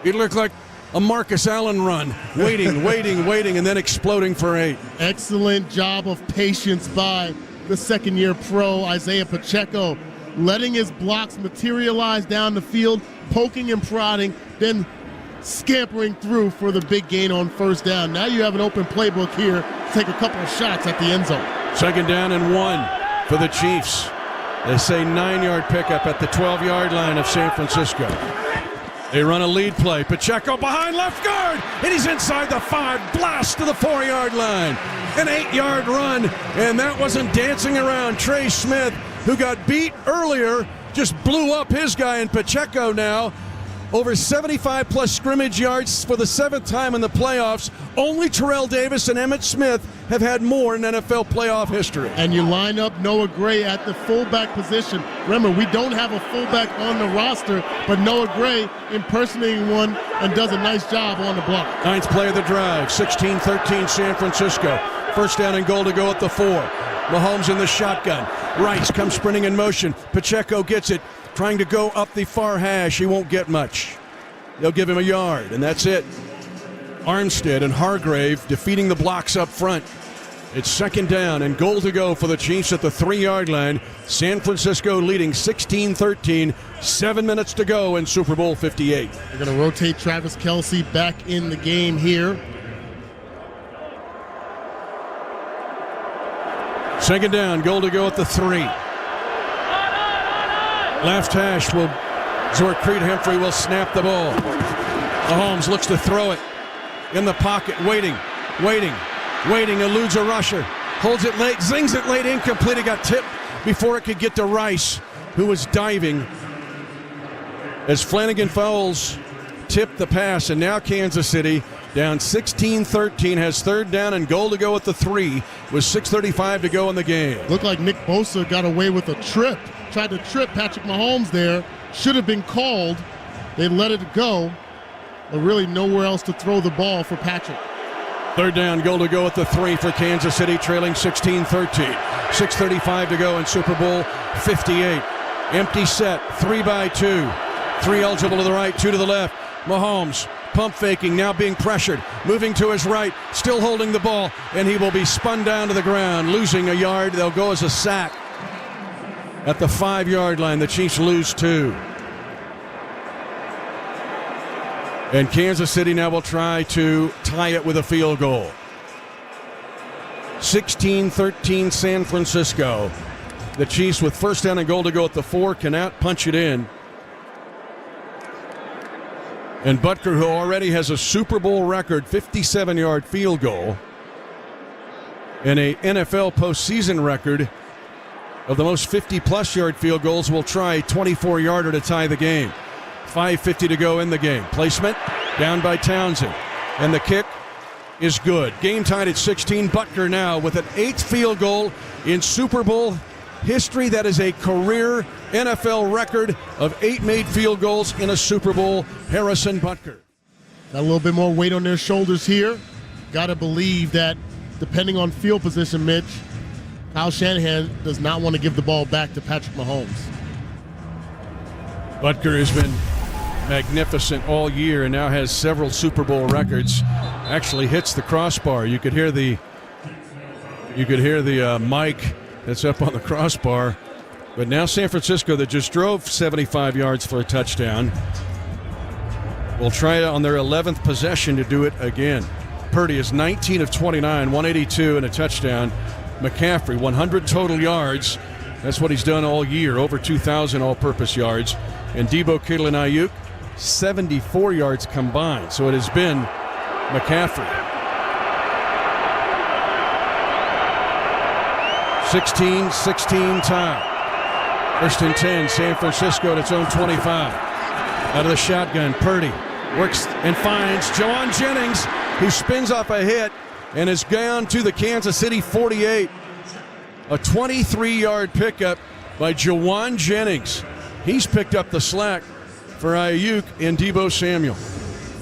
B: It looked like a Marcus Allen run. Waiting, waiting, and then exploding for 8.
C: Excellent job of patience by the second-year pro, Isaiah Pacheco, letting his blocks materialize down the field, poking and prodding, then scampering through for the big gain on 1st down. Now you have an open playbook here to take a couple of shots at the end zone.
B: 2nd down and 1 for the Chiefs. They say 9-yard pickup at the 12-yard line of San Francisco. They run a lead play. Pacheco behind left guard, and he's inside the 5. Blast to the 4-yard line. An 8-yard run, and that wasn't dancing around. Trey Smith, who got beat earlier, just blew up his guy, and Pacheco now over 75-plus scrimmage yards for the 7th time in the playoffs. Only Terrell Davis and Emmitt Smith have had more in NFL playoff history.
C: And you line up Noah Gray at the fullback position. Remember, we don't have a fullback on the roster, but Noah Gray impersonating one and does a nice job on the block.
B: 9th play of the drive, 16-13 San Francisco. 1st down and goal to go at the 4. Mahomes in the shotgun. Rice comes sprinting in motion. Pacheco gets it, trying to go up the far hash. He won't get much. They'll give him a yard, and that's it. Armstead and Hargrave defeating the blocks up front. It's 2nd down and goal to go for the Chiefs at the 3-yard line. San Francisco leading 16-13. 7 minutes to go in Super Bowl 58.
C: They're going to rotate Travis Kelce back in the game here.
B: 2nd down, goal to go at the 3. Left hash will, Creed Humphrey will snap the ball. Mahomes looks to throw it. In the pocket, waiting, eludes a rusher. Holds it late, zings it late, incomplete. It got tipped before it could get to Rice, who was diving. As Flanagan Fowles tipped the pass, and now Kansas City down 16-13, has 3rd down and goal to go at the 3 with 6:35 to go in the game.
C: Looked like Nick Bosa got away with a trip. Tried to trip Patrick Mahomes there. Should have been called. They let it go, but really nowhere else to throw the ball for Patrick.
B: 3rd down, goal to go at the 3 for Kansas City, trailing 16-13. 6:35 to go in Super Bowl 58. Empty set, 3 by 2. 3 eligible to the right, 2 to the left. Mahomes pump faking, now being pressured, moving to his right, still holding the ball, and he will be spun down to the ground, losing a yard. They'll go as a sack. At the 5-yard line, the Chiefs lose 2. And Kansas City now will try to tie it with a field goal. 16-13 San Francisco. The Chiefs with 1st down and goal to go at the 4 cannot punch it in. And Butker, who already has a Super Bowl record 57-yard field goal and a NFL postseason record of the most 50-plus yard field goals, will try a 24-yarder to tie the game. 5:50 to go in the game. Placement down by Townsend. And the kick is good. Game tied at 16. Butker now with an 8th field goal in Super Bowl history. That is a career NFL record of 8 made field goals in a Super Bowl. Harrison Butker.
C: Got a little bit more weight on their shoulders here. Got to believe that depending on field position, Mitch, Kyle Shanahan does not want to give the ball back to Patrick Mahomes.
B: Butker has been magnificent all year and now has several Super Bowl records. Actually hits the crossbar. You could hear the mic that's up on the crossbar. But now San Francisco, that just drove 75 yards for a touchdown, will try on their 11th possession to do it again. Purdy is 19 of 29, 182 and a touchdown. McCaffrey, 100 total yards. That's what he's done all year, over 2,000 all-purpose yards. And Debo, Kittle, and Ayuk, 74 yards combined. So it has been McCaffrey. 16-16 tie. First and 10, San Francisco at its own 25. Out of the shotgun, Purdy works and finds Jawan Jennings, who spins off a hit and is down to the Kansas City 48. A 23-yard pickup by Jawan Jennings. He's picked up the slack for Ayuk and Debo Samuel.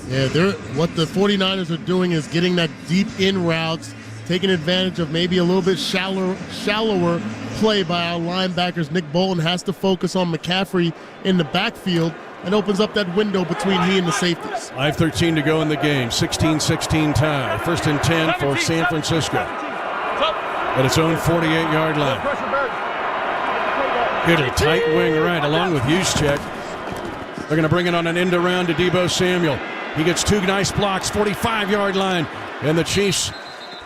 C: Yeah, what the 49ers are doing is getting that deep in routes, taking advantage of maybe a little bit shallower play by our linebackers. Nick Bolton has to focus on McCaffrey in the backfield and opens up that window between he and the safeties.
B: 5:13 to go in the game. 16-16 tie. First and 10 for San Francisco at its own 48-yard line. Kittle, tight wing right, along with Juszczyk. They're going to bring it on an end around to Debo Samuel. He gets two nice blocks, 45-yard line, and the Chiefs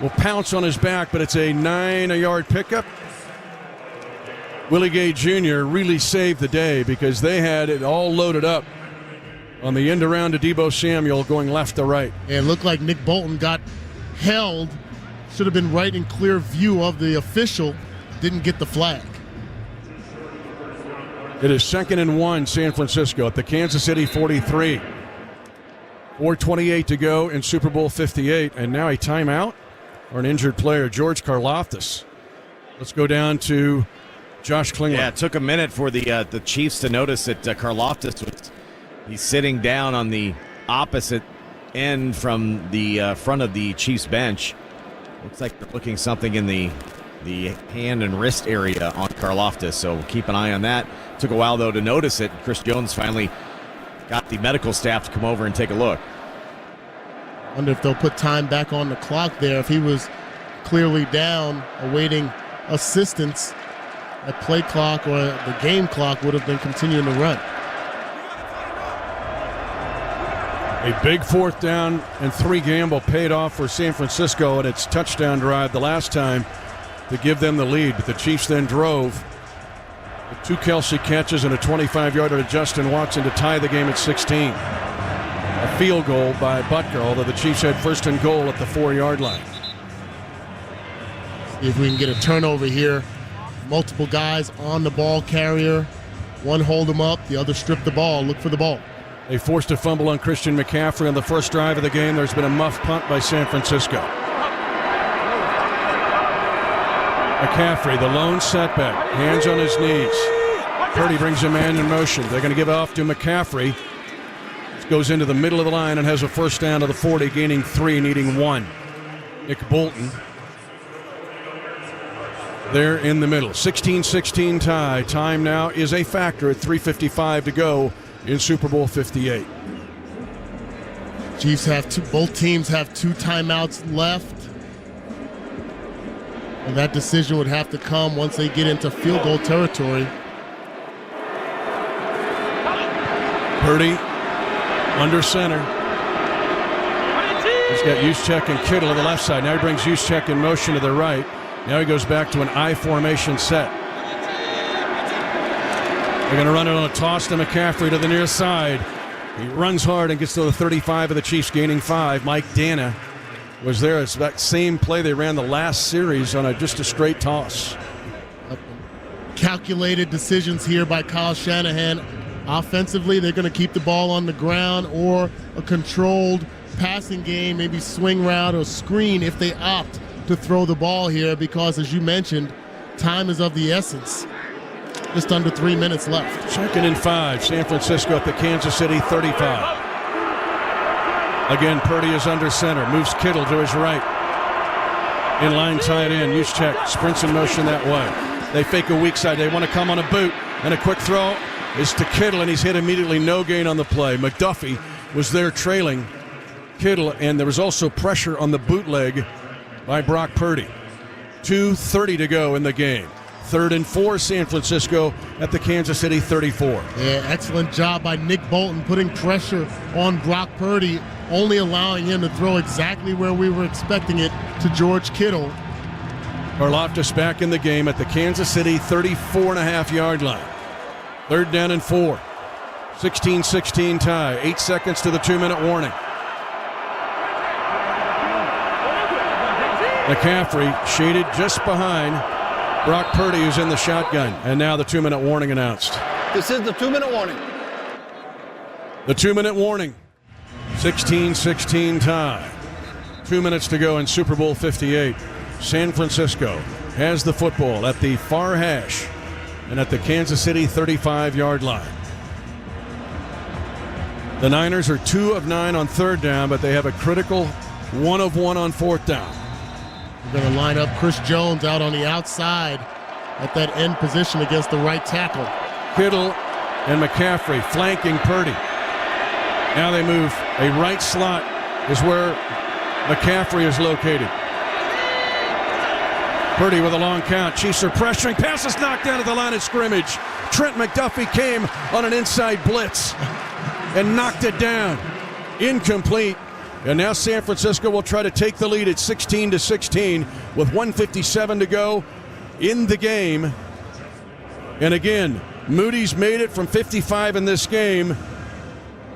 B: will pounce on his back, but it's a 9-yard pickup. Willie Gay Jr. really saved the day because they had it all loaded up on the end around to Debo Samuel going left to right.
C: It looked like Nick Bolton got held. Should have been right in clear view of the official. Didn't get the flag.
B: It is 2nd and 1, San Francisco at the Kansas City 43. 4:28 to go in Super Bowl 58, and now a timeout or an injured player, George Karlaftis. Let's go down to Josh Klingler.
E: Yeah, it took a minute for the Chiefs to notice that Karlaftis he's sitting down on the opposite end from the front of the Chiefs bench. Looks like they're looking something in the hand and wrist area on Karlaftis, so keep an eye on that. Took a while, though, to notice it. Chris Jones finally got the medical staff to come over and take a look.
C: Wonder if they'll put time back on the clock there. If he was clearly down, awaiting assistance, that play clock or the game clock would have been continuing to run.
B: A big 4th down and 3 gamble paid off for San Francisco at its touchdown drive the last time to give them the lead. But the Chiefs then drove with 2 Kelsey catches and a 25-yarder to Justin Watson to tie the game at 16. A field goal by Butker, although the Chiefs had 1st and goal at the 4-yard line.
C: See if we can get a turnover here. Multiple guys on the ball carrier. One hold him up, the other strip the ball, look for the ball.
B: They forced a fumble on Christian McCaffrey on the first drive of the game. There's been a muff punt by San Francisco. McCaffrey, the lone setback, hands on his knees. Purdy brings a man in motion. They're going to give it off to McCaffrey. Goes into the middle of the line and has a first down to the 40, gaining 3, needing 1. Nick Bolton there in the middle. 16-16 tie. Time now is a factor at 3:55 to go in Super Bowl 58.
C: Chiefs have both teams have 2 timeouts left. And that decision would have to come once they get into field goal territory.
B: Purdy under center. He's got Juszczyk and Kittle on the left side. Now he brings Juszczyk in motion to the right. Now he goes back to an I formation set. They're going to run it on a toss to McCaffrey to the near side. He runs hard and gets to the 35 of the Chiefs, gaining 5. Mike Dana was there. It's that same play they ran the last series on just a straight toss.
C: Calculated decisions here by Kyle Shanahan. Offensively, they're going to keep the ball on the ground or a controlled passing game, maybe swing route or screen if they opt to throw the ball here because, as you mentioned, time is of the essence. Just under 3 minutes left.
B: 2nd and 5, San Francisco at the Kansas City 35. Again, Purdy is under center, moves Kittle to his right. In line, tight end, Juszczyk sprints in motion that way. They fake a weak side. They want to come on a boot and a quick throw. is to Kittle, and he's hit immediately. No gain on the play. McDuffie was there trailing Kittle, and there was also pressure on the bootleg by Brock Purdy. 2:30 to go in the game. 3rd and 4, San Francisco at the Kansas City 34.
C: Yeah, excellent job by Nick Bolton putting pressure on Brock Purdy, only allowing him to throw exactly where we were expecting it to George Kittle.
B: Karlaftis back in the game at the Kansas City 34.5-yard line. 3rd down and 4. 16-16 tie. 8 seconds to the 2-minute warning. McCaffrey shaded just behind Brock Purdy, who's in the shotgun. And now the 2-minute warning announced.
D: This is the 2-minute warning.
B: The 2-minute warning. 16-16 tie. 2 minutes to go in Super Bowl 58. San Francisco has the football at the far hash and at the Kansas City 35-yard line. The Niners are 2 of 9 on 3rd down, but they have a critical 1 of 1 on 4th down.
C: We're going to line up Chris Jones out on the outside at that end position against the right tackle.
B: Kittle and McCaffrey flanking Purdy. Now they move. A right slot is where McCaffrey is located. Purdy with a long count. Chiefs are pressuring. Pass is knocked down at the line of scrimmage. Trent McDuffie came on an inside blitz and knocked it down. Incomplete. And now San Francisco will try to take the lead at 16-16 with 1:57 to go in the game. And again, Moody's made it from 55 in this game,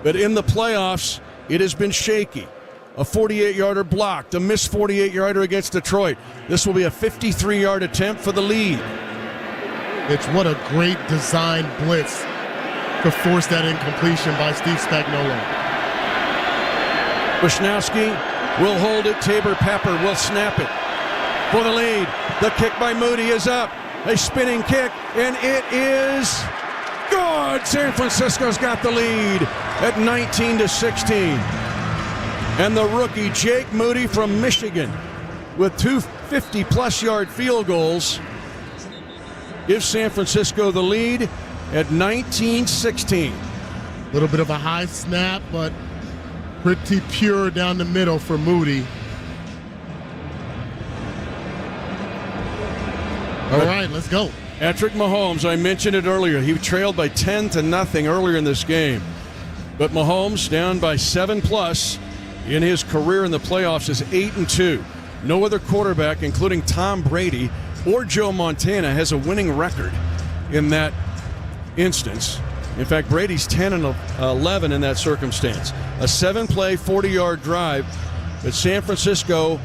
B: but in the playoffs, it has been shaky. A 48-yarder blocked, a missed 48-yarder against Detroit. This will be a 53-yard attempt for the lead.
C: It's what a great design blitz to force that incompletion by Steve Spagnuolo.
B: Wisnowski will hold it. Tabor Pepper will snap it for the lead. The kick by Moody is up. A spinning kick, and it is good. San Francisco's got the lead at 19-16. And the rookie Jake Moody from Michigan with 2 50-plus yard field goals gives San Francisco the lead at 19-16.
C: A little bit of a high snap, but pretty pure down the middle for Moody. All right, let's go.
B: Patrick Mahomes, I mentioned it earlier. He trailed by 10-0 earlier in this game. But Mahomes down by 7+ in his career in the playoffs is 8-2. No other quarterback, including Tom Brady or Joe Montana, has a winning record in that instance. In fact, Brady's 10-11 in that circumstance. A 7-play, 40-yard drive, but San Francisco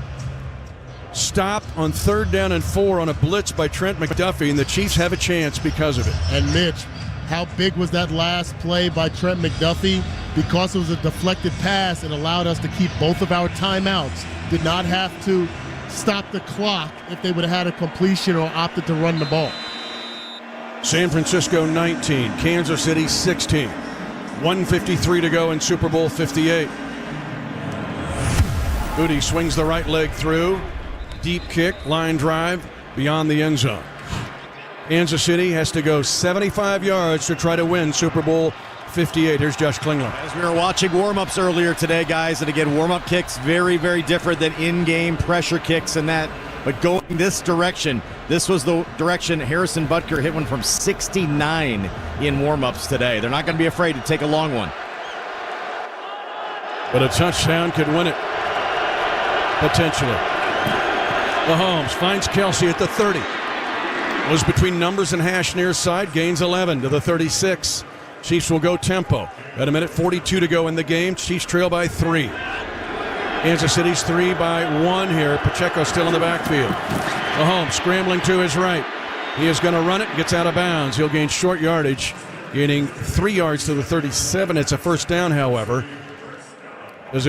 B: stopped on 3rd down and 4 on a blitz by Trent McDuffie, and the Chiefs have a chance because of it.
C: And Mitch, how big was that last play by Trent McDuffie? Because it was a deflected pass, it allowed us to keep both of our timeouts. Did not have to stop the clock if they would have had a completion or opted to run the ball.
B: San Francisco 19, Kansas City 16. 1:53 to go in Super Bowl 58. Moody swings the right leg through. Deep kick, line drive, beyond the end zone. Kansas City has to go 75 yards to try to win Super Bowl 58. Here's Josh Klingler.
E: As we were watching warm-ups earlier today, guys, and again, warm-up kicks very, very different than in-game pressure kicks and that. But going this direction, this was the direction Harrison Butker hit one from 69 in warm-ups today. They're not going to be afraid to take a long one.
B: But a touchdown could win it. Potentially. Mahomes finds Kelsey at the 30. Was between numbers and hash near side. Gains 11 to the 36. Chiefs will go tempo. At 1:42 to go in the game. Chiefs trail by 3. Kansas City's 3 by 1 here. Pacheco still in the backfield. Mahomes scrambling to his right. He is going to run it. Gets out of bounds. He'll gain short yardage. Gaining 3 yards to the 37. It's a first down, however. Because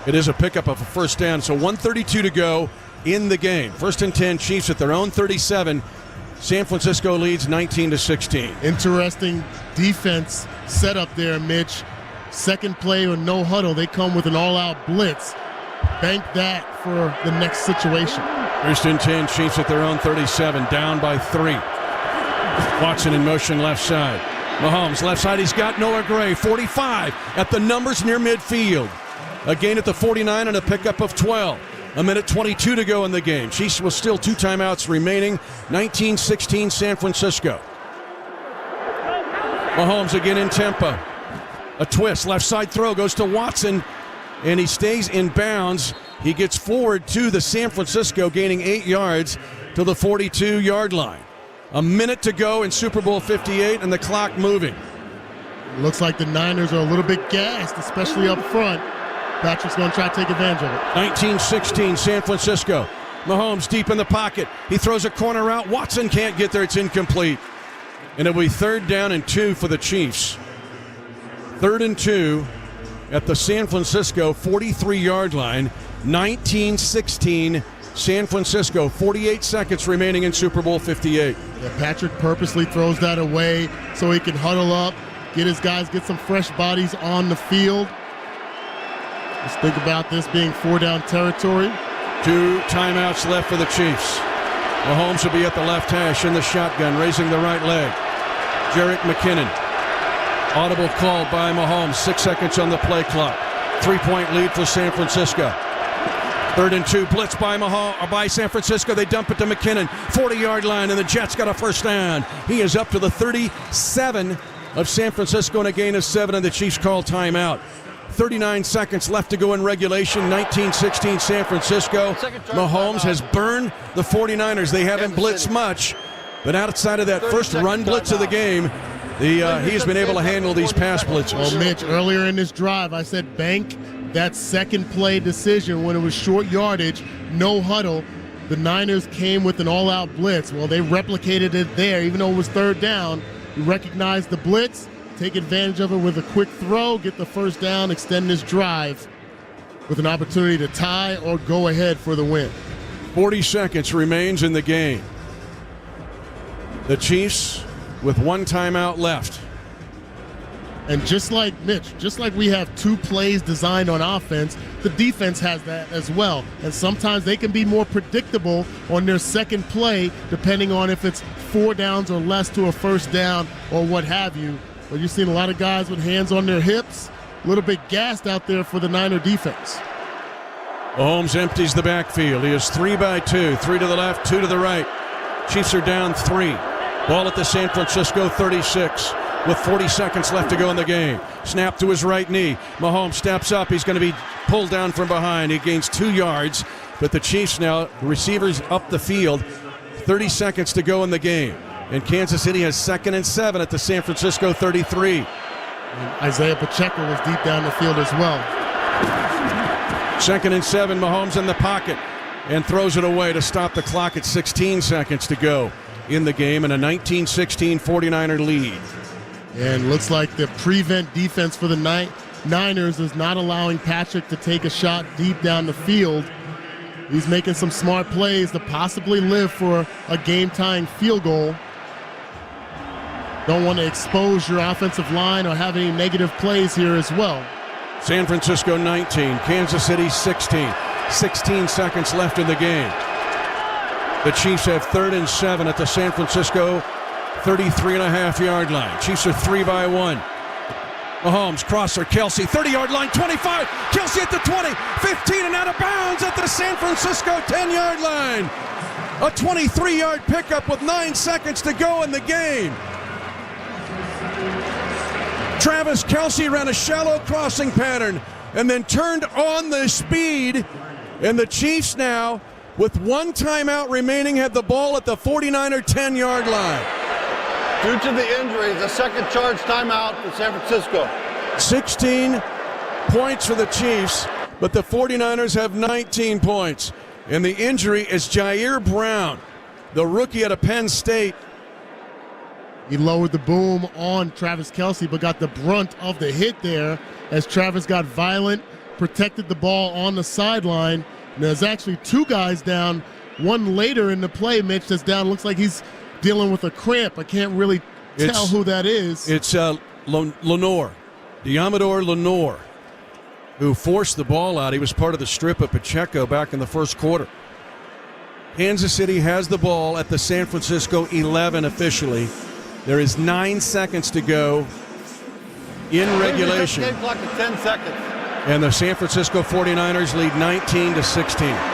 B: it is a pickup of a first down. So 1:32 to go in the game. 1st and 10, Chiefs at their own 37. San Francisco leads 19-16.
C: Interesting defense setup there, Mitch. Second play or no huddle, they come with an all-out blitz. Bank that for the next situation.
B: 1st and 10, Chiefs at their own 37, down by 3. Watson in motion left side. Mahomes left side. He's got Noah Gray. 45 at the numbers near midfield. A gain at the 49 and a pickup of 12. A minute 22 to go in the game. Chiefs with still 2 timeouts remaining. 19-16 San Francisco. Mahomes again in tempo. A twist. Left side throw goes to Watson. And he stays in bounds. He gets forward to the San Francisco, gaining 8 yards to the 42-yard line. A minute to go in Super Bowl 58 and the clock moving.
C: Looks like the Niners are a little bit gassed, especially up front. Patrick's going to try to take advantage of it.
B: 19-16 San Francisco. Mahomes deep in the pocket. He throws a corner route. Watson can't get there. It's incomplete. And it'll be 3rd down and 2 for the Chiefs. 3rd and 2 at the San Francisco 43-yard line. 19-16 San Francisco. 48 seconds remaining in Super Bowl 58.
C: Yeah, Patrick purposely throws that away so he can huddle up, get his guys, get some fresh bodies on the field. Let's think about this being 4-down territory.
B: 2 timeouts left for the Chiefs. Mahomes will be at the left hash in the shotgun, raising the right leg. Jerick McKinnon. Audible call by Mahomes. 6 seconds on the play clock. 3-point lead for San Francisco. 3rd and 2, blitz by San Francisco. They dump it to McKinnon. 40-yard line, and the Jets got a first down. He is up to the 37 of San Francisco and a gain of 7, and the Chiefs call timeout. 39 seconds left to go in regulation. 19-16 San Francisco. Mahomes has burned the 49ers. They haven't blitzed much, but outside of that first run blitz of the game, he has been able to handle these pass blitzes.
C: Well, Mitch, earlier in this drive, I said bank that second play decision when it was short yardage, no huddle. The Niners came with an all-out blitz. Well, they replicated it there, even though it was 3rd down. You recognize the blitz, take advantage of it with a quick throw, get the first down, extend this drive with an opportunity to tie or go ahead for the win.
B: 40 seconds remains in the game. The Chiefs with 1 timeout left.
C: And just like Mitch, just like we have 2 plays designed on offense, the defense has that as well. And sometimes they can be more predictable on their second play, depending on if it's 4 downs or less to a first down or what have you. But you've seen a lot of guys with hands on their hips, a little bit gassed out there for the Niner defense.
B: Mahomes empties the backfield. He is 3 by 2, 3 to the left, 2 to the right. Chiefs are down 3. Ball at the San Francisco 36 with 40 seconds left to go in the game. Snap to his right knee. Mahomes steps up. He's going to be pulled down from behind. He gains 2 yards, but the Chiefs now, the receivers up the field. 30 seconds to go in the game. And Kansas City has 2nd and 7 at the San Francisco 33.
C: And Isaiah Pacheco was deep down the field as well.
B: 2nd and 7, Mahomes in the pocket and throws it away to stop the clock at 16 seconds to go in the game, and a 19-16 49er lead.
C: And looks like the prevent defense for the Niners is not allowing Patrick to take a shot deep down the field. He's making some smart plays to possibly live for a game-tying field goal. Don't want to expose your offensive line or have any negative plays here as well.
B: San Francisco 19, Kansas City 16. 16 seconds left in the game. The Chiefs have 3rd and 7 at the San Francisco 33.5-yard line. Chiefs are 3 by 1. Mahomes, crosser, Kelsey, 30-yard line, 25. Kelsey at the 20, 15, and out of bounds at the San Francisco 10-yard line. A 23-yard pickup with 9 seconds to go in the game. Travis Kelsey ran a shallow crossing pattern and then turned on the speed. And the Chiefs now, with 1 timeout remaining, had the ball at the 49er 10-yard line.
D: Due to the injury, the second charge timeout for San Francisco.
B: 16 points for the Chiefs, but the 49ers have 19 points. And the injury is Jair Brown, the rookie out of Penn State.
C: He lowered the boom on Travis Kelsey, but got the brunt of the hit there as Travis got violent, protected the ball on the sideline. And there's actually 2 guys down, one later in the play, Mitch, that's down. Looks like he's dealing with a cramp. I can't really tell who that is.
B: It's Lenore, Diamador Lenore, who forced the ball out. He was part of the strip of Pacheco back in the first quarter. Kansas City has the ball at the San Francisco 11 officially. There is 9 seconds to go in regulation.
D: Game clock to 10 seconds.
B: And the San Francisco 49ers lead 19-16.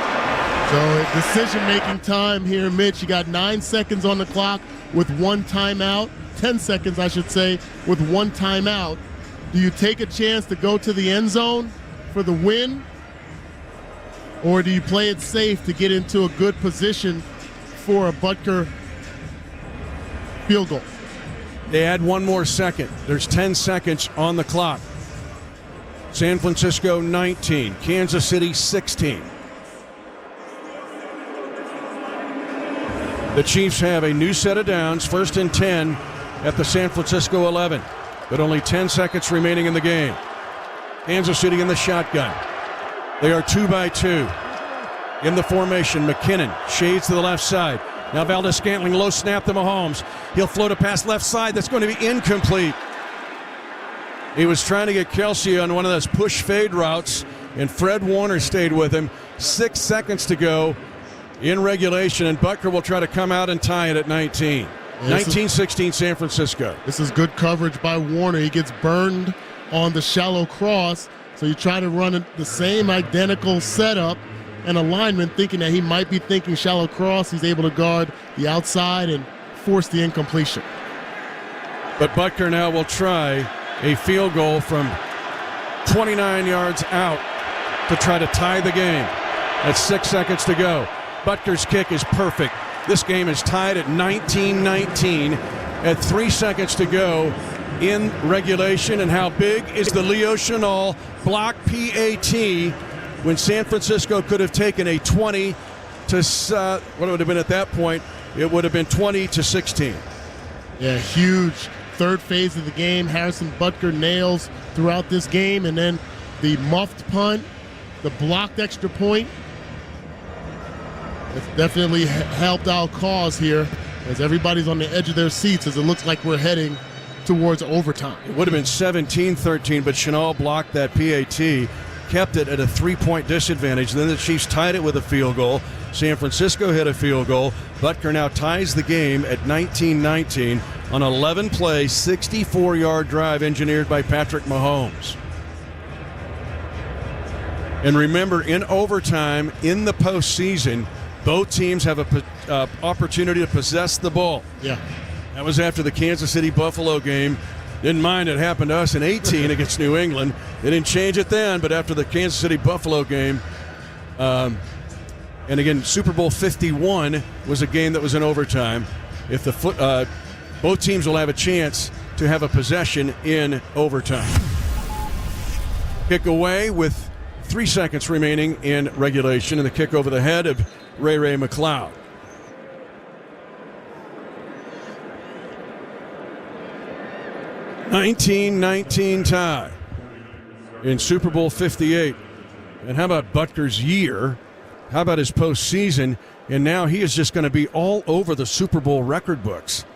C: So decision-making time here, Mitch. You got 9 seconds on the clock with 1 timeout. 10 seconds, I should say, with 1 timeout. Do you take a chance to go to the end zone for the win? Or do you play it safe to get into a good position for a Butker field goal?
B: They add 1 more second. There's 10 seconds on the clock. San Francisco 19, Kansas City 16. The Chiefs have a new set of downs, 1st and 10 at the San Francisco 11, but only 10 seconds remaining in the game. Kansas City in the shotgun. They are 2 by 2. In the formation, McKinnon shades to the left side. Now Valdez-Scantling, low snap to Mahomes. He'll float a pass left side. That's going to be incomplete. He was trying to get Kelsey on one of those push fade routes, and Fred Warner stayed with him. 6 seconds to go in regulation, and Butker will try to come out and tie it at 19. 19-16 San Francisco.
C: This is good coverage by Warner. He gets burned on the shallow cross, so you try to run the same identical setup and alignment, thinking that he might be thinking shallow cross. He's able to guard the outside and force the incompletion.
B: But Butker now will try a field goal from 29 yards out to try to tie the game. That's 6 seconds to go. Butker's kick is perfect. This game is tied at 19-19 at 3 seconds to go in regulation. And how big is the Leo Chenal block PAT when San Francisco could have taken a 20 to, what would have been at that point? It would have been 20-16.
C: Yeah, huge third phase of the game. Harrison Butker nails throughout this game, and then the muffed punt, the blocked extra point. It's definitely helped our cause here as everybody's on the edge of their seats as it looks like we're heading towards overtime.
B: It would have been 17-13, but Chenal blocked that PAT, kept it at a 3-point disadvantage. Then the Chiefs tied it with a field goal. San Francisco hit a field goal. Butker now ties the game at 19-19 on an 11-play, 64-yard drive engineered by Patrick Mahomes. And remember, in overtime, in the postseason, both teams have an opportunity to possess the ball.
C: Yeah.
B: That was after the Kansas City-Buffalo game. Didn't mind it happened to us in 18 against New England. They didn't change it then, but after the Kansas City-Buffalo game, and again, Super Bowl 51 was a game that was in overtime. If the both teams will have a chance to have a possession in overtime. Kick away with 3 seconds remaining in regulation, and the kick over the head of Ray McCloud. (19-19) tie in Super Bowl 58. And how about Butker's year? How about his postseason? And now he is just going to be all over the Super Bowl record books.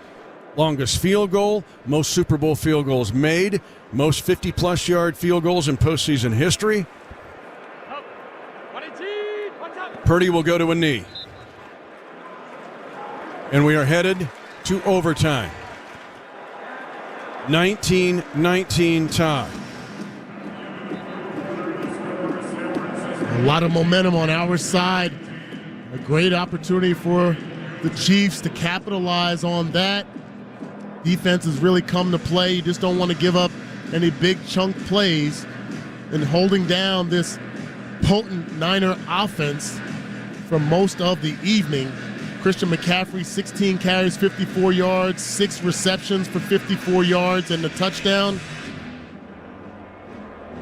B: Longest field goal, most Super Bowl field goals made, most 50-plus yard field goals in postseason history. Purdy will go to a knee. And we are headed to overtime. 19-19 tie.
C: A lot of momentum on our side. A great opportunity for the Chiefs to capitalize on that. Defense has really come to play. You just don't want to give up any big chunk plays. And holding down this potent Niner offense for most of the evening. Christian McCaffrey, 16 carries, 54 yards, 6 receptions for 54 yards and a touchdown.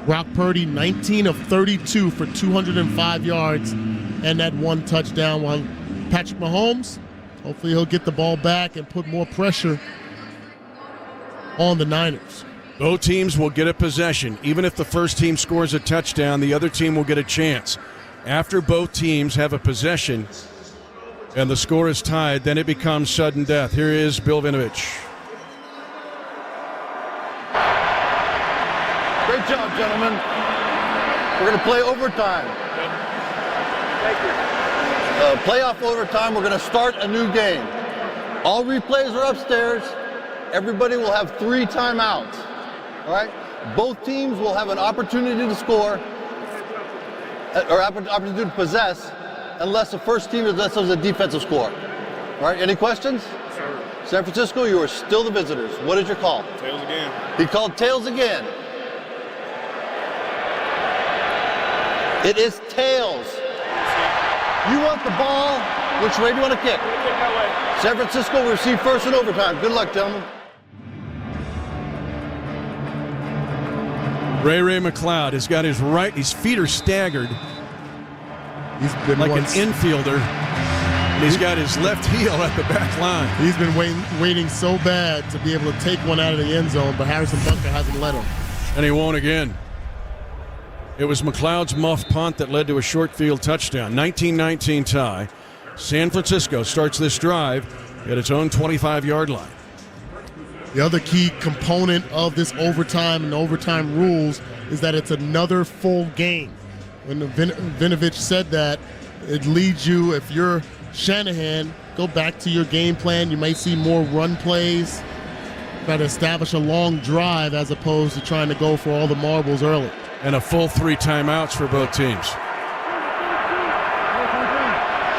C: Brock Purdy, 19 of 32 for 205 yards and that 1 touchdown, while Patrick Mahomes, hopefully he'll get the ball back and put more pressure on the Niners.
B: Both teams will get a possession. Even if the first team scores a touchdown, the other team will get a chance. After both teams have a possession and the score is tied, then it becomes sudden death. Here is Bill Vinovich.
D: Great job, gentlemen. We're going to play overtime. Thank you. Playoff overtime, we're going to start a new game. All replays are upstairs. everybody will have 3 timeouts. All right? Both teams will have an opportunity to score or opportunity to possess unless the first team possesses a defensive score. All right, any questions?
I: Sure.
D: San Francisco, you are still the visitors. What is your call?
I: Tails again.
D: He called tails again. It is tails. You want the ball. Which way do you want to kick? San Francisco will receive first in overtime. Good luck, gentlemen.
B: Ray McLeod has got his feet are staggered.
C: He's been
B: like an infielder. And he's got his left heel at the back line.
C: He's been waiting so bad to be able to take one out of the end zone, but Harrison Butker hasn't let him.
B: And he won't again. It was McLeod's muffed punt that led to a short field touchdown. 19-19 tie. San Francisco starts this drive at its own 25-yard line.
C: The other key component of this overtime and overtime rules is that it's another full game. When Vinovich said that, it leads you, if you're Shanahan, go back to your game plan. You might see more run plays, try to establish a long drive as opposed to trying to go for all the marbles early.
B: And a full 3 timeouts for both teams.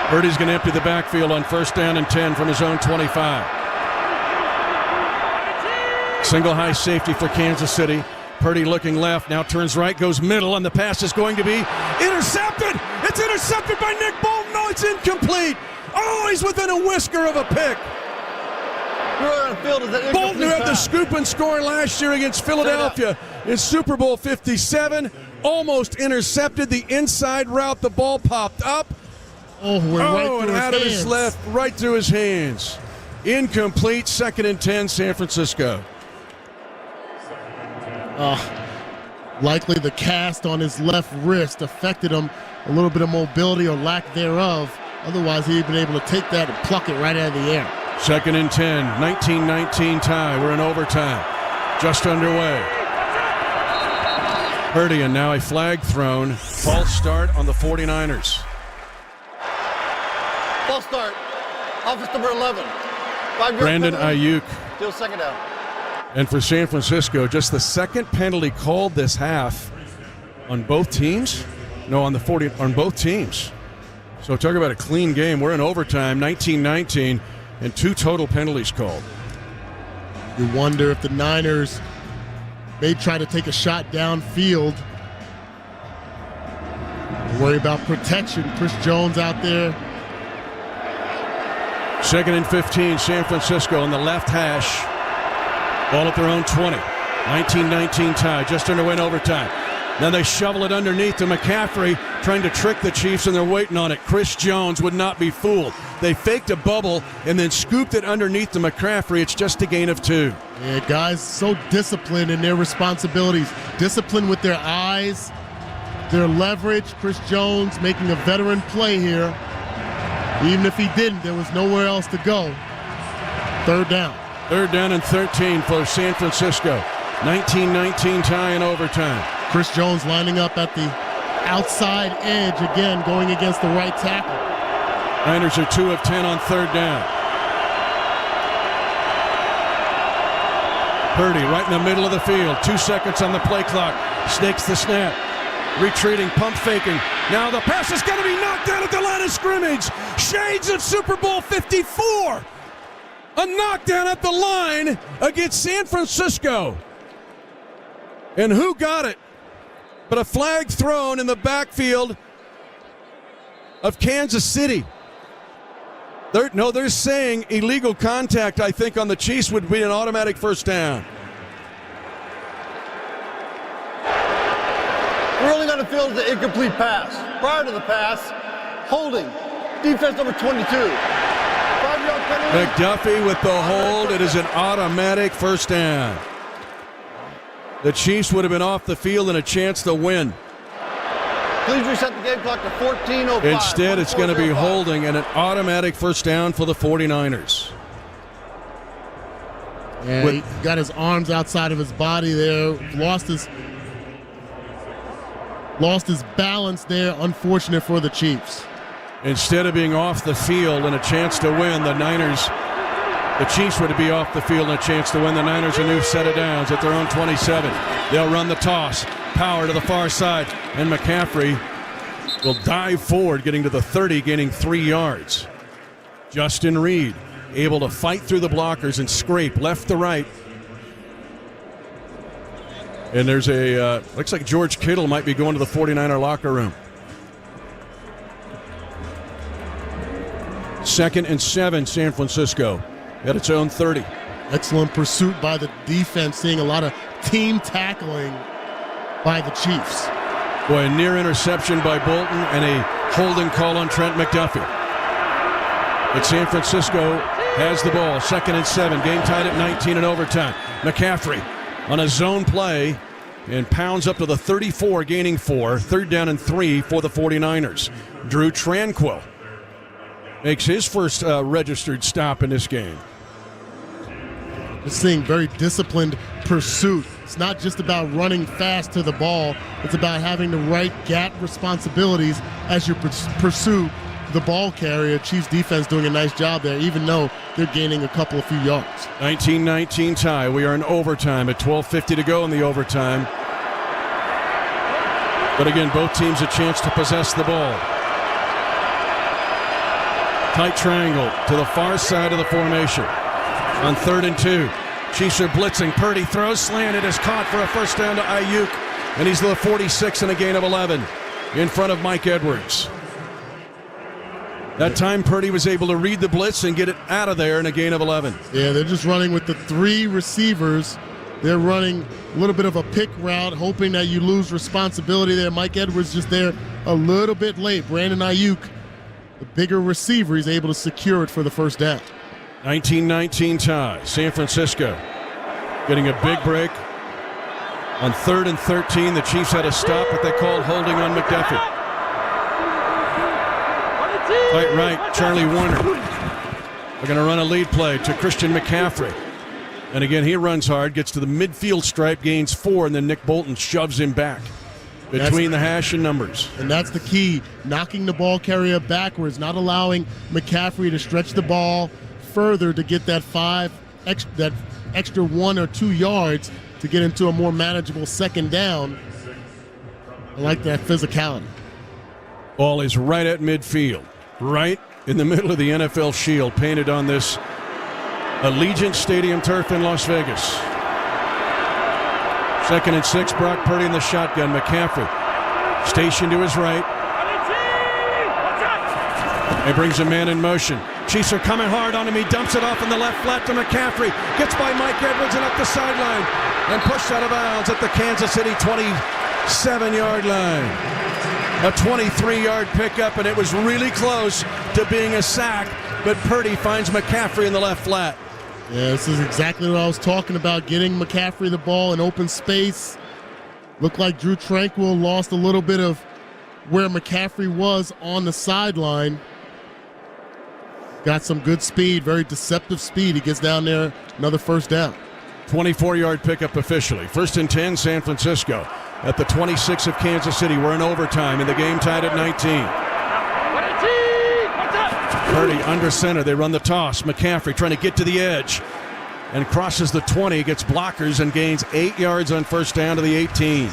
B: Purdy's going to empty the backfield on 1st down and 10 from his own 25. Single high safety for Kansas City. Purdy looking left, now turns right, goes middle, and the pass is going to be intercepted. It's intercepted by Nick Bolton. No, it's incomplete. Oh, he's within a whisker of a pick. Bolton, who had the scoop and score last year against Philadelphia in Super Bowl 57, almost intercepted the inside route. The ball popped up.
C: And
B: out of his left, right through his hands. Incomplete, 2nd and 10, San Francisco.
C: Likely the cast on his left wrist affected him, a little bit of mobility or lack thereof. Otherwise, he'd been able to take that and pluck it right out of the air.
B: 2nd and 10, 19-19 tie. We're in overtime. Just underway. Purdy, and now a flag thrown. False start on the 49ers.
D: False start. Office number 11.
B: Brandon Ayuk.
D: Still 2nd down.
B: And for San Francisco, just the 2nd penalty called this half on both teams. No, on both teams. So talk about a clean game. We're in overtime, 19-19, and 2 total penalties called.
C: You wonder if the Niners may try to take a shot downfield. Worry about protection. Chris Jones out there.
B: 2nd and 15, San Francisco on the left hash. Ball at their own 20. 19-19 tie, just underway in overtime. Then they shovel it underneath to McCaffrey, trying to trick the Chiefs, and they're waiting on it. Chris Jones would not be fooled. They faked a bubble and then scooped it underneath to McCaffrey. It's just a gain of 2.
C: Yeah, guys so disciplined in their responsibilities. Disciplined with their eyes, their leverage. Chris Jones making a veteran play here. Even if he didn't, there was nowhere else to go. 3rd down.
B: 3rd down and 13 for San Francisco. 19-19 tie in overtime.
C: Chris Jones lining up at the outside edge again, going against the right tackle.
B: Niners are 2 of 10 on 3rd down. Purdy right in the middle of the field. 2 seconds on the play clock. Snakes the snap. Retreating, pump faking. Now the pass is going to be knocked down at the line of scrimmage. Shades of Super Bowl 54. A knockdown at the line against San Francisco. And who got it? But a flag thrown in the backfield of Kansas City. They're saying illegal contact, I think, on the Chiefs would be an automatic 1st down.
D: Rolling on the field is an incomplete pass. Prior to the pass, holding. Defense number 22. 5-yard penalty.
B: McDuffie with the hold. It is an automatic 1st down. The Chiefs would have been off the field and a chance to win.
D: Please reset the game clock to 14:05.
B: Instead, it's going to be holding and an automatic 1st down for the 49ers.
C: Yeah, he got his arms outside of his body there. Lost his balance there. Unfortunate for the Chiefs.
B: Instead of being off the field and a chance to win, the Niners The Chiefs were to be off the field and a chance to win. The Niners a new set of downs at their own 27. They'll run the toss. Power to the far side. And McCaffrey will dive forward, getting to the 30, gaining 3 yards. Justin Reed able to fight through the blockers and scrape left to right. And there's looks like George Kittle might be going to the 49er locker room. 2nd and 7, San Francisco at its own 30.
C: Excellent pursuit by the defense, seeing a lot of team tackling by the Chiefs.
B: Boy, a near interception by Bolton and a holding call on Trent McDuffie. But San Francisco has the ball. 2nd and 7. Game tied at 19 in overtime. McCaffrey on a zone play and pounds up to the 34, gaining 4. 3rd down and 3 for the 49ers. Drew Tranquill makes his first registered stop in this game.
C: Just seeing very disciplined pursuit. It's not just about running fast to the ball. It's about having the right gap responsibilities as you pursue the ball carrier. Chiefs defense doing a nice job there, even though they're gaining a few yards.
B: 19-19 tie. We are in overtime at 12:50 to go in the overtime. But again, both teams a chance to possess the ball. Tight triangle to the far side of the formation. On 3rd and 2, Chiefs are blitzing. Purdy throws, slanted, is caught for a first down to Ayuk, and he's the 46 and a gain of 11 in front of Mike Edwards. That time Purdy was able to read the blitz and get it out of there in a gain of 11.
C: Yeah, they're just running with the 3 receivers. They're running a little bit of a pick route, hoping that you lose responsibility there. Mike Edwards just there a little bit late. Brandon Ayuk, the bigger receiver, he's able to secure it for the first down.
B: 19-19 tie. San Francisco getting a big break. On 3rd and 13, the Chiefs had a stop, but they called holding on McDuffie. Tight right, Charlie Warner. They're going to run a lead play to Christian McCaffrey. And again, he runs hard, gets to the midfield stripe, gains 4, and then Nick Bolton shoves him back between the hash and numbers.
C: And that's the key, knocking the ball carrier backwards, not allowing McCaffrey to stretch the ball further to get that extra 1 or 2 yards to get into a more manageable second down. I like that physicality.
B: Ball is right at midfield, right in the middle of the NFL shield, painted on this Allegiant Stadium turf in Las Vegas. 2nd and 6, Brock Purdy in the shotgun. McCaffrey stationed to his right. He brings a man in motion. Chiefs are coming hard on him. He dumps it off in the left flat to McCaffrey. Gets by Mike Edwards and up the sideline. And pushed out of bounds at the Kansas City 27-yard line. A 23-yard pickup, and it was really close to being a sack. But Purdy finds McCaffrey in the left flat.
C: Yeah, this is exactly what I was talking about, getting McCaffrey the ball in open space. Looked like Drew Tranquill lost a little bit of where McCaffrey was on the sideline. Got some good speed, very deceptive speed. He gets down there, another first down.
B: 24-yard pickup officially. 1st and 10, San Francisco at the 26 of Kansas City. We're in overtime, and the game tied at 19. Purdy under center. They run the toss. McCaffrey trying to get to the edge and crosses the 20, gets blockers and gains 8 yards on first down to the 18.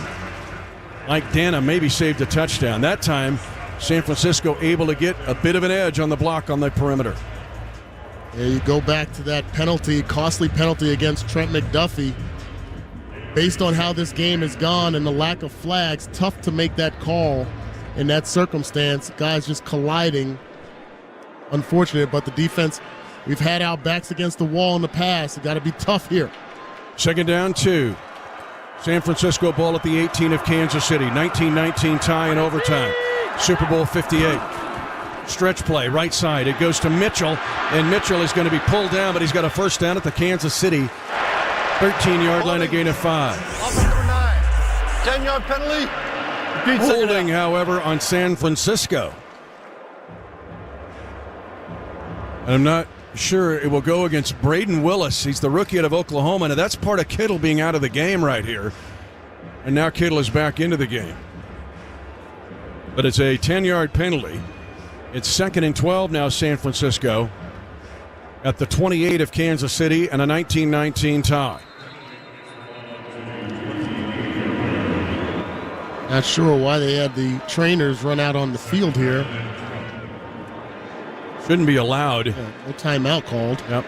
B: Mike Dana maybe saved a touchdown. That time, San Francisco able to get a bit of an edge on the block on the perimeter.
C: Yeah, you go back to that penalty, costly penalty against Trent McDuffie. Based on how this game has gone and the lack of flags, tough to make that call in that circumstance. Guys just colliding. Unfortunate, but the defense, we've had our backs against the wall in the past. It's got to be tough here.
B: 2nd down, 2. San Francisco ball at the 18 of Kansas City. 19-19 tie in overtime. Super Bowl 58. Stretch play, right side. It goes to Mitchell, and Mitchell is going to be pulled down, but he's got a first down at the Kansas City 13-yard line, a gain of 5.
D: Offense number 9. 10-yard penalty.
B: Holding, however, on San Francisco. And I'm not sure it will go against Braden Willis. He's the rookie out of Oklahoma. Now that's part of Kittle being out of the game right here. And now Kittle is back into the game. But it's a 10-yard penalty. It's 2nd and 12 now, San Francisco. at the 28 of Kansas City and a 19-19 tie.
C: Not sure why they had the trainers run out on the field here.
B: Shouldn't be allowed.
C: Yeah, no timeout called.
B: Yep.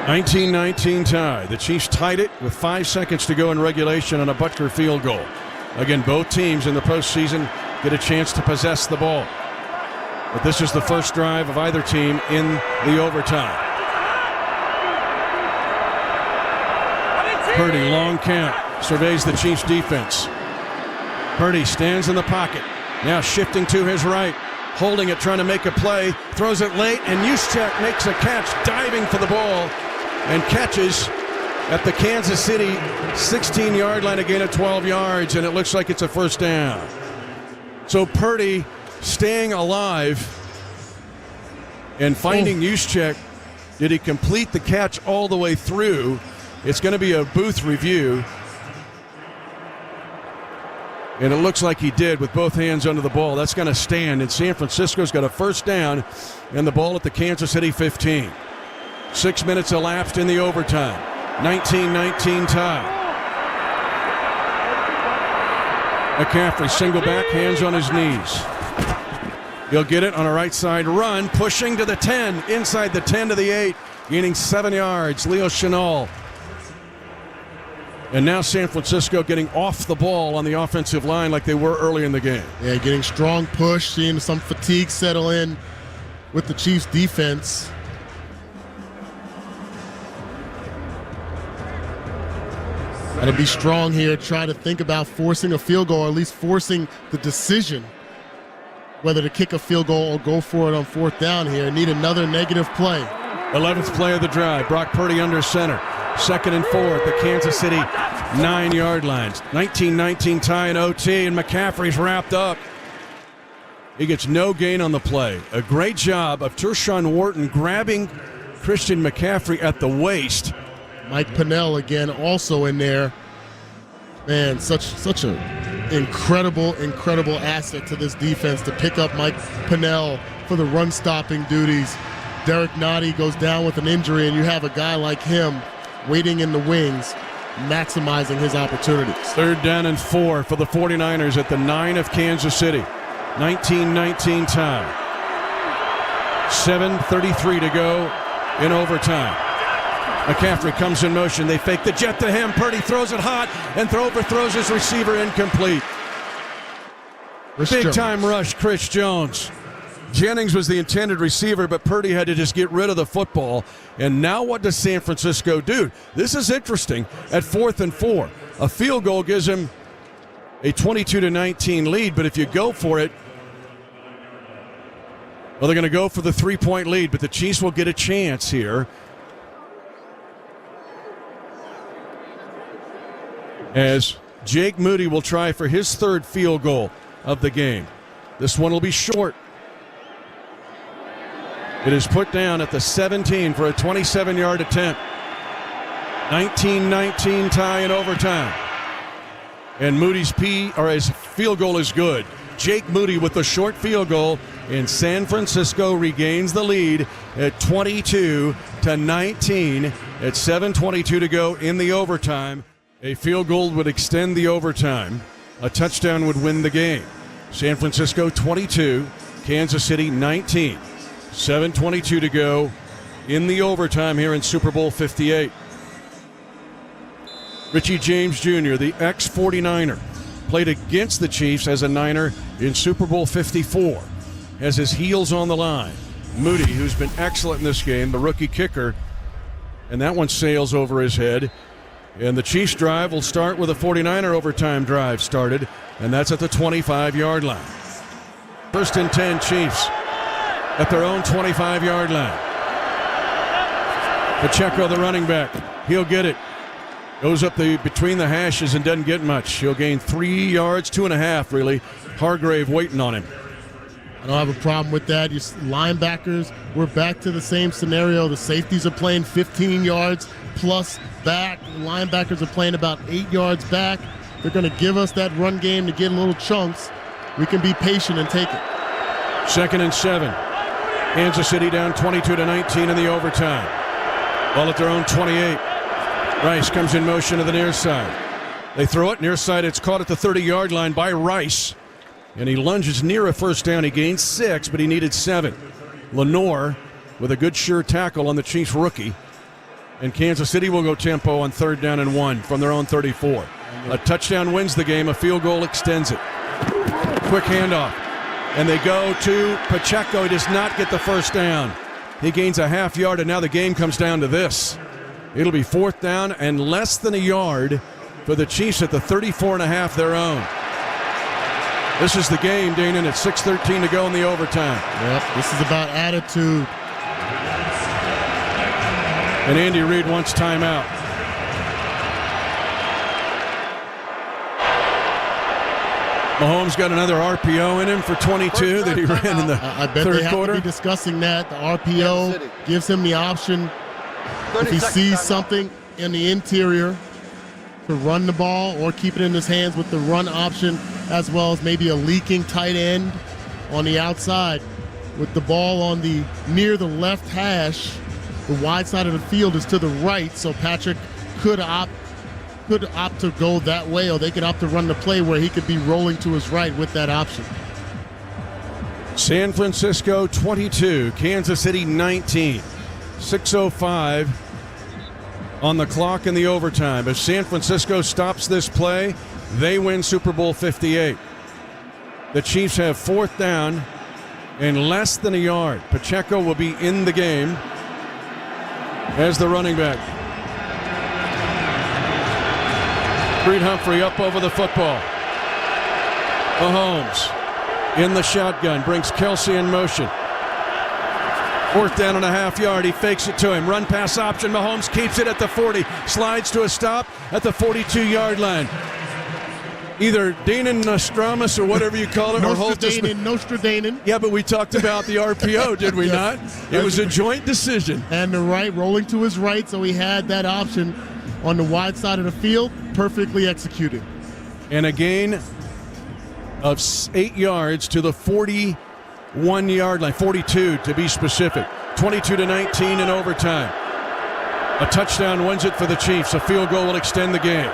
B: 19-19 tie. The Chiefs tied it with 5 seconds to go in regulation on a Butker field goal. Again, both teams in the postseason get a chance to possess the ball. But this is the first drive of either team in the overtime. Purdy, long count, surveys the Chiefs defense. Purdy stands in the pocket. Now shifting to his right. Holding it, trying to make a play. Throws it late, and Juszczyk makes a catch, diving for the ball. And catches at the Kansas City 16-yard line, a gain of 12 yards, and it looks like it's a first down. So Purdy staying alive and finding Juszczyk. Did he complete the catch all the way through? It's going to be a booth review. And it looks like he did with both hands under the ball. That's going to stand, and San Francisco's got a first down and the ball at the Kansas City 15. 6 minutes elapsed in the overtime. 19-19 tie. McCaffrey single back, hands on his knees. He'll get it on a right side run, pushing to the 10, inside the 10 to the 8, gaining 7 yards. Leo Chenal. And now San Francisco getting off the ball on the offensive line like they were early in the game.
C: Yeah, getting strong push, seeing some fatigue settle in with the Chiefs defense. Got to be strong here, try to think about forcing a field goal, or at least forcing the decision whether to kick a field goal or go for it on fourth down here. Need another negative play.
B: 11th play of the drive. Brock Purdy under center. 2nd and 4 at the Kansas City 9-yard lines. 19-19 tie in OT, and McCaffrey's wrapped up. He gets no gain on the play. A great job of Tershawn Wharton grabbing Christian McCaffrey at the waist.
C: Mike Pennell again also in there. Man, such an incredible asset to this defense to pick up Mike Pennell for the run-stopping duties. Derek Nottie goes down with an injury, and you have a guy like him waiting in the wings, maximizing his opportunities.
B: 3rd down and 4 for the 49ers at the 9 of Kansas City. 19-19 tie. 7:33 to go in overtime. McCaffrey comes in motion. They fake the jet to him. Purdy throws it hot and overthrows his receiver, incomplete. Big-time rush, Chris Jones. Jennings was the intended receiver, but Purdy had to just get rid of the football. And now what does San Francisco do? This is interesting. At 4th and 4, a field goal gives him a 22-19 lead, but if you go for it, well, they're going to go for the 3-point lead, but the Chiefs will get a chance here. As Jake Moody will try for his 3rd field goal of the game. This one will be short. It is put down at the 17 for a 27-yard attempt. 19-19 tie in overtime. And Moody's his field goal is good. Jake Moody with the short field goal, and San Francisco regains the lead at 22-19 at 7:22 to go in the overtime. A field goal would extend the overtime. A touchdown would win the game. San Francisco 22, Kansas City 19. 7:22 to go in the overtime here in Super Bowl 58. Richie James Jr., the ex-49er, played against the Chiefs as a Niner in Super Bowl 54. Has his heels on the line. Moody, who's been excellent in this game, the rookie kicker, and that one sails over his head. And the Chiefs drive will start with a 49er overtime drive started, and that's at the 25-yard line. 1st and 10 Chiefs at their own 25-yard line. Pacheco, the running back, he'll get it. Goes up between the hashes and doesn't get much. He'll gain 3 yards, 2.5 really. Hargrave waiting on him.
C: I don't have a problem with that. Your linebackers, we're back to the same scenario. The safeties are playing 15 yards plus back. The linebackers are playing about 8 yards back. They're going to give us that run game to get little chunks. We can be patient and take it.
B: 2nd and 7. Kansas City down 22-19 in the overtime. Ball at their own 28. Rice comes in motion to the near side. They throw it near side. It's caught at the 30-yard line by Rice. And he lunges near a first down. He gained 6, but he needed 7. Lenore with a good sure tackle on the Chiefs rookie. And Kansas City will go tempo on 3rd down and 1 from their own 34. A touchdown wins the game. A field goal extends it. Quick handoff. And they go to Pacheco. He does not get the first down. He gains a half yard, and now the game comes down to this. It'll be 4th down and less than a yard for the Chiefs at the 34.5 their own. This is the game, Danon, at 6:13 to go in the overtime.
C: Yep, this is about attitude.
B: And Andy Reid wants timeout. Mahomes got another RPO in him for 22 that he ran in the
C: I bet
B: third
C: they have
B: quarter.
C: to be discussing that. The RPO gives him the option, if he sees something in the interior, to run the ball or keep it in his hands with the run option, as well as maybe a leaking tight end on the outside. With the ball on the near the left hash, the wide side of the field is to the right, so Patrick could opt to go that way, or they could opt to run the play where he could be rolling to his right with that option.
B: San Francisco 22, Kansas City 19. 6:05 on the clock in the overtime. If San Francisco stops this play, they win Super Bowl 58. The Chiefs have 4th down and less than a yard. Pacheco will be in the game as the running back. Creed Humphrey up over the football. Mahomes in the shotgun, brings Kelsey in motion. 4th down and a half yard. He fakes it to him. Run pass option. Mahomes keeps it at the 40. Slides to a stop at the 42-yard line. Either Danon Nostradamus or whatever you call it, or
C: Nostradamus.
B: Yeah, but we talked about the RPO, did we not? It was a joint decision.
C: And the right, rolling to his right, so he had that option on the wide side of the field, perfectly executed.
B: And a gain of 8 yards to the 41-yard line, 42 to be specific. 22-19 in overtime. A touchdown wins it for the Chiefs. A field goal will extend the game.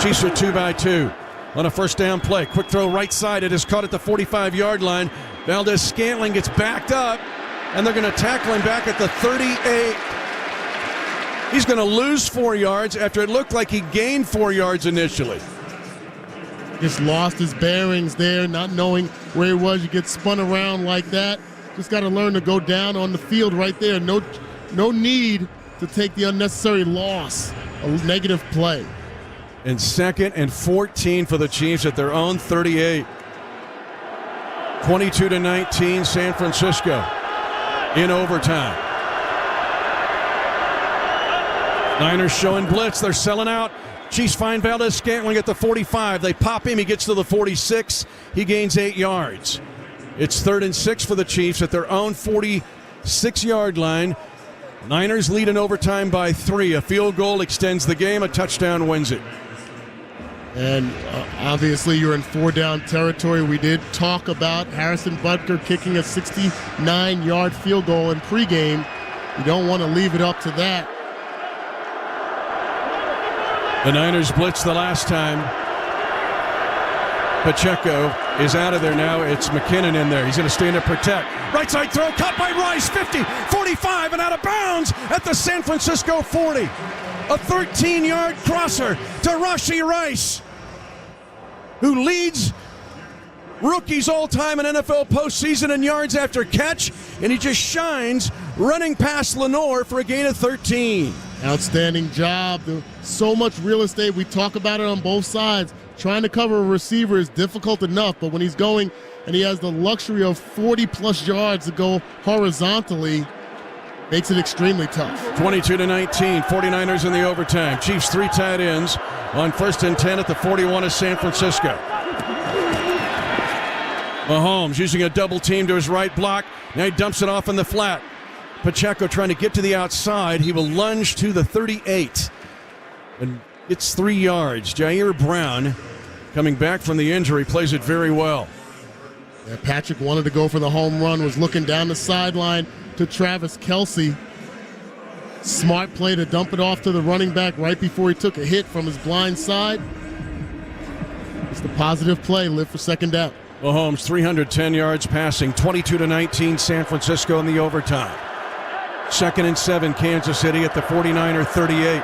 B: Chiefs are 2-2 on a first down play. Quick throw right side. It is caught at the 45-yard line. Valdez-Scantling gets backed up, and they're going to tackle him back at the 38. He's going to lose 4 yards after it looked like he gained 4 yards initially.
C: Just lost his bearings there, not knowing where he was. You get spun around like that. Just got to learn to go down on the field right there. No need to take the unnecessary loss, a negative play.
B: And 2nd and 14 for the Chiefs at their own 38. 22-19 San Francisco in overtime. Niners showing blitz. They're selling out. Chiefs find Valdez-Scantling at the 45. They pop him. He gets to the 46. He gains 8 yards. It's 3rd and 6 for the Chiefs at their own 46-yard line. Niners lead in overtime by 3. A field goal extends the game. A touchdown wins it.
C: And obviously you're in 4-down territory. We did talk about Harrison Butker kicking a 69-yard field goal in pregame. You don't want to leave it up to that.
B: The Niners blitzed the last time. Pacheco is out of there now. It's McKinnon in there. He's going to stand and protect. Right side throw, caught by Rice. 50, 45, and out of bounds at the San Francisco 40. A 13-yard crosser to Rashee Rice, who leads rookies all time in NFL postseason in yards after catch, and he just shines running past Lenore for a gain of 13.
C: Outstanding job. So much real estate. We talk about it on both sides. Trying to cover a receiver is difficult enough, but when he's going and he has the luxury of 40-plus yards to go horizontally, makes it extremely tough.
B: 22-19, 49ers in the overtime. Chiefs 3 tight ends on 1st and 10 at the 41 of San Francisco. Mahomes using a double team to his right block. Now he dumps it off in the flat. Pacheco trying to get to the outside. He will lunge to the 38 and gets 3 yards. Jair Brown, coming back from the injury, plays it very well.
C: Yeah, Patrick wanted to go for the home run, was looking down the sideline to Travis Kelce. Smart play to dump it off to the running back right before he took a hit from his blind side. It's the positive play, live for second down.
B: Mahomes, 310 yards passing, 22-19 San Francisco in the overtime. 2nd and 7, Kansas City at the 49er 38.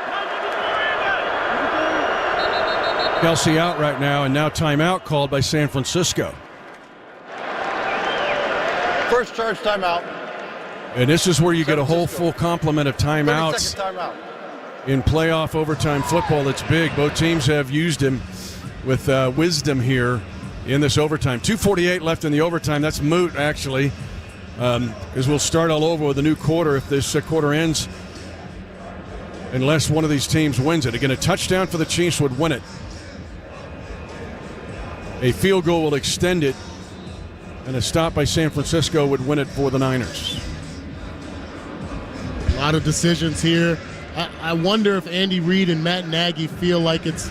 B: Kelce out right now, and now timeout called by San Francisco.
D: First charge timeout.
B: And this is where you get a whole full complement of timeouts.
D: 30-second timeout.
B: In playoff overtime football, it's big. Both teams have used him with wisdom here in this overtime. 2:48 left in the overtime. That's moot, actually, because we'll start all over with a new quarter if this quarter ends, unless one of these teams wins it. Again, a touchdown for the Chiefs would win it. A field goal will extend it, and a stop by San Francisco would win it for the Niners.
C: A lot of decisions here. I wonder if Andy Reid and Matt Nagy feel like it's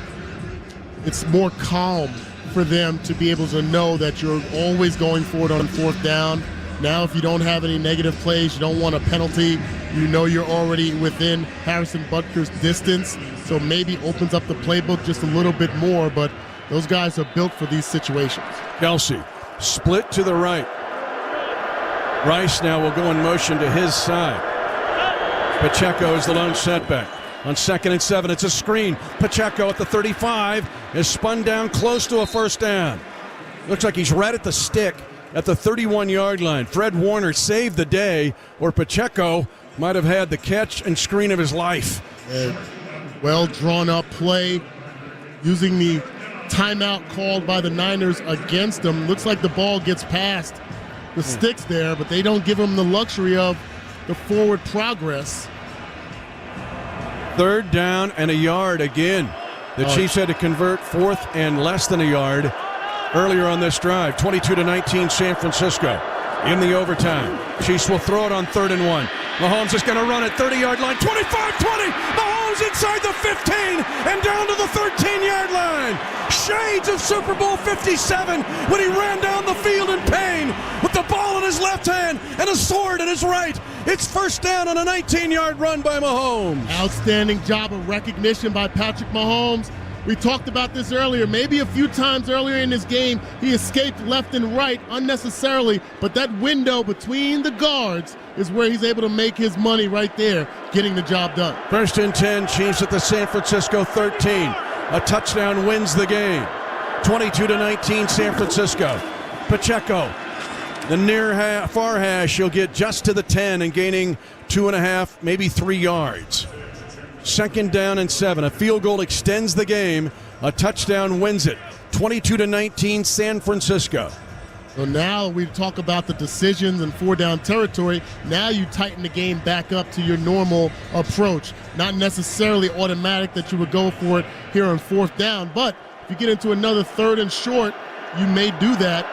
C: more calm for them to be able to know that you're always going for it on 4th down. Now, if you don't have any negative plays, you don't want a penalty, you know you're already within Harrison Butker's distance, so maybe opens up the playbook just a little bit more, but those guys are built for these situations.
B: Kelce, split to the right. Rice now will go in motion to his side. Pacheco is the lone setback. On 2nd and 7, it's a screen. Pacheco at the 35 is spun down close to a first down. Looks like he's right at the stick at the 31-yard line. Fred Warner saved the day, or Pacheco might have had the catch and screen of his life.
C: Well drawn up play using the timeout called by the Niners against him. Looks like the ball gets past the sticks there, but they don't give him the luxury of the forward progress.
B: 3rd down and a yard again. The Chiefs had to convert 4th and less than a yard earlier on this drive. 22-19 San Francisco in the overtime. Chiefs will throw it on 3rd and 1. Mahomes is going to run at 30-yard line. 25-20. Mahomes inside the 15 and down to the 13-yard line. Shades of Super Bowl 57 when he ran down the field in pain with the ball in his left hand and a sword in his right. It's first down on a 19-yard run by Mahomes.
C: Outstanding job of recognition by Patrick Mahomes. We talked about this earlier. Maybe a few times earlier in this game, he escaped left and right unnecessarily, but that window between the guards is where he's able to make his money right there, getting the job done.
B: 1st and 10, Chiefs at the San Francisco 13. A touchdown wins the game. 22-19 San Francisco. Pacheco, the far hash, he'll get just to the 10 and gaining 2.5, maybe 3 yards. 2nd down and 7. A field goal extends the game. A touchdown wins it. 22-19 San Francisco.
C: So now we talk about the decisions and 4-down territory. Now you tighten the game back up to your normal approach. Not necessarily automatic that you would go for it here on 4th down, but if you get into another 3rd and short, you may do that.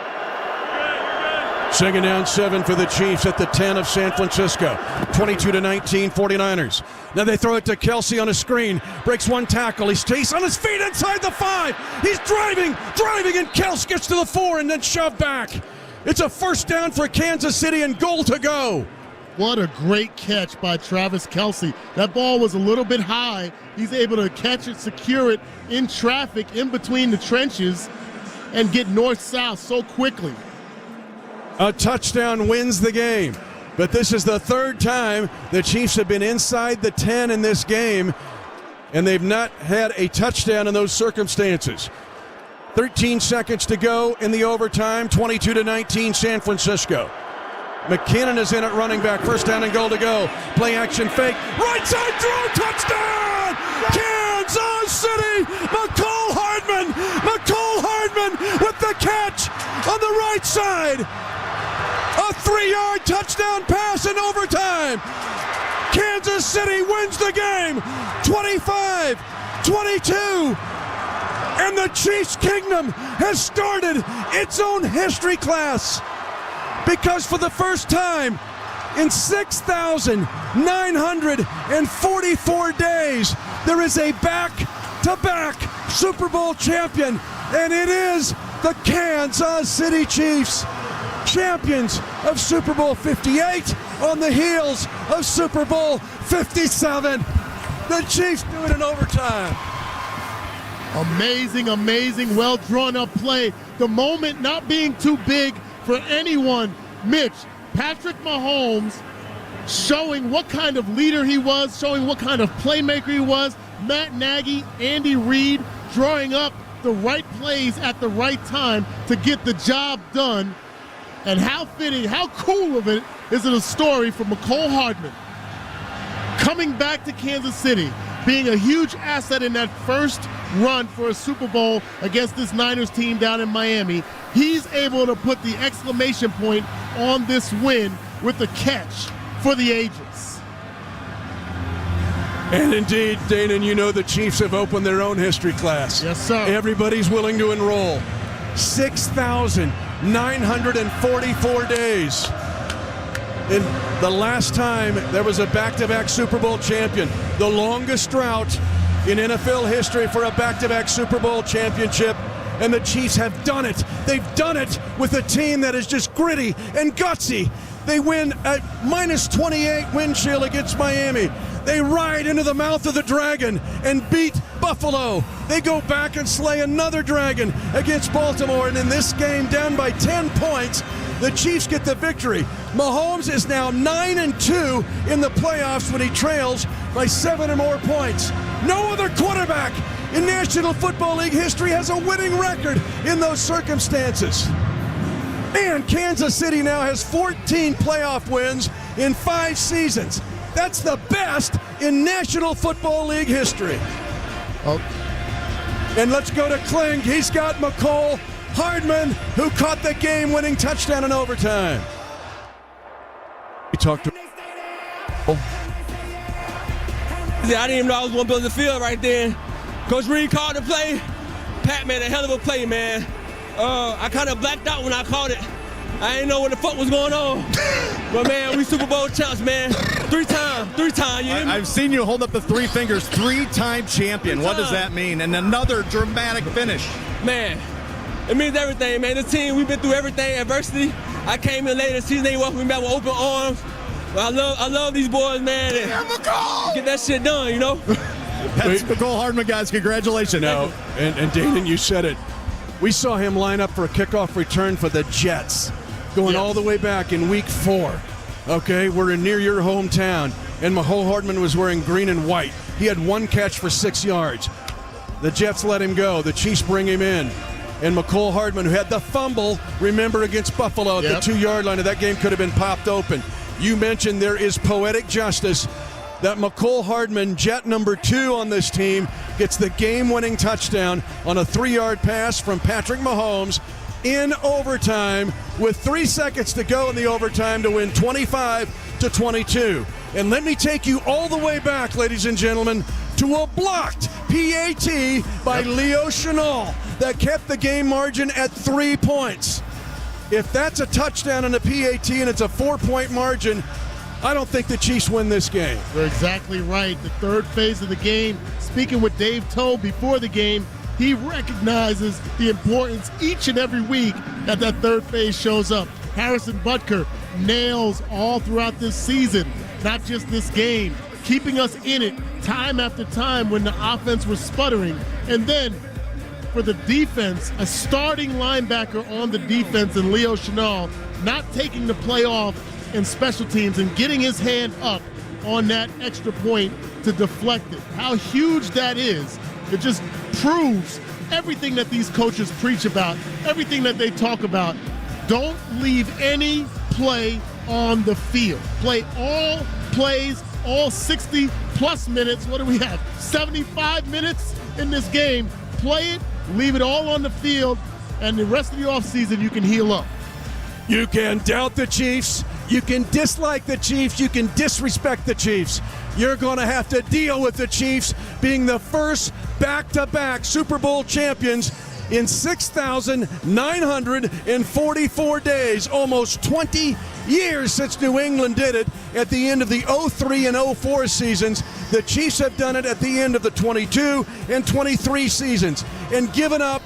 B: 2nd down 7 for the Chiefs at the 10 of San Francisco. 22-19 49ers. Now they throw it to Kelce on a screen. Breaks one tackle. He's chased on his feet inside the 5. He's driving, and Kelce gets to the 4 and then shoved back. It's a first down for Kansas City and goal to go.
C: What a great catch by Travis Kelce. That ball was a little bit high. He's able to catch it, secure it in traffic in between the trenches and get north-south so quickly.
B: A touchdown wins the game. But this is the 3rd time the Chiefs have been inside the 10 in this game, and they've not had a touchdown in those circumstances. 13 seconds to go in the overtime, 22-19 San Francisco. McKinnon is in at running back, first down and goal to go. Play action fake, right side throw, touchdown! Kansas City! McCole Hardman with the catch on the right side. A 3-yard touchdown pass in overtime. Kansas City wins the game, 25-22. And the Chiefs Kingdom has started its own history class, because for the first time in 6,944 days, there is a back-to-back Super Bowl champion, and it is the Kansas City Chiefs. champions of Super Bowl 58 on the heels of Super Bowl 57. The Chiefs do it in overtime.
C: Amazing, amazing, well drawn up play. The moment not being too big for anyone. Mitch, Patrick Mahomes showing what kind of leader he was, showing what kind of playmaker he was. Matt Nagy, Andy Reid drawing up the right plays at the right time to get the job done. And how fitting, how cool of it is it a story for Mecole Hardman coming back to Kansas City, being a huge asset in that first run for a Super Bowl against this Niners team down in Miami. He's able to put the exclamation point on this win with a catch for the ages.
B: And indeed, Dana, you know the Chiefs have opened their own history class.
C: Yes, sir.
B: Everybody's willing to enroll. 6,944 days. And the last time there was a back-to-back Super Bowl champion, the longest drought in NFL history for a back-to-back Super Bowl championship, and the Chiefs have done it. They've done it with a team that is just gritty and gutsy. They win at minus 28 wind chill against Miami. They ride into the mouth of the dragon and beat Buffalo. They go back and slay another dragon against Baltimore, and in this game, down by 10 points, the Chiefs get the victory. Mahomes is now 9-2 in the playoffs when he trails by 7 or more points. No other quarterback in National Football League history has a winning record in those circumstances. And Kansas City now has 14 playoff wins in 5 seasons. That's the best in National Football League history.
C: Oh.
B: And let's go to Kling. He's got Mecole Hardman, who caught the game-winning touchdown in overtime. We talked to...
I: I didn't even know I was going to build the field right then. Coach Reed called the play. Pat made a hell of a play, man. I kind of blacked out when I called it. I didn't know what the fuck was going on. But, man, we Super Bowl champs, man. Three time, you hear me?
E: I've seen you hold up the 3 fingers, 3-time champion. What does that mean? And another dramatic finish.
I: Man, it means everything, man. This team, we've been through everything, adversity. I came in later this season, they welcomed me back with open arms. But I love these boys, man. Get that shit done, you know?
E: That's Mecole Hardman, guys. Congratulations.
B: No, and Dana, you said it. We saw him line up for a kickoff return for the Jets, going all the way back in week 4. Okay, we're near your hometown, and Mecole Hardman was wearing green and white. He had 1 catch for 6 yards. The Jets let him go. The Chiefs bring him in. And Mecole Hardman, who had the fumble, remember, against Buffalo at the 2-yard line, and that game could have been popped open. You mentioned there is poetic justice that Mecole Hardman, Jet number 2 on this team, gets the game-winning touchdown on a 3-yard pass from Patrick Mahomes in overtime with 3 seconds to go in the overtime to win 25-22. And let me take you all the way back, ladies and gentlemen, to a blocked PAT by Leo Chenal that kept the game margin at 3 points. If that's a touchdown and a PAT and it's a 4-point margin, I don't think the Chiefs win this game.
C: You're exactly right. The third phase of the game, speaking with Dave Towe before the game, he recognizes the importance each and every week that third phase shows up. Harrison Butker nails all throughout this season, not just this game, keeping us in it time after time when the offense was sputtering. And then for the defense, a starting linebacker on the defense in Leo Chenal not taking the play off in special teams and getting his hand up on that extra point to deflect it. How huge that is. It just proves everything that these coaches preach about, everything that they talk about. Don't leave any play on the field. Play all plays, all 60-plus minutes. What do we have? 75 minutes in this game. Play it, leave it all on the field, and the rest of the offseason you can heal up.
B: You can doubt the Chiefs. You can dislike the Chiefs. You can disrespect the Chiefs. You're going to have to deal with the Chiefs being the first back-to-back Super Bowl champions in 6,944 days, almost 20 years since New England did it at the end of the 03 and 04 seasons. The Chiefs have done it at the end of the 22 and 23 seasons and given up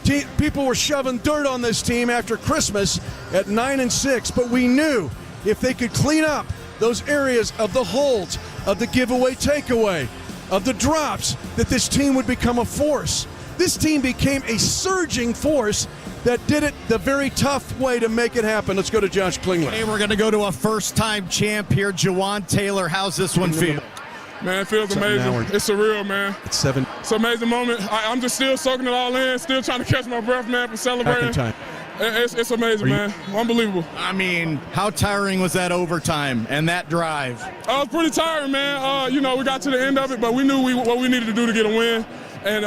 B: People were shoving dirt on this team after Christmas at 9-6, but we knew if they could clean up those areas of the holds, of the giveaway takeaway, of the drops, that this team would become a force. This team became a surging force that did it the very tough way to make it happen. Let's go to Josh Klingler.
E: Hey, we're going to go to a first-time champ here, Jawan Taylor. How's this one feel?
J: Man, it feels amazing. It's surreal, man.
B: It's 7.
J: It's an amazing moment. I'm just still soaking it all in, still trying to catch my breath, man, for celebrating.
B: Time.
J: It's amazing, man. Unbelievable.
E: I mean, how tiring was that overtime and that drive?
J: It was pretty tiring, man. We got to the end of it, but we knew what we needed to do to get a win. And,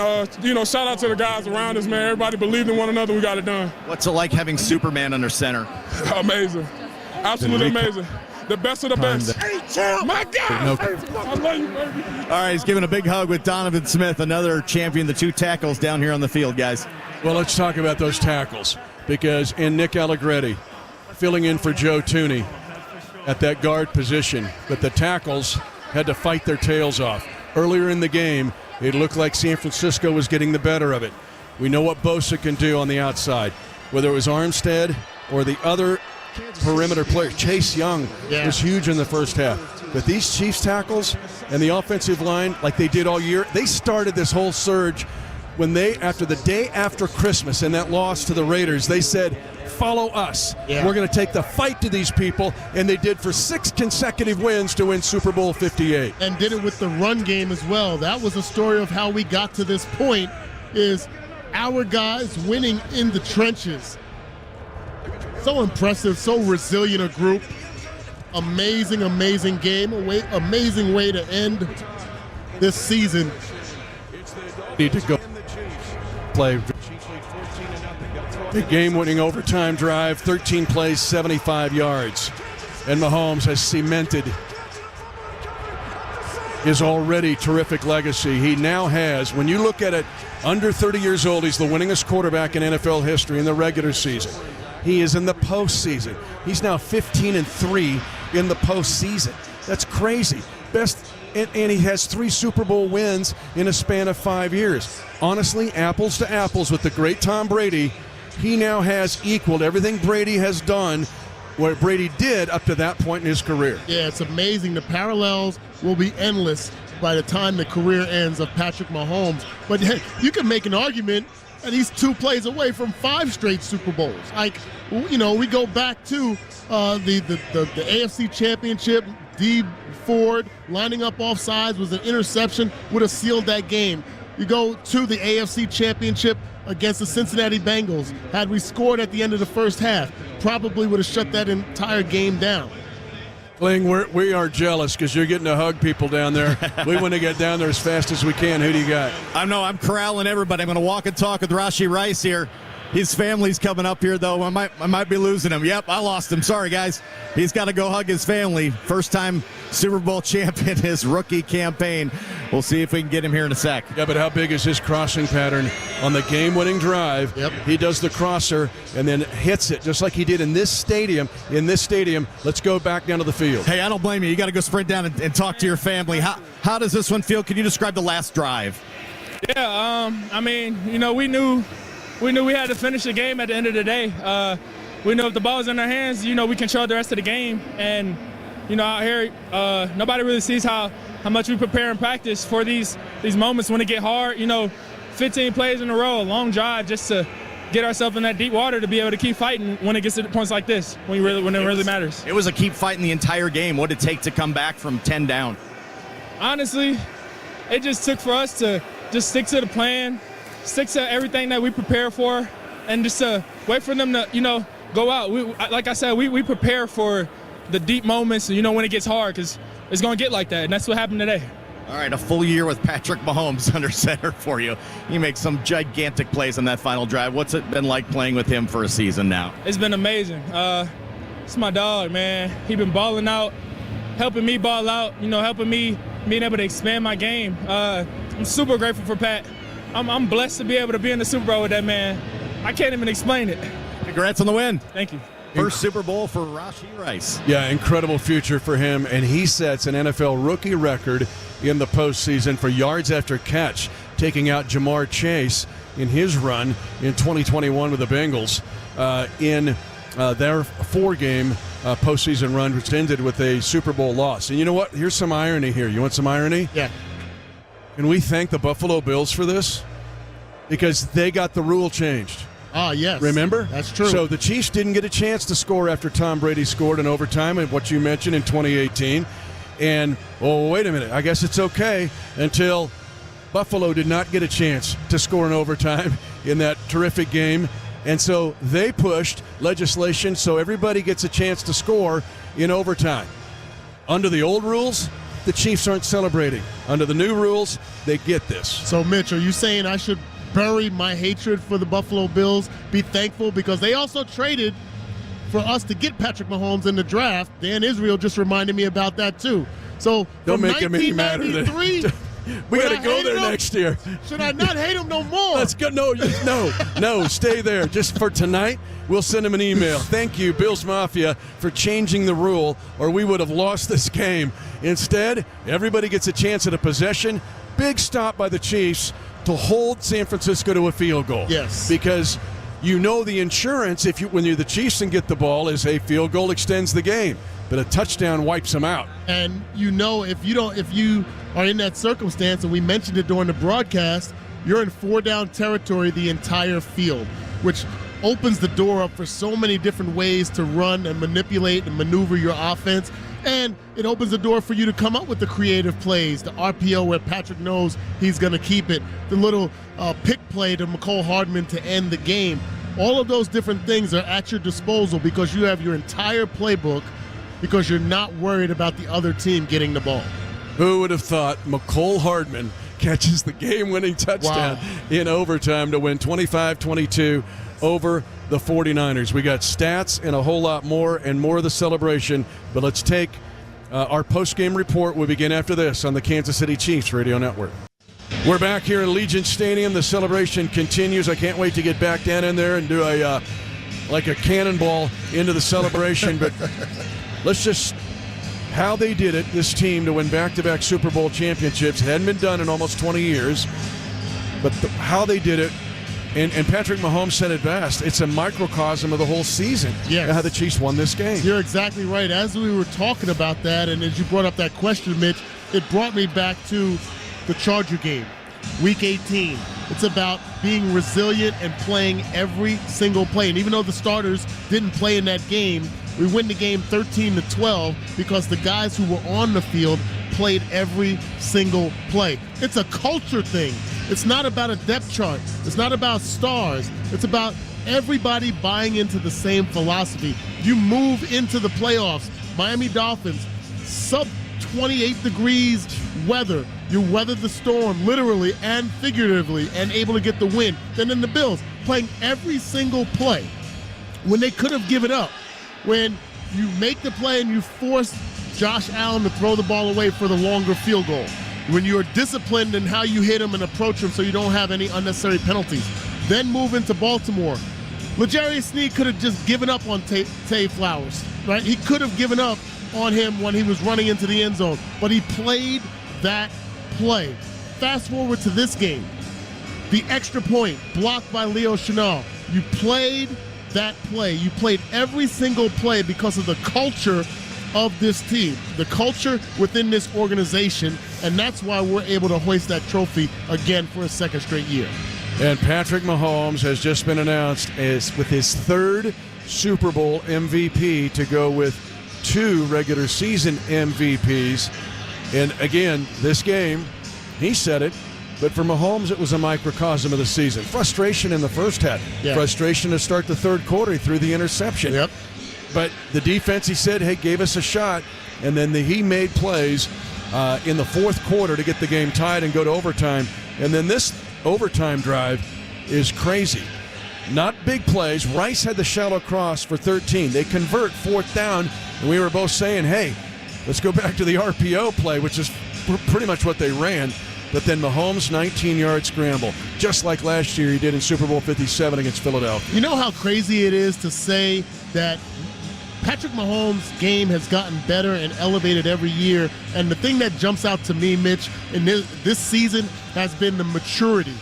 J: shout out to the guys around us, man. Everybody believed in one another. We got it done.
E: What's it like having Superman under center?
J: Amazing. Absolutely amazing. The best of the best. Hey, champ! My God! I love you, baby.
E: All right, he's giving a big hug with Donovan Smith, another champion, the 2 tackles down here on the field, guys.
B: Well, let's talk about those tackles, because in Nick Allegretti filling in for Joe Tooney at that guard position, but the tackles had to fight their tails off. Earlier in the game, it looked like San Francisco was getting the better of it. We know what Bosa can do on the outside, whether it was Armstead or the other perimeter player. Chase Young was huge in the first half. But these Chiefs tackles and the offensive line, like they did all year, they started this whole surge when after the day after Christmas and that loss to the Raiders, they said, follow us.
C: Yeah.
B: We're going to take the fight to these people, and they did for 6 consecutive wins to win Super Bowl 58.
C: And did it with the run game as well. That was the story of how we got to this point, is our guys winning in the trenches. So impressive, so resilient a group. Amazing, amazing game. Amazing way to end this season.
B: Need to go play. The game-winning overtime drive, 13 plays, 75 yards. And Mahomes has cemented his already terrific legacy. He now has, when you look at it, under 30 years old, he's the winningest quarterback in NFL history in the regular season. He is in the postseason. He's now 15-3 in the postseason. That's crazy. And he has 3 Super Bowl wins in a span of 5 years. Honestly, apples to apples with the great Tom Brady, he now has equaled everything Brady has done, what Brady did up to that point in his career.
C: Yeah, it's amazing. The parallels will be endless by the time the career ends of Patrick Mahomes. But hey, you can make an argument that he's 2 plays away from 5 straight Super Bowls. We go back to the AFC Championship. Dee Ford lining up off sides was an interception, would have sealed that game. You go to the AFC Championship against the Cincinnati Bengals. Had we scored at the end of the first half, probably would have shut that entire game down.
B: Kling, we are jealous because you're getting to hug people down there. We want to get down there as fast as we can. Who do you got?
E: I'm corralling everybody. I'm going to walk and talk with Rashee Rice here. His family's coming up here, though. I might be losing him. Yep, I lost him. Sorry, guys. He's got to go hug his family. First-time Super Bowl champ in his rookie campaign. We'll see if we can get him here in a sec.
B: Yeah, but how big is his crossing pattern on the game-winning drive?
C: Yep.
B: He does the crosser and then hits it just like he did in this stadium. Let's go back down to the field.
E: Hey, I don't blame you. You got to go sprint down and talk to your family. How does this one feel? Can you describe the last drive?
I: Yeah, we knew we had to finish the game at the end of the day. We know if the ball's in our hands, we control the rest of the game. And, out here, nobody really sees how much we prepare and practice for these moments when it get hard. 15 plays in a row, a long drive just to get ourselves in that deep water to be able to keep fighting when it gets to points like this, when it really matters.
E: It was a keep fighting the entire game. What did it take to come back from 10 down?
I: Honestly, it just took for us to just stick to the plan, stick to everything that we prepare for, and just wait for them to, go out. Like I said, we prepare for the deep moments, when it gets hard, because it's going to get like that, and that's what happened today.
E: All right, a full year with Patrick Mahomes under center for you. He makes some gigantic plays on that final drive. What's it been like playing with him for a season now?
I: It's been amazing. It's my dog, man. He been balling out, helping me ball out, helping me being able to expand my game. I'm super grateful for Pat. I'm blessed to be able to be in the Super Bowl with that man. I can't even explain it.
E: Congrats on the win.
I: Thank you.
E: First Super Bowl for Rashee Rice.
B: Yeah, incredible future for him, and he sets an NFL rookie record in the postseason for yards after catch, taking out Jamar Chase in his run in 2021 with the Bengals in their 4-game postseason run, which ended with a Super Bowl loss. And you know what? Here's some irony here. You want some irony?
C: Yeah.
B: Can we thank the Buffalo Bills for this? Because they got the rule changed.
C: Ah, yes.
B: Remember?
C: That's true.
B: So the Chiefs didn't get a chance to score after Tom Brady scored in overtime, and what you mentioned in 2018. And, oh, wait a minute, I guess it's okay until Buffalo did not get a chance to score in overtime in that terrific game. And so they pushed legislation so everybody gets a chance to score in overtime. Under the old rules, the Chiefs aren't celebrating. Under the new rules, they get this.
C: So, Mitch, are you saying I should bury my hatred for the Buffalo Bills, be thankful because they also traded for us to get Patrick Mahomes in the draft? Dan Israel just reminded me about that too. So
B: don't make him any matter. We got to go there next year.
C: Should I not hate him no more?
B: Let's go. No, stay there. Just for tonight, we'll send him an email. Thank you, Bills Mafia, for changing the rule, or we would have lost this game. Instead, everybody gets a chance at a possession. Big stop by the Chiefs to hold San Francisco to a field goal.
C: Yes.
B: Because you know the insurance when you're the Chiefs and get the ball is a field goal extends the game, but a touchdown wipes them out.
C: And you know if you are in that circumstance, and we mentioned it during the broadcast, you're in 4-down territory the entire field, which opens the door up for so many different ways to run and manipulate and maneuver your offense. And it opens the door for you to come up with the creative plays, the RPO where Patrick knows he's going to keep it, the little pick play to McCole Hardman to end the game. All of those different things are at your disposal because you have your entire playbook, because you're not worried about the other team getting the ball.
B: Who would have thought McCole Hardman catches the game-winning touchdown in overtime to win 25-22 over the 49ers. We got stats and a whole lot more and more of the celebration, but let's take our post-game report. We'll begin after this on the Kansas City Chiefs Radio Network. We're back here in Allegiant Stadium. The celebration continues. I can't wait to get back down in there and do a cannonball into the celebration, but let's just how they did it, this team, to win back-to-back Super Bowl championships. It hadn't been done in almost 20 years, but how they did it. And Patrick Mahomes said it best. It's a microcosm of the whole season.
C: Yes.
B: How the Chiefs won this game.
C: You're exactly right. As we were talking about that, and as you brought up that question, Mitch, it brought me back to the Charger game, Week 18. It's about being resilient and playing every single play. And even though the starters didn't play in that game, we win the game 13-12 because the guys who were on the field played every single play. It's a culture thing. It's not about a depth chart. It's not about stars. It's about everybody buying into the same philosophy. You move into the playoffs. Miami Dolphins, sub 28 degrees weather. You weathered the storm literally and figuratively and able to get the win. Then in the Bills, playing every single play when they could have given up. When you make the play and you force Josh Allen to throw the ball away for the longer field goal. When you're disciplined in how you hit him and approach him so you don't have any unnecessary penalties. Then move into Baltimore. L'Jarius Sneed could have just given up on Tay Flowers, right? He could have given up on him when he was running into the end zone, but he played that play. Fast forward to this game. The extra point blocked by Leo Chenal. You played that play. You played every single play because of the culture of this team, the culture within this organization, and that's why we're able to hoist that trophy again for a second straight year.
B: And Patrick Mahomes has just been announced as with his third Super Bowl MVP to go with 2 regular season MVPs. And again, this game, he said it, but for Mahomes, it was a microcosm of the season. Frustration in the first half.
C: Yeah.
B: Frustration to start the third quarter. He threw the interception.
C: Yep.
B: But the defense, he said, hey, gave us a shot. And then he made plays in the fourth quarter to get the game tied and go to overtime. And then this overtime drive is crazy. Not big plays. Rice had the shallow cross for 13. They convert 4th down, and we were both saying, hey, let's go back to the RPO play, which is pretty much what they ran. But then Mahomes, 19-yard scramble, just like last year he did in Super Bowl 57 against Philadelphia.
C: You know how crazy it is to say that Patrick Mahomes' game has gotten better and elevated every year, and the thing that jumps out to me, Mitch, in this season has been the maturity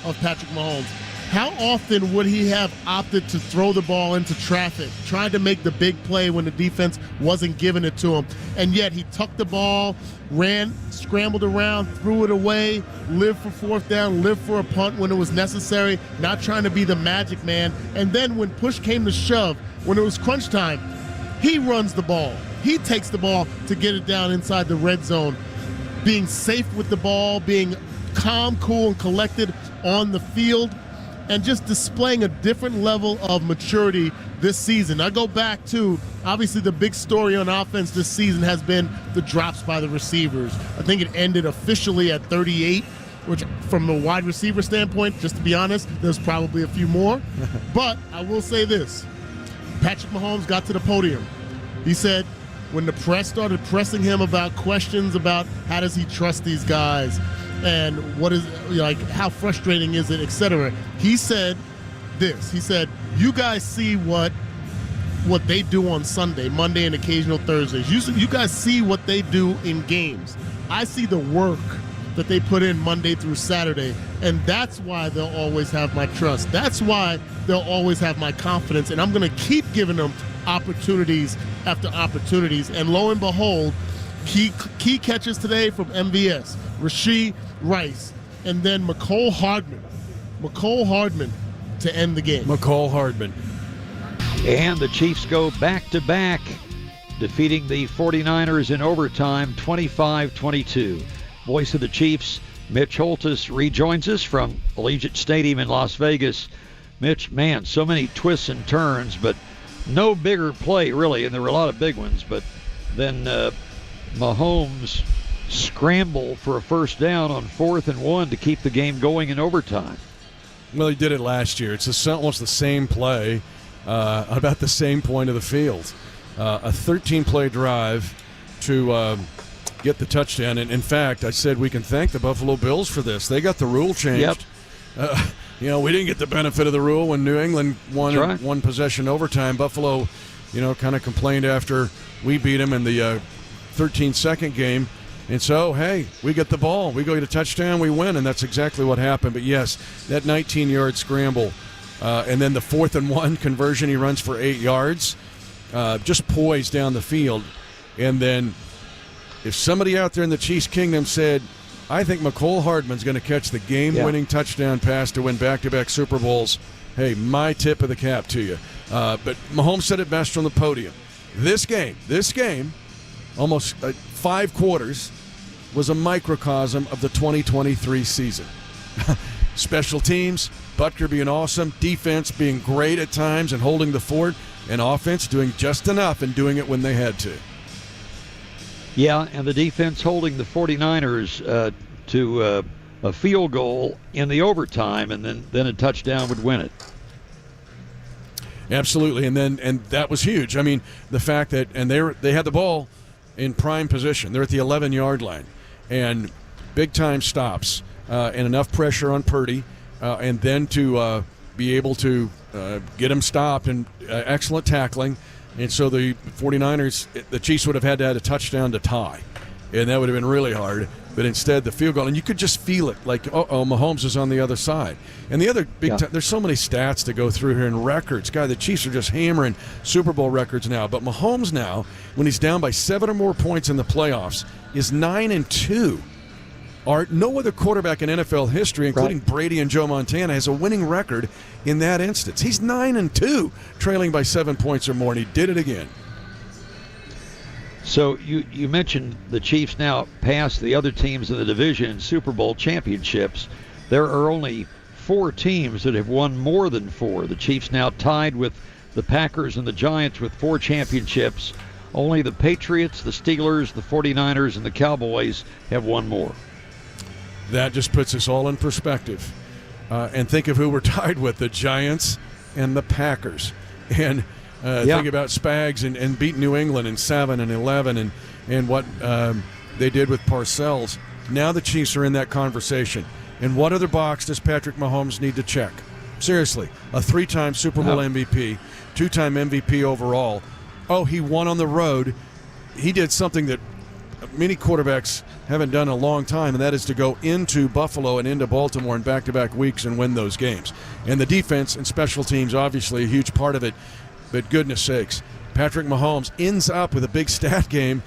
C: of Patrick Mahomes. how often would he have opted to throw the ball into traffic, trying to make the big play when the defense wasn't giving it to him? And yet he tucked the ball, ran, scrambled around, threw it away, lived for fourth down, lived for a punt when it was necessary, not trying to be the magic man. And then when push came to shove, when it was crunch time, he runs the ball. He takes the ball to get it down inside the red zone, being safe with the ball, being calm, cool, and collected on the field, and just displaying a different level of maturity this season. I go back to, obviously, the big story on offense this season has been the drops by the receivers. I think it ended officially at 38, which from a wide receiver standpoint, just to be honest, there's probably a few more. But I will say this. Patrick Mahomes got to the podium. He said when the press started pressing him about questions about how does he trust these guys and what is, like, how frustrating is it, etc., he said this. He said, you guys see what they do on Sunday, Monday, and occasional Thursdays. You guys see what they do in games. I see the work that they put in Monday through Saturday, and that's why they'll always have my trust. That's why they'll always have my confidence, and I'm going to keep giving them opportunities after opportunities. And lo and behold, key catches today from MVS, Rashee Rice, and then McCole Hardman to end the game.
B: McCole Hardman.
K: And the Chiefs go back-to-back, defeating the 49ers in overtime, 25-22. Voice of the Chiefs, Mitch Holthus, rejoins us from Allegiant Stadium in Las Vegas. Mitch, man, so many twists and turns, but no bigger play, really, and there were a lot of big ones, but then Mahomes scramble for a first down on 4th and 1 to keep the game going in overtime.
B: Well, he did it last year. It's almost the same play, about the same point of the field. A 13-play drive to get the touchdown. And in fact, I said we can thank the Buffalo Bills for this. They got the rule changed.
K: Yep.
B: We didn't get the benefit of the rule when New England won
K: right.
B: one possession overtime. Buffalo, kind of complained after we beat them in the 13-second game. And so, hey, we get the ball. We go get a touchdown, we win, and that's exactly what happened. But, yes, that 19-yard scramble and then the 4th and 1 conversion, he runs for 8 yards, just poised down the field. And then if somebody out there in the Chiefs Kingdom said, I think McCole Hardman's going to catch the game-winning touchdown pass to win back-to-back Super Bowls, hey, my tip of the cap to you. But Mahomes said it best from the podium. This game, almost 5 quarters, was a microcosm of the 2023 season. Special teams, Butker being awesome, defense being great at times and holding the fort, and offense doing just enough and doing it when they had to.
K: Yeah, and the defense holding the 49ers to a field goal in the overtime, and then a touchdown would win it.
B: Absolutely, and that was huge. I mean, the fact that they had the ball in prime position. They're at the 11-yard line, and big-time stops and enough pressure on Purdy, and then to be able to get him stopped and excellent tackling. And so the 49ers, the Chiefs would have had to have a touchdown to tie, and that would have been really hard. But instead, the field goal, and you could just feel it, like, Mahomes is on the other side. And the other big time, there's so many stats to go through here and records. God, the Chiefs are just hammering Super Bowl records now. But Mahomes now, when he's down by 7 or more points in the playoffs, is 9-2. No other quarterback in NFL history, including Brady and Joe Montana, has a winning record in that instance. He's 9-2, trailing by 7 points or more, and he did it again.
K: So you mentioned the Chiefs now pass the other teams in the division in Super Bowl championships. There are only 4 teams that have won more than 4. The Chiefs now tied with the Packers and the Giants with 4 championships. Only the Patriots, the Steelers, the 49ers, and the Cowboys have won more.
B: That just puts us all in perspective. And think of who we're tied with, the Giants and the Packers. And think about Spags and beat New England in 7 and 11 and what they did with Parcells. Now the Chiefs are in that conversation. And what other box does Patrick Mahomes need to check? Seriously, a 3-time Super Bowl MVP, 2-time MVP overall. Oh, he won on the road. He did something that many quarterbacks haven't done in a long time, and that is to go into Buffalo and into Baltimore in back-to-back weeks and win those games. And the defense and special teams, obviously, a huge part of it. But goodness sakes, Patrick Mahomes ends up with a big stat game.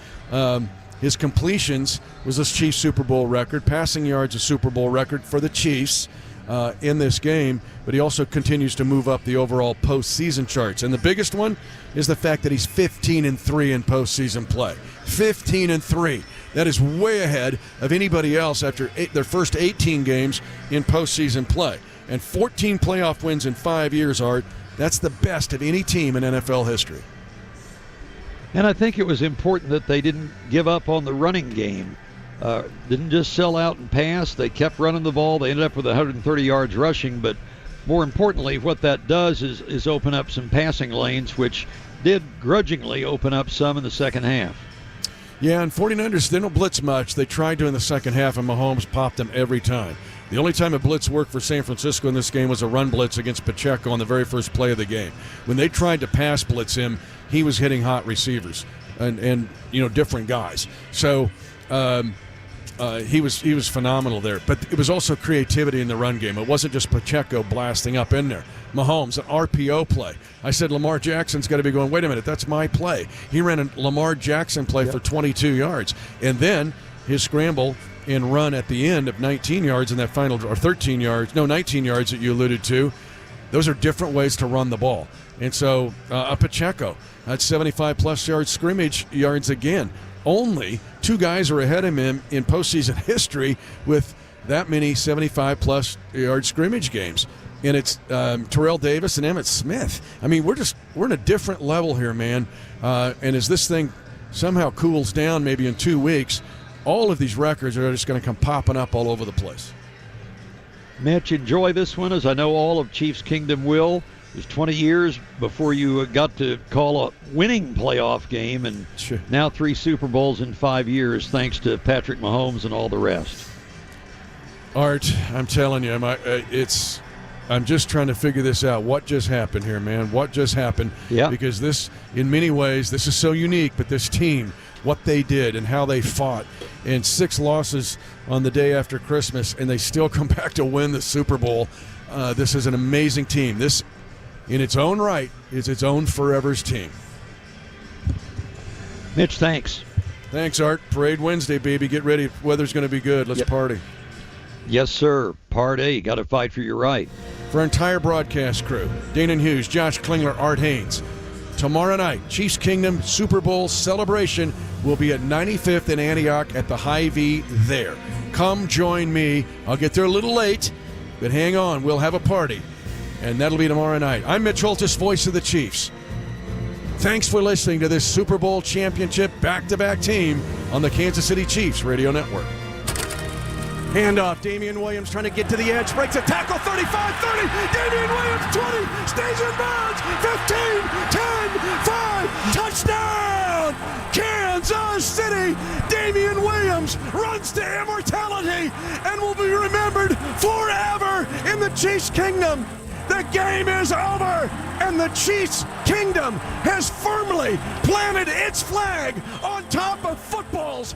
B: His completions was a Chiefs Super Bowl record. Passing yards, a Super Bowl record for the Chiefs in this game. But he also continues to move up the overall postseason charts. And the biggest one is the fact that he's 15-3 in postseason play. 15-3. That is way ahead of anybody else after their first 18 games in postseason play. And 14 playoff wins in 5 years, Art. That's the best of any team in NFL history.
K: And I think it was important that they didn't give up on the running game. Didn't just sell out and pass. They kept running the ball. They ended up with 130 yards rushing. But more importantly, what that does is open up some passing lanes, which did grudgingly open up some in the second half.
B: Yeah, and 49ers didn't blitz much. They tried to in the second half, and Mahomes popped them every time. The only time a blitz worked for San Francisco in this game was a run blitz against Pacheco on the very first play of the game. When they tried to pass blitz him, he was hitting hot receivers and different guys. So he was phenomenal there. But it was also creativity in the run game. It wasn't just Pacheco blasting up in there. Mahomes, an RPO play. I said Lamar Jackson's got to be going, wait a minute, that's my play. He ran a Lamar Jackson play for 22 yards. And then his scramble and run at the end of 19 yards in that final, or 19 yards that you alluded to. Those are different ways to run the ball. And so Pacheco had 75-plus yard scrimmage yards again. Only two guys are ahead of him in postseason history with that many 75-plus yard scrimmage games. And it's Terrell Davis and Emmitt Smith. I mean, we're in a different level here, man. And as this thing somehow cools down maybe in 2 weeks, all of these records are just going to come popping up all over the place.
K: Mitch, enjoy this one, as I know all of Chiefs Kingdom will. It was 20 years before you got to call a winning playoff game, and now 3 Super Bowls in 5 years, thanks to Patrick Mahomes and all the rest.
B: Art, I'm telling you, I'm just trying to figure this out. What just happened here, man? What just happened?
K: Yeah.
B: Because this, in many ways, this is so unique, but this team, what they did and how they fought, and 6 losses on the day after Christmas, and they still come back to win the Super Bowl. This is an amazing team. This, in its own right, is its own forever's team.
K: Mitch, thanks.
B: Thanks, Art. Parade Wednesday, baby. Get ready. Weather's going to be good. Let's party.
K: Yes, sir. Party. Got to fight for your right.
B: For our entire broadcast crew, Dana Hughes, Josh Klingler, Art Haynes. Tomorrow night, Chiefs Kingdom Super Bowl celebration will be at 95th and Antioch at the Hy-Vee there. Come join me. I'll get there a little late, but hang on. We'll have a party, and that'll be tomorrow night. I'm Mitch Holthus, voice of the Chiefs. Thanks for listening to this Super Bowl championship back-to-back team on the Kansas City Chiefs Radio Network. Handoff, Damian Williams trying to get to the edge, breaks a tackle, 35, 30, Damian Williams, 20, stays in bounds, 15, 10, 5, touchdown! Kansas City, Damian Williams runs to immortality and will be remembered forever in the Chiefs Kingdom. The game is over, and the Chiefs Kingdom has firmly planted its flag on top of football's